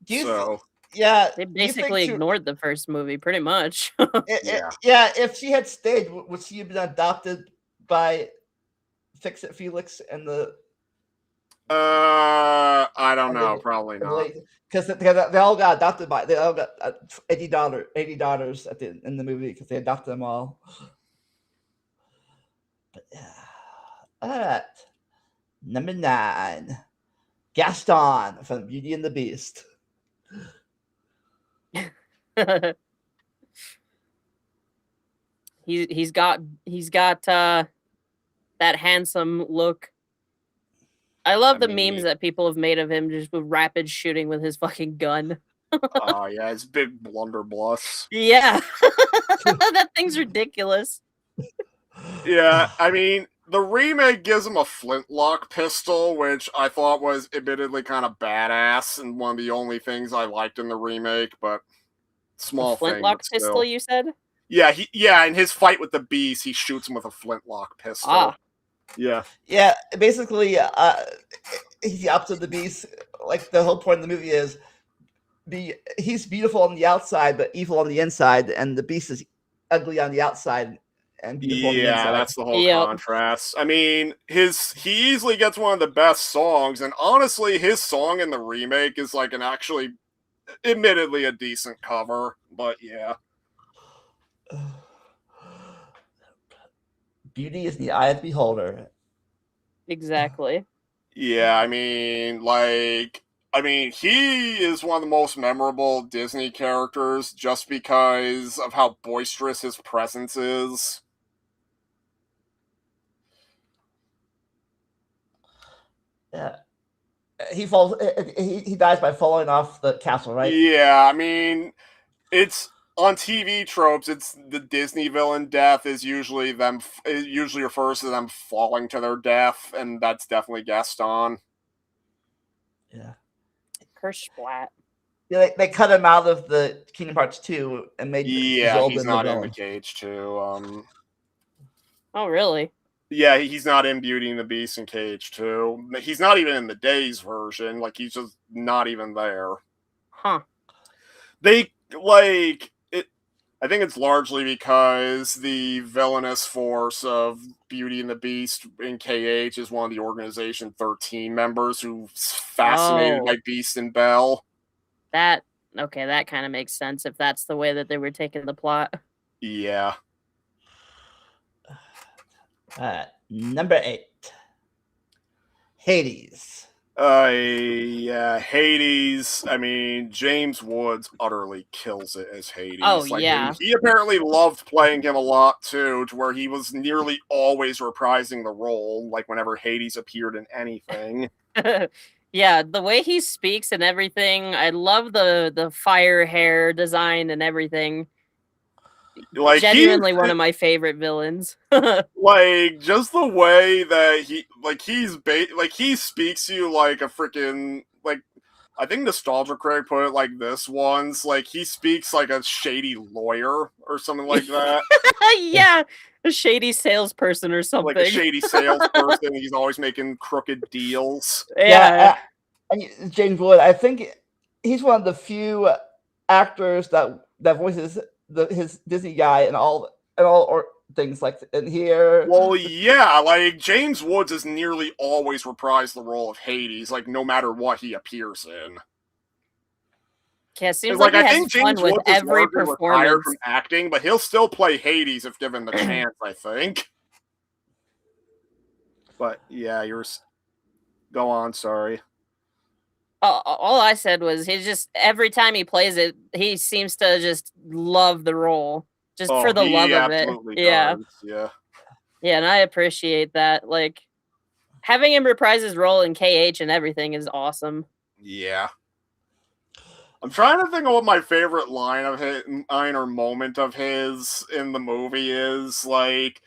Speaker 1: They
Speaker 2: basically ignored the first movie, pretty much.
Speaker 1: If she had stayed, would she have been adopted by Fix-It Felix and the...
Speaker 3: I don't know. Probably not.
Speaker 1: Because they all got adopted by... They all got $80 at in the movie because they adopted them all. But all right. Number 9. Gaston from Beauty and the Beast.
Speaker 2: He's got that handsome look. I love the memes that people have made of him just with rapid shooting with his fucking gun.
Speaker 3: Oh yeah, it's big blunderbuss.
Speaker 2: Yeah. That thing's ridiculous.
Speaker 3: Yeah, I mean, the remake gives him a flintlock pistol, which I thought was admittedly kind of badass and one of the only things I liked in the remake, but small
Speaker 2: flintlock
Speaker 3: thing.
Speaker 2: Pistol, you said?
Speaker 3: Yeah, in his fight with the beast, he shoots him with a flintlock pistol.
Speaker 2: Ah.
Speaker 3: Yeah.
Speaker 1: Yeah, basically, he's the opposite of the beast. Like, the whole point of the movie is he's beautiful on the outside, but evil on the inside, and the beast is ugly on the outside and beautiful on the inside. Yeah,
Speaker 3: that's the whole contrast. I mean, he easily gets one of the best songs, and honestly, his song in the remake is like an actually, admittedly, a decent cover, but yeah.
Speaker 1: Beauty is in the eye of the beholder.
Speaker 2: Exactly.
Speaker 3: Yeah, I mean, he is one of the most memorable Disney characters just because of how boisterous his presence is.
Speaker 1: Yeah. He dies by falling off the castle, right?
Speaker 3: Yeah, I mean, it's... On TV tropes, it's the Disney villain death is usually them. It usually refers to them falling to their death, and that's definitely Gaston.
Speaker 1: Yeah.
Speaker 2: Kersplat.
Speaker 1: Yeah, they cut him out of the Kingdom Hearts 2 and made
Speaker 3: Yeah,
Speaker 1: Zelda
Speaker 3: he's
Speaker 1: the
Speaker 3: not in
Speaker 1: villain.
Speaker 3: the Cage 2.
Speaker 2: Oh, really?
Speaker 3: Yeah, he's not in Beauty and the Beast and Cage 2. He's not even in the Days version. Like, he's just not even there.
Speaker 2: Huh.
Speaker 3: They, like, it. I think it's largely because the villainous force of Beauty and the Beast in KH is one of the Organization 13 members who's fascinated by Beast and Belle.
Speaker 2: That kind of makes sense if that's the way that they were taking the plot.
Speaker 3: Yeah.
Speaker 1: Number 8. Hades.
Speaker 3: Yeah, Hades. I mean, James Woods utterly kills it as Hades.
Speaker 2: Oh,
Speaker 3: like,
Speaker 2: yeah.
Speaker 3: He apparently loved playing him a lot, too, to where he was nearly always reprising the role, like whenever Hades appeared in anything.
Speaker 2: Yeah, the way he speaks and everything. I love the fire hair design and everything.
Speaker 3: Like,
Speaker 2: Genuinely one of my favorite villains.
Speaker 3: Like, just the way that he speaks to you like a freaking, like, I think Nostalgia Craig put it like this once, like, he speaks like a shady lawyer or something like that.
Speaker 2: Yeah, a shady salesperson or something.
Speaker 3: Like a shady salesperson, he's always making crooked deals.
Speaker 2: Yeah.
Speaker 1: James Wood, I think he's one of the few actors that voices his Disney guy and all things like in here.
Speaker 3: Well, yeah, like James Woods has nearly always reprised the role of Hades, like no matter what he appears in.
Speaker 2: Yeah, seems like he has
Speaker 3: think
Speaker 2: fun
Speaker 3: James
Speaker 2: with
Speaker 3: Woods is
Speaker 2: every
Speaker 3: largely retired
Speaker 2: performance.
Speaker 3: from acting, but he'll still play Hades if given the chance, I think. But yeah, go on. Sorry.
Speaker 2: All I said was he just every time he plays it, he seems to just love the role, just for the love of it. Yeah,
Speaker 3: yeah,
Speaker 2: and I appreciate that. Like having him reprise his role in KH and everything is awesome.
Speaker 3: Yeah. I'm trying to think of what my favorite line or moment of his in the movie is. Like,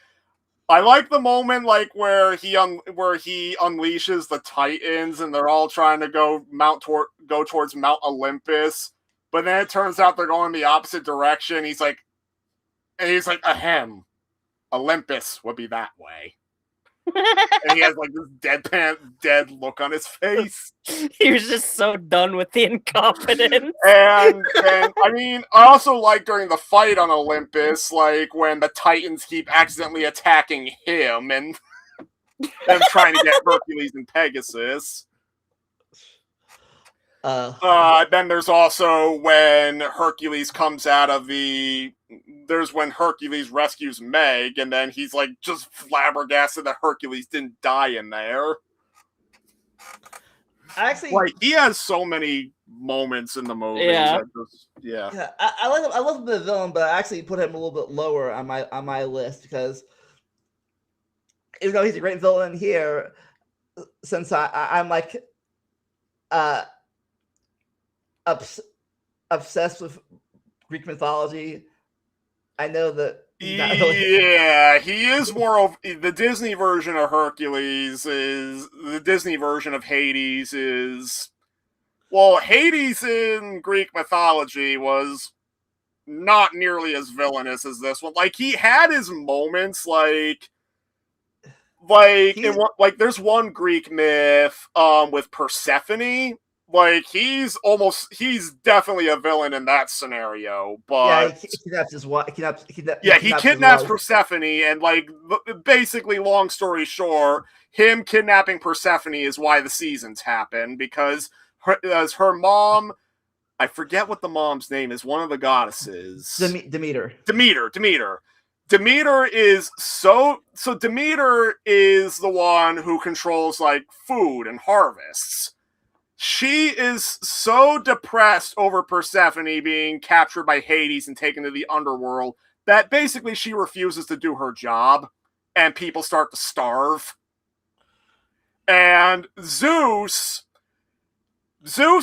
Speaker 3: I like the moment like where he unleashes the Titans and they're all trying to go towards Mount Olympus, but then it turns out they're going the opposite direction. He's like, ahem, Olympus would be that way. And he has like this dead look on his face.
Speaker 2: He was just so done with the incompetence.
Speaker 3: And I mean, I also like during the fight on Olympus, like when the Titans keep accidentally attacking him and them trying to get Hercules and Pegasus. Then there's also when Hercules comes out of there's when Hercules rescues Meg, and then he's like just flabbergasted that Hercules didn't die in there.
Speaker 1: Actually,
Speaker 3: like he has so many moments in the movie.
Speaker 2: Yeah.
Speaker 1: I like him. I love him the villain, but I actually put him a little bit lower on my list because even though he's a great villain here, since I'm like obsessed with Greek mythology, I know that.
Speaker 3: Yeah, he is more of the Disney version of Hercules is the Disney version of Hades is. Well, Hades in Greek mythology was not nearly as villainous as this one. Like he had his moments, like there's one Greek myth with Persephone. Like he's definitely a villain in that scenario, but
Speaker 1: he kidnaps his wife.
Speaker 3: He kidnaps Persephone, and like basically, long story short, him kidnapping Persephone is why the seasons happen because her mom, I forget what the mom's name is, one of the goddesses,
Speaker 1: Demeter.
Speaker 3: Demeter is Demeter is the one who controls like food and harvests. She is so depressed over Persephone being captured by Hades and taken to the underworld that basically she refuses to do her job and people start to starve. And Zeus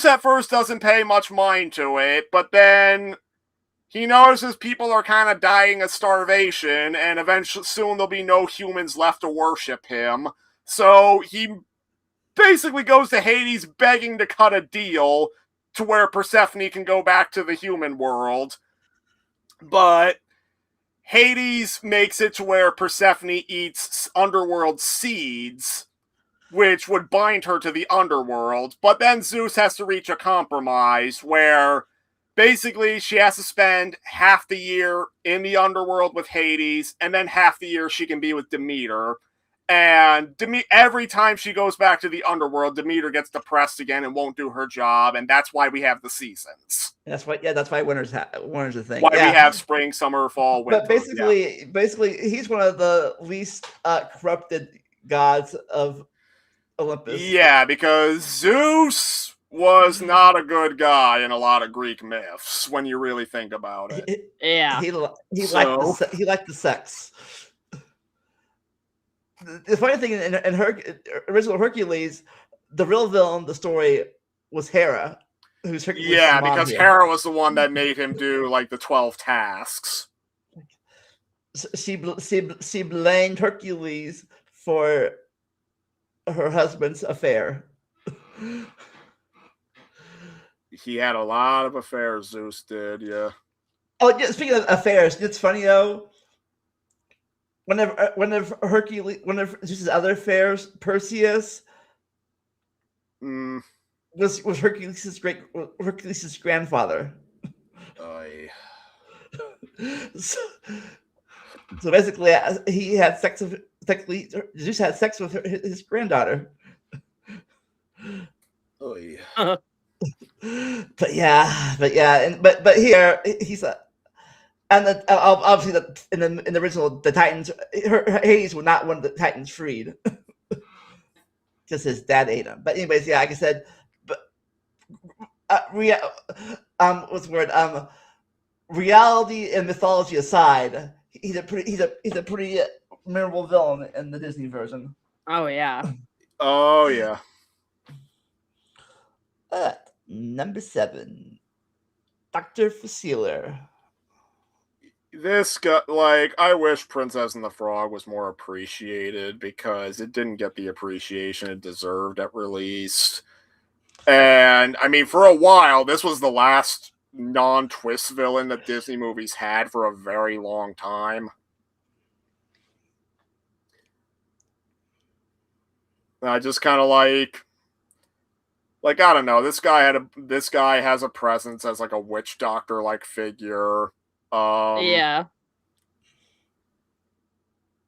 Speaker 3: at first doesn't pay much mind to it, but then he notices people are kind of dying of starvation and eventually soon there'll be no humans left to worship him. So he basically goes to Hades begging to cut a deal to where Persephone can go back to the human world. But Hades makes it to where Persephone eats underworld seeds, which would bind her to the underworld. But then Zeus has to reach a compromise where basically she has to spend half the year in the underworld with Hades, and then half the year she can be with Demeter. And every time she goes back to the underworld, Demeter gets depressed again and won't do her job, and that's why we have the seasons.
Speaker 1: That's why. Yeah, that's why winter's a thing.
Speaker 3: Why
Speaker 1: yeah.
Speaker 3: we have spring, summer, fall, winter.
Speaker 1: But basically, he's one of the least corrupted gods of Olympus.
Speaker 3: Yeah, because Zeus was not a good guy in a lot of Greek myths when you really think about it.
Speaker 1: He liked the sex. The funny thing in original Hercules, the real villain of the story was Hera, who's Hercules' mom
Speaker 3: because
Speaker 1: here.
Speaker 3: Hera was the one that made him do like the 12 tasks.
Speaker 1: She blamed Hercules for her husband's affair.
Speaker 3: He had a lot of affairs, Zeus did, yeah.
Speaker 1: Oh, yeah, speaking of affairs, it's funny though. Whenever Zeus's other affairs, Perseus was Hercules' grandfather. So basically, he had sex with. Technically, Zeus had sex with his granddaughter. But here he's a. And obviously, in the original, the Titans, Hades was not one of the Titans freed, because his dad ate him. But anyways, yeah, like I said, but what's the word? Reality and mythology aside, he's a pretty memorable villain in the Disney version.
Speaker 2: Oh yeah.
Speaker 3: Oh yeah.
Speaker 1: Number 7, Dr. Facilier.
Speaker 3: This guy, like, I wish Princess and the Frog was more appreciated because it didn't get the appreciation it deserved at release. And, I mean, for a while, this was the last non-twist villain that Disney movies had for a very long time. And I just kind of like, I don't know, this guy has a presence as, like, a witch doctor-like figure.
Speaker 2: Yeah.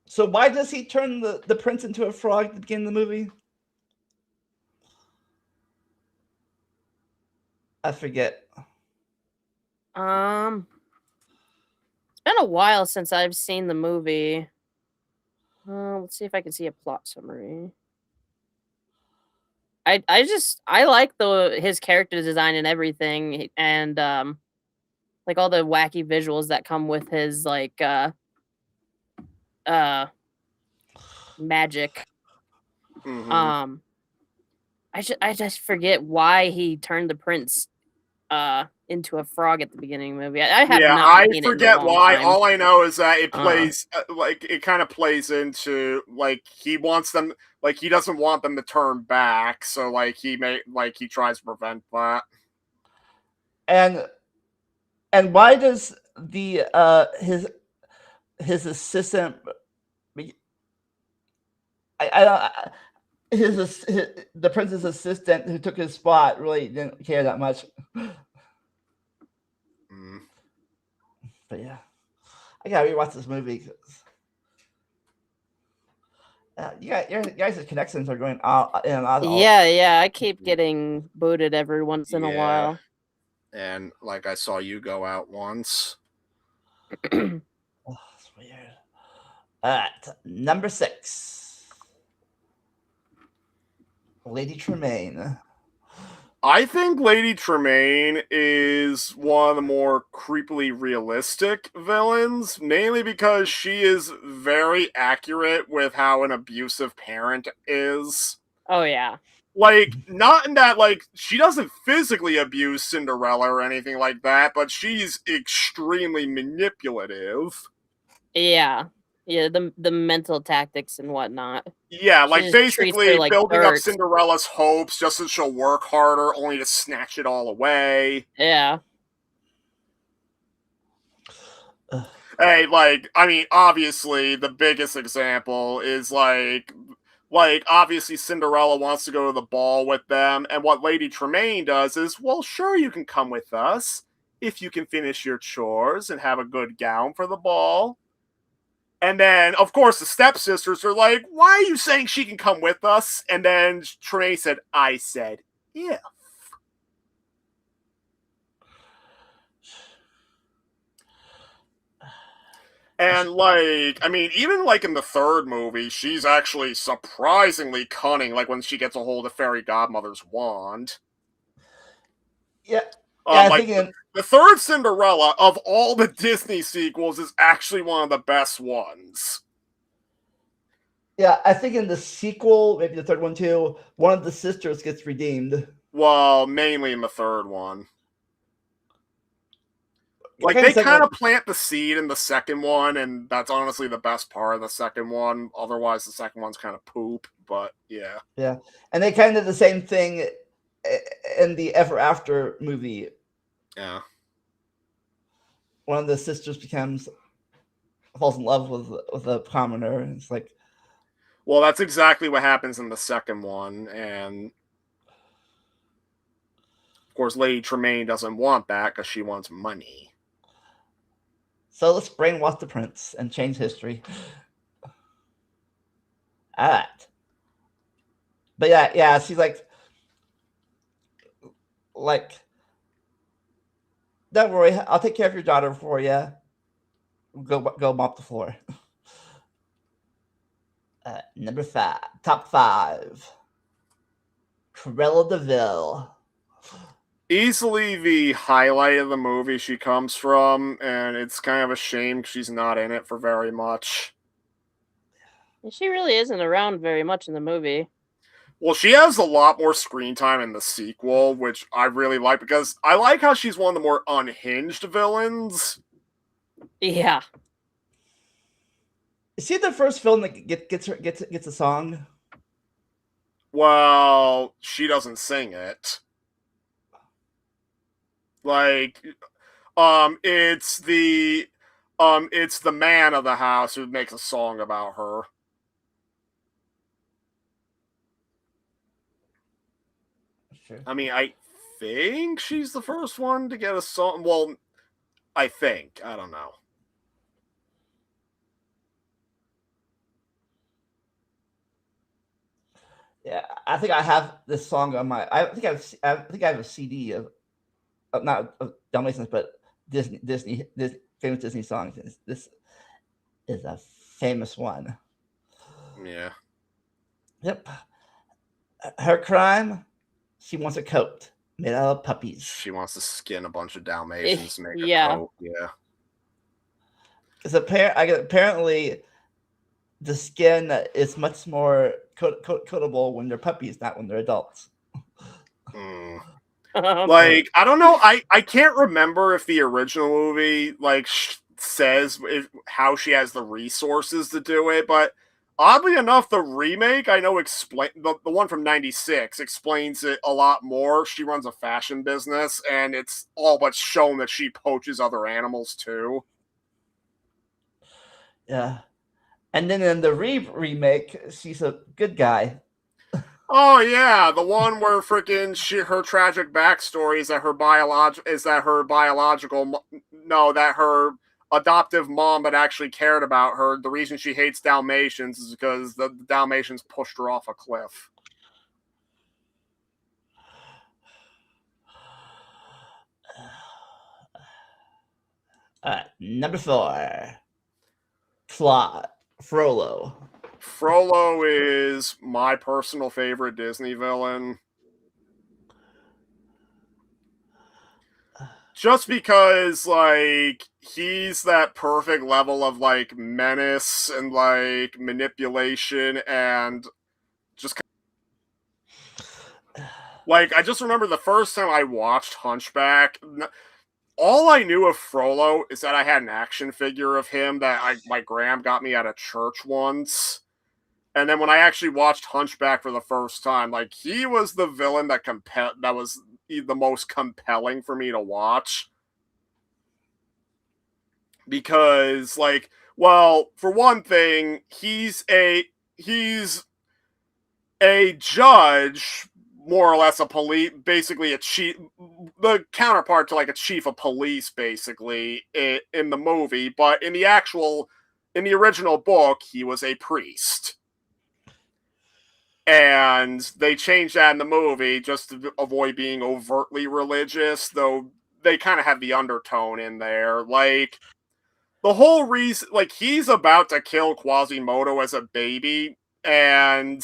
Speaker 1: So why does he turn the prince into a frog at the beginning of the movie? I forget.
Speaker 2: It's been a while since I've seen the movie. Let's see if I can see a plot summary. I like his character design and everything, and like all the wacky visuals that come with his like magic.
Speaker 3: Mm-hmm.
Speaker 2: I just forget why he turned the prince into a frog at the beginning of the movie. I
Speaker 3: forget why.
Speaker 2: Time.
Speaker 3: All I know is that it plays like it kind of plays into like he wants them, like he doesn't want them to turn back, so like he tries to prevent that.
Speaker 1: And why does the his assistant the prince's assistant who took his spot really didn't care that much. But yeah, I gotta rewatch this movie. You guys' connections are going out and out.
Speaker 2: Yeah, I keep getting booted every once in a while.
Speaker 3: And like I saw you go out once.
Speaker 1: Oh, that's weird. Number 6, Lady Tremaine.
Speaker 3: I think Lady Tremaine is one of the more creepily realistic villains, mainly because she is very accurate with how an abusive parent is.
Speaker 2: Oh, yeah.
Speaker 3: Like, not in that, like, she doesn't physically abuse Cinderella or anything like that, but she's extremely manipulative.
Speaker 2: Yeah. Yeah, the mental tactics and whatnot.
Speaker 3: Yeah,
Speaker 2: She
Speaker 3: like
Speaker 2: just treats her
Speaker 3: basically
Speaker 2: like
Speaker 3: building up
Speaker 2: dirt.
Speaker 3: Cinderella's hopes just so she'll work harder, only to snatch it all away.
Speaker 2: Yeah.
Speaker 3: Hey, like, I mean, obviously, the biggest example is obviously Cinderella wants to go to the ball with them, and what Lady Tremaine does is, well, sure, you can come with us if you can finish your chores and have a good gown for the ball. And then, of course, the stepsisters are like, why are you saying she can come with us? And then Tremaine said, I said, yeah. And, like, I mean, even, like, in the third movie, she's actually surprisingly cunning, like, when she gets a hold of Fairy Godmother's wand.
Speaker 1: Yeah, I
Speaker 3: Like,
Speaker 1: think
Speaker 3: the third Cinderella, of all the Disney sequels, is actually one of the best ones.
Speaker 1: I think in the sequel, maybe the third one too, one of the sisters gets redeemed.
Speaker 3: Well, mainly in the third one. Like,
Speaker 1: Okay,
Speaker 3: they
Speaker 1: second
Speaker 3: kind
Speaker 1: one.
Speaker 3: of plant the seed in the second one, and that's honestly the best part of the second one. Otherwise, the second one's kind of poop, but yeah.
Speaker 1: Yeah, and they kind of did the same thing in the Ever After movie.
Speaker 3: Yeah.
Speaker 1: One of the sisters falls in love with a commoner, and it's like,
Speaker 3: Well, that's exactly what happens in the second one, and of course, Lady Tremaine doesn't want that because she wants money.
Speaker 1: so let's brainwash the prince and change history. All right, but yeah, she's like, don't worry, I'll take care of your daughter for you. Go mop the floor. Number 5, top 5. Cruella de Vil.
Speaker 3: Easily the highlight of the movie she comes from, and it's kind of a shame she's not in it for very much.
Speaker 2: She really isn't around very much in the movie.
Speaker 3: Well, she has a lot more screen time in the sequel, which I really like because I like how she's one of the more unhinged villains.
Speaker 2: Yeah.
Speaker 1: Is she the first film that gets a song?
Speaker 3: Well, she doesn't sing it. Like, it's the man of the house who makes a song about her.
Speaker 1: Sure.
Speaker 3: I mean, I think she's the first one to get a song. Well, I think. I don't know.
Speaker 1: Yeah, I think I have this song on my. I think I have a CD of not of Dalmatians, but Disney famous Disney songs. This is a famous one.
Speaker 3: Yeah.
Speaker 1: Yep. Her crime, she wants a coat made out of puppies.
Speaker 3: She wants to skin a bunch of Dalmatians to make
Speaker 2: Yeah.
Speaker 3: a coat. Yeah.
Speaker 1: Because apparently the skin is much more coatable when they're puppies, not when they're adults.
Speaker 3: Like, I don't know. I can't remember if the original movie like says how she has the resources to do it, but oddly enough, the remake I know the one from '96 explains it a lot more. She runs a fashion business, and it's all but shown that she poaches other animals too.
Speaker 1: Yeah, and then in the remake, she's a good guy.
Speaker 3: Oh yeah, the one where freaking her tragic backstory is that her adoptive mom that actually cared about her. The reason she hates Dalmatians is because the Dalmatians pushed her off a cliff.
Speaker 1: Number 4, plot Frollo.
Speaker 3: Frollo is my personal favorite Disney villain. Just because, like, he's that perfect level of, like, menace and, like, manipulation and just... Like, I just remember the first time I watched Hunchback, all I knew of Frollo is that I had an action figure of him that my gram got me at a church once. And then when I actually watched Hunchback for the first time, like, he was the villain that was the most compelling for me to watch. Because, like, well, for one thing, he's a judge, more or less a police, basically a chief, the counterpart to like a chief of police, basically, in the movie. But in the original book, he was a priest. And they changed that in the movie just to avoid being overtly religious, though they kind of have the undertone in there. Like, the whole reason, like, he's about to kill Quasimodo as a baby, and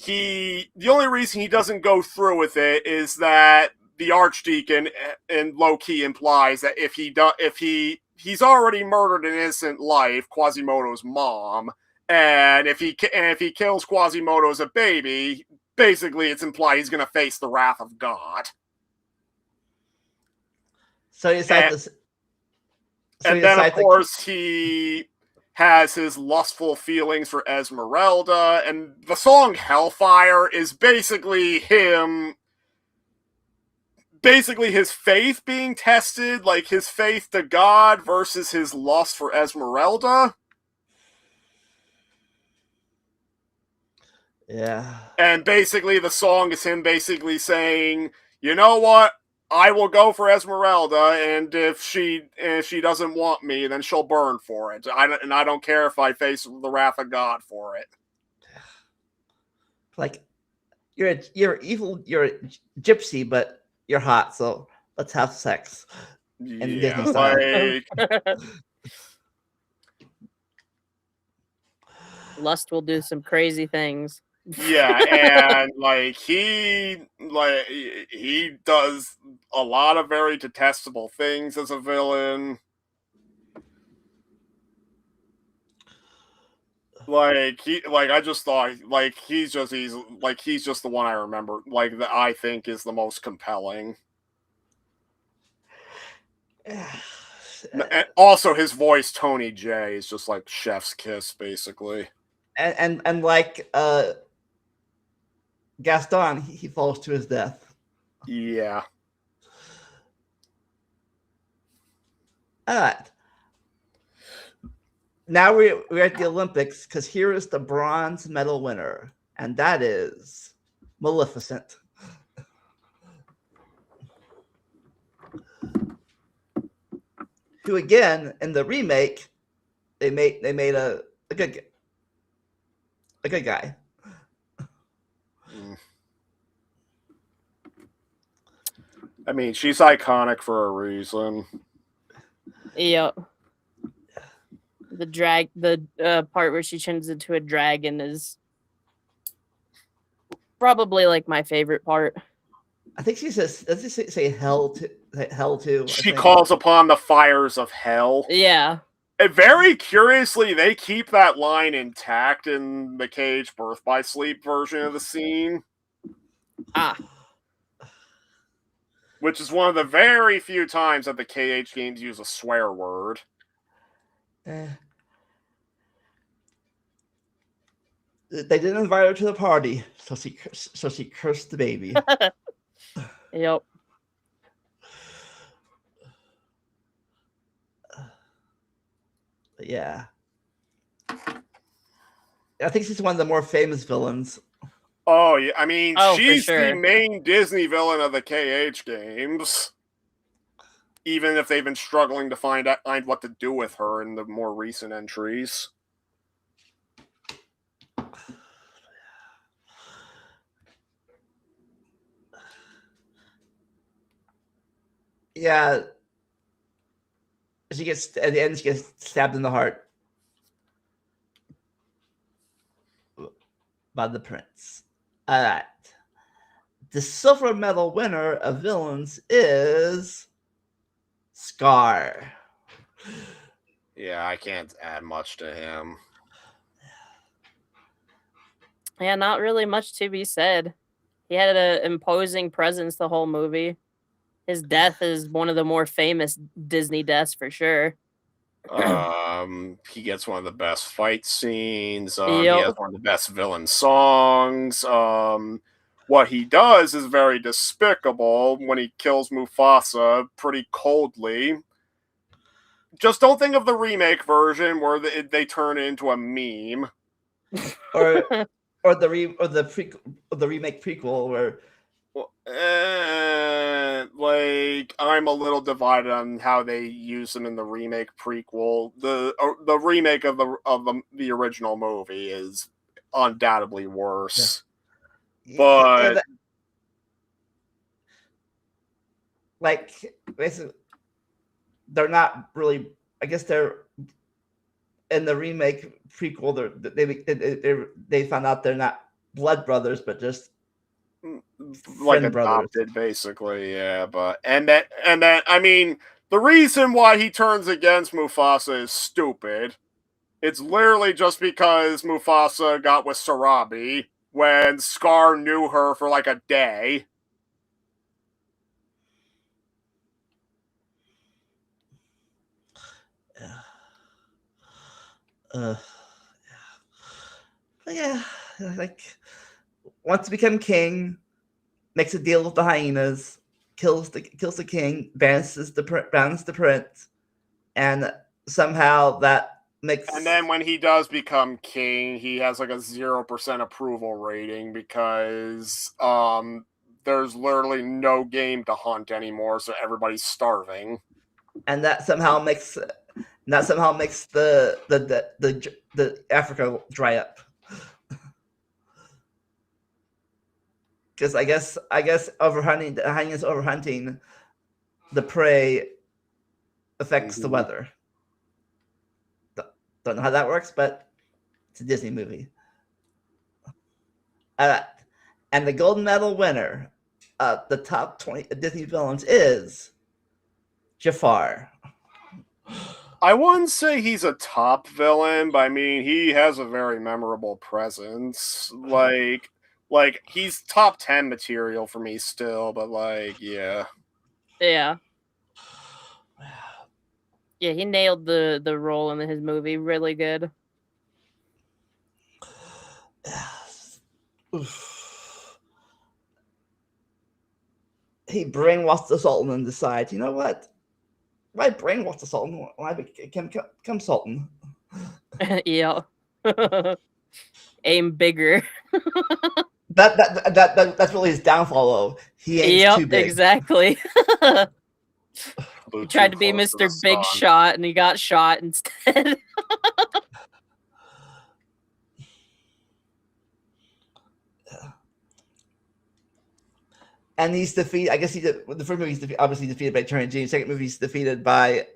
Speaker 3: the only reason he doesn't go through with it is that the Archdeacon, and low-key implies that if he's already murdered an innocent life, Quasimodo's mom, and if he kills Quasimodo as a baby, basically it's implied he's going to face the wrath of God.
Speaker 1: So you decide this.
Speaker 3: And then, of course, he has his lustful feelings for Esmeralda, and the song Hellfire is basically his faith being tested, like his faith to God versus his lust for Esmeralda.
Speaker 1: Yeah.
Speaker 3: And basically the song is him basically saying, you know what? I will go for Esmeralda, and if she doesn't want me, then she'll burn for it. I don't care if I face the wrath of God for it.
Speaker 1: Like, you're evil, you're a gypsy, but you're hot, so let's have sex.
Speaker 3: Yeah, like
Speaker 2: Lust will do some crazy things.
Speaker 3: Yeah, and like he does a lot of very detestable things as a villain. I just thought he's just the one I remember, like, that I think is the most compelling. And also his voice, Tony J, is just like chef's kiss, basically.
Speaker 1: And like Gaston, he falls to his death.
Speaker 3: Yeah.
Speaker 1: All right. Now we're at the Olympics, because here is the bronze medal winner, and that is Maleficent. Who, again, in the remake, they made a good guy.
Speaker 3: I mean, she's iconic for a reason.
Speaker 2: Yep. The part where she turns into a dragon is probably like my favorite part.
Speaker 1: I think she says, does he say hell too?
Speaker 3: She calls upon the fires of hell.
Speaker 2: Yeah.
Speaker 3: And very curiously, they keep that line intact in the Cage Birth by Sleep version of the scene. Which is one of the very few times that the KH games use a swear word.
Speaker 1: They didn't invite her to the party, so she cursed the baby.
Speaker 2: Yep.
Speaker 1: Yeah. I think she's one of the more famous villains.
Speaker 3: Oh, yeah. I mean, she's
Speaker 2: for sure.
Speaker 3: the main Disney villain of the KH games. Even if they've been struggling to find what to do with her in the more recent entries.
Speaker 1: Yeah. She gets, at the end, she gets stabbed in the heart by the prince. All right. The silver medal winner of villains is Scar.
Speaker 3: Yeah, I can't add much to him.
Speaker 2: Yeah, not really much to be said. He had an imposing presence the whole movie. His death is one of the more famous Disney deaths for sure.
Speaker 3: He gets one of the best fight scenes. He
Speaker 2: Yep.
Speaker 3: has one of the best villain songs. What he does is very despicable when he kills Mufasa pretty coldly. Just don't think of the remake version where they turn it into a meme.
Speaker 1: or the remake prequel where
Speaker 3: like I'm a little divided on how they use them in the remake prequel. The remake of the original movie is undoubtedly worse. But
Speaker 1: like basically they're not really. I guess they're in the remake prequel. They found out they're not blood brothers, but just
Speaker 3: like
Speaker 1: friend brothers.
Speaker 3: adopted, basically, yeah. But and that I mean, the reason why he turns against Mufasa is stupid. It's literally just because Mufasa got with Sarabi when Scar knew her for like a day.
Speaker 1: Yeah, like wants to become king, makes a deal with the hyenas, kills the king, banishes the prince, and somehow that makes.
Speaker 3: And then when he does become king, he has like a 0% approval rating because there's literally no game to hunt anymore, so everybody's starving.
Speaker 1: And that somehow makes the Africa dry up. Because I guess overhunting, the hyenas overhunting the prey affects the weather. Don't know how that works, but it's a Disney movie. And the golden medal winner, the top 20 Disney villains is Jafar.
Speaker 3: I wouldn't say he's a top villain, but I mean he has a very memorable presence. Like he's top 10 material for me still, but like yeah.
Speaker 2: Yeah. Yeah, he nailed the role in his movie really good.
Speaker 1: He brainwashed the Sultan and decides, you know what? Why brainwash the Sultan? Why become Sultan?
Speaker 2: Yeah. Aim bigger.
Speaker 1: That's really his downfall, though. He aims too big.
Speaker 2: Exactly. He tried to be
Speaker 3: close to
Speaker 2: Mr.
Speaker 3: the
Speaker 2: Big
Speaker 3: sun.
Speaker 2: Shot and he got shot instead.
Speaker 1: And he's defeated. I guess the first movie he's obviously defeated by Turning Genie. Second movie he's defeated by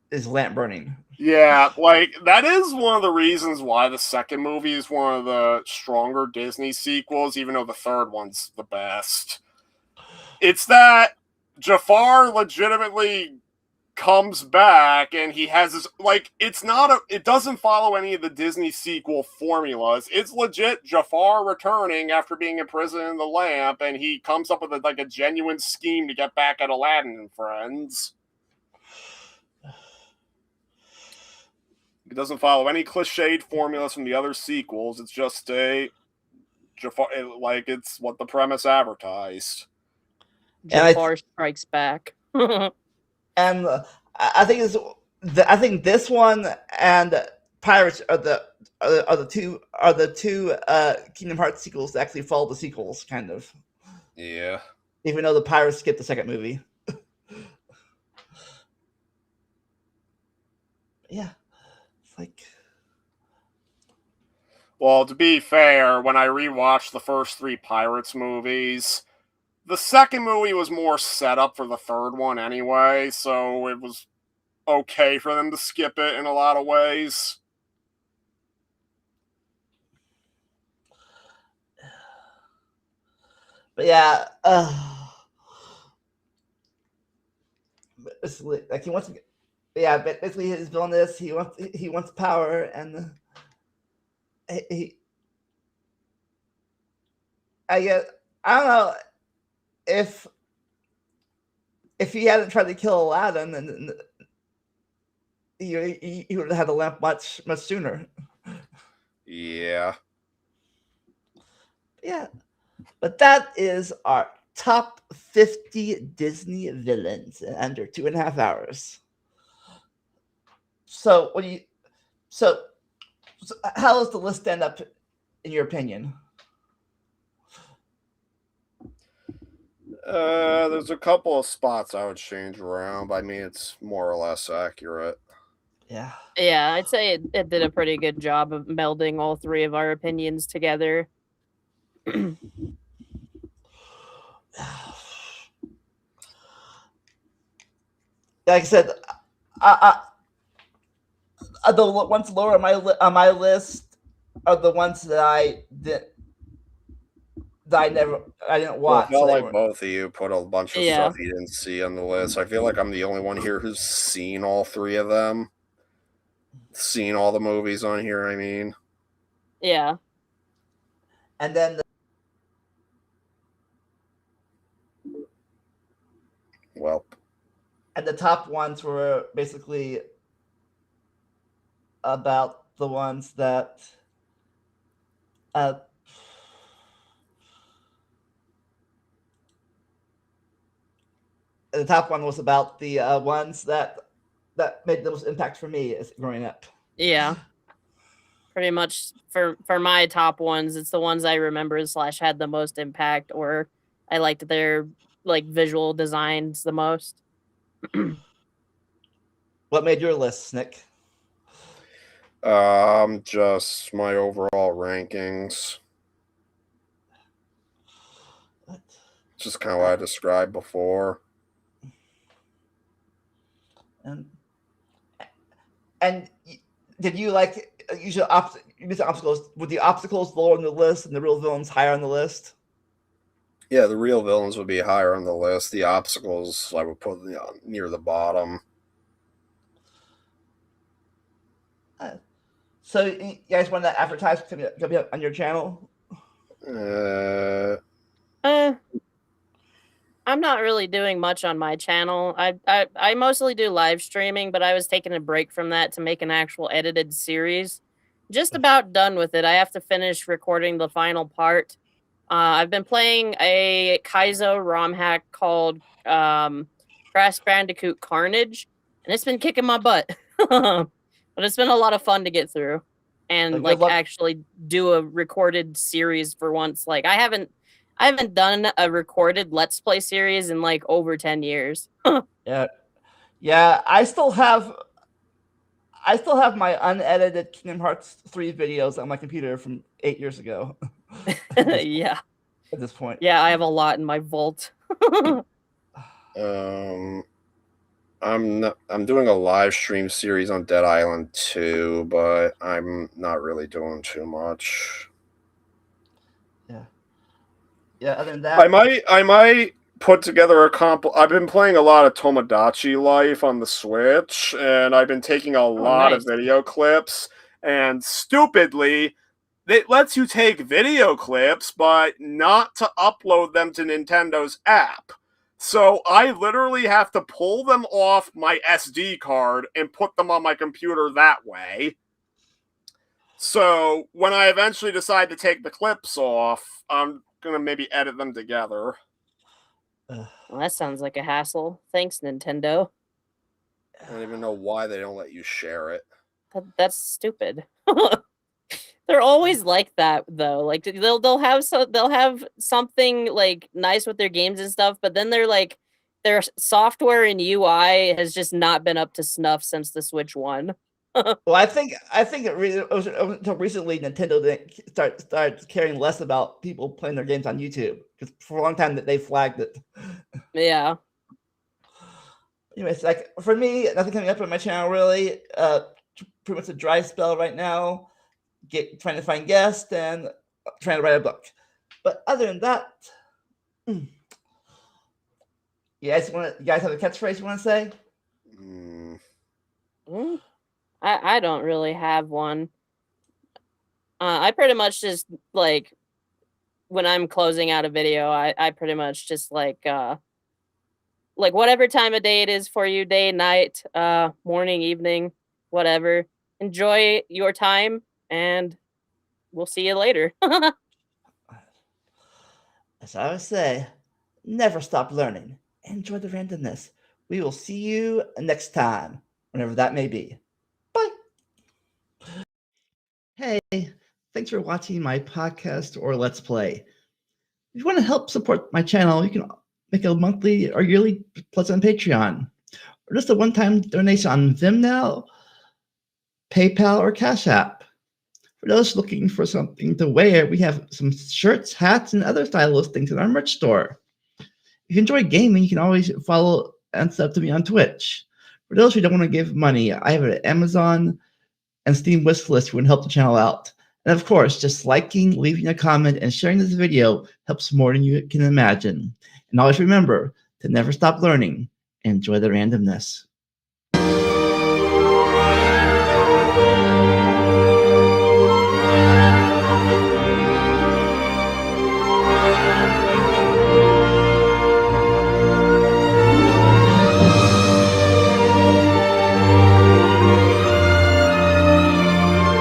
Speaker 1: his lamp burning.
Speaker 3: Yeah, like that is one of the reasons why the second movie is one of the stronger Disney sequels, even though the third one's the best. It's that Jafar legitimately comes back and he has this like it doesn't follow any of the Disney sequel formulas. It's legit Jafar returning after being imprisoned in the lamp, and he comes up with a genuine scheme to get back at Aladdin and friends. It doesn't follow any cliched formulas from the other sequels. It's just a Jafar, like it's what the premise advertised.
Speaker 2: Jafar Strikes Back.
Speaker 1: And I think this one and Pirates are the two Kingdom Hearts sequels that actually follow the sequels, kind of.
Speaker 3: Yeah.
Speaker 1: Even though the Pirates skipped the second movie. Yeah. It's like.
Speaker 3: Well, to be fair, when I rewatched the first three Pirates movies, the second movie was more set up for the third one anyway, so it was okay for them to skip it in a lot of ways.
Speaker 1: But yeah, like he wants to. Yeah, but basically his villainous. He wants power, and I don't know if if he hadn't tried to kill Aladdin, then he would have had the lamp much sooner.
Speaker 3: Yeah.
Speaker 1: Yeah, but that is our top 50 Disney villains in under 2.5 hours. So so how does the list stand up in your opinion?
Speaker 3: There's a couple of spots I would change around, but I mean it's more or less accurate.
Speaker 1: Yeah.
Speaker 2: Yeah, I'd say it did a pretty good job of melding all three of our opinions together.
Speaker 1: Like I said, the ones lower on my list are the ones that I didn't
Speaker 3: Well,
Speaker 1: watch.
Speaker 3: I felt
Speaker 1: So
Speaker 3: like both of you put a bunch of
Speaker 2: Yeah.
Speaker 3: stuff you didn't see on the list. I feel like I'm the only one here who's seen all three of them. Seen all the movies on here, I mean.
Speaker 2: Yeah.
Speaker 1: And then
Speaker 3: Well,
Speaker 1: and the top ones were basically about the ones that the top one was about the ones that made the most impact for me as growing up.
Speaker 2: Yeah. Pretty much for my top ones, it's the ones I remember / had the most impact, or I liked their like visual designs the most.
Speaker 1: What made your list, Nick?
Speaker 3: just my overall rankings. Just kind of what I described before.
Speaker 1: And did you like use obstacles? Were the obstacles lower on the list and the real villains higher on the list?
Speaker 3: Yeah, the real villains would be higher on the list. The obstacles I would put near the bottom.
Speaker 1: So you guys want to advertise to be on your channel?
Speaker 2: I'm not really doing much on my channel. I mostly do live streaming, but I was taking a break from that to make an actual edited series. Just about done with it. I have to finish recording the final part. I've been playing a Kaizo ROM hack called Crash Bandicoot Carnage, and it's been kicking my butt. But it's been a lot of fun to get through and actually do a recorded series for once. Like I haven't done a recorded Let's Play series in like over 10 years.
Speaker 1: Yeah. I still have my unedited Kingdom Hearts 3 videos on my computer from 8 years ago.
Speaker 2: Yeah.
Speaker 1: At this point.
Speaker 2: Yeah, I have a lot in my vault.
Speaker 3: I'm doing a live stream series on Dead Island 2, but I'm not really doing too much.
Speaker 1: Yeah, other than that,
Speaker 3: I might put together a I've been playing a lot of Tomodachi Life on the Switch, and I've been taking a lot of video clips, and stupidly, it lets you take video clips, but not to upload them to Nintendo's app. So I literally have to pull them off my SD card and put them on my computer that way. So when I eventually decide to take the clips off, I'm going to maybe edit them together.
Speaker 2: Well, that sounds like a hassle. Thanks, Nintendo.
Speaker 3: I don't even know why they don't let you share it.
Speaker 2: That's stupid. They're always like that though. Like they'll have something like nice with their games and stuff, but then they're like their software and UI has just not been up to snuff since the Switch 1.
Speaker 1: Well, I think it was until recently Nintendo didn't start caring less about people playing their games on YouTube, because for a long time that they flagged it.
Speaker 2: Yeah.
Speaker 1: Anyways, like for me, nothing coming up on my channel really. Pretty much a dry spell right now. Trying to find guests and trying to write a book. But other than that, you guys have a catchphrase you want to say?
Speaker 2: I don't really have one. I pretty much just like when I'm closing out a video, I pretty much just like like whatever time of day it is for you, day, night, morning, evening, whatever. Enjoy your time, and we'll see you later.
Speaker 1: As I always say, never stop learning. Enjoy the randomness. We will see you next time, whenever that may be. Bye. Hey, thanks for watching my podcast or Let's Play. If you want to help support my channel, you can make a monthly or yearly pledge on Patreon, or just a one-time donation on Vimeo, PayPal, or Cash App. For those looking for something to wear, we have some shirts, hats, and other stylish things in our merch store. If you enjoy gaming, you can always follow and sub to me on Twitch. For those who don't want to give money, I have an Amazon and Steam wish list who can help the channel out. And of course, just liking, leaving a comment, and sharing this video helps more than you can imagine. And always remember to never stop learning and enjoy the randomness.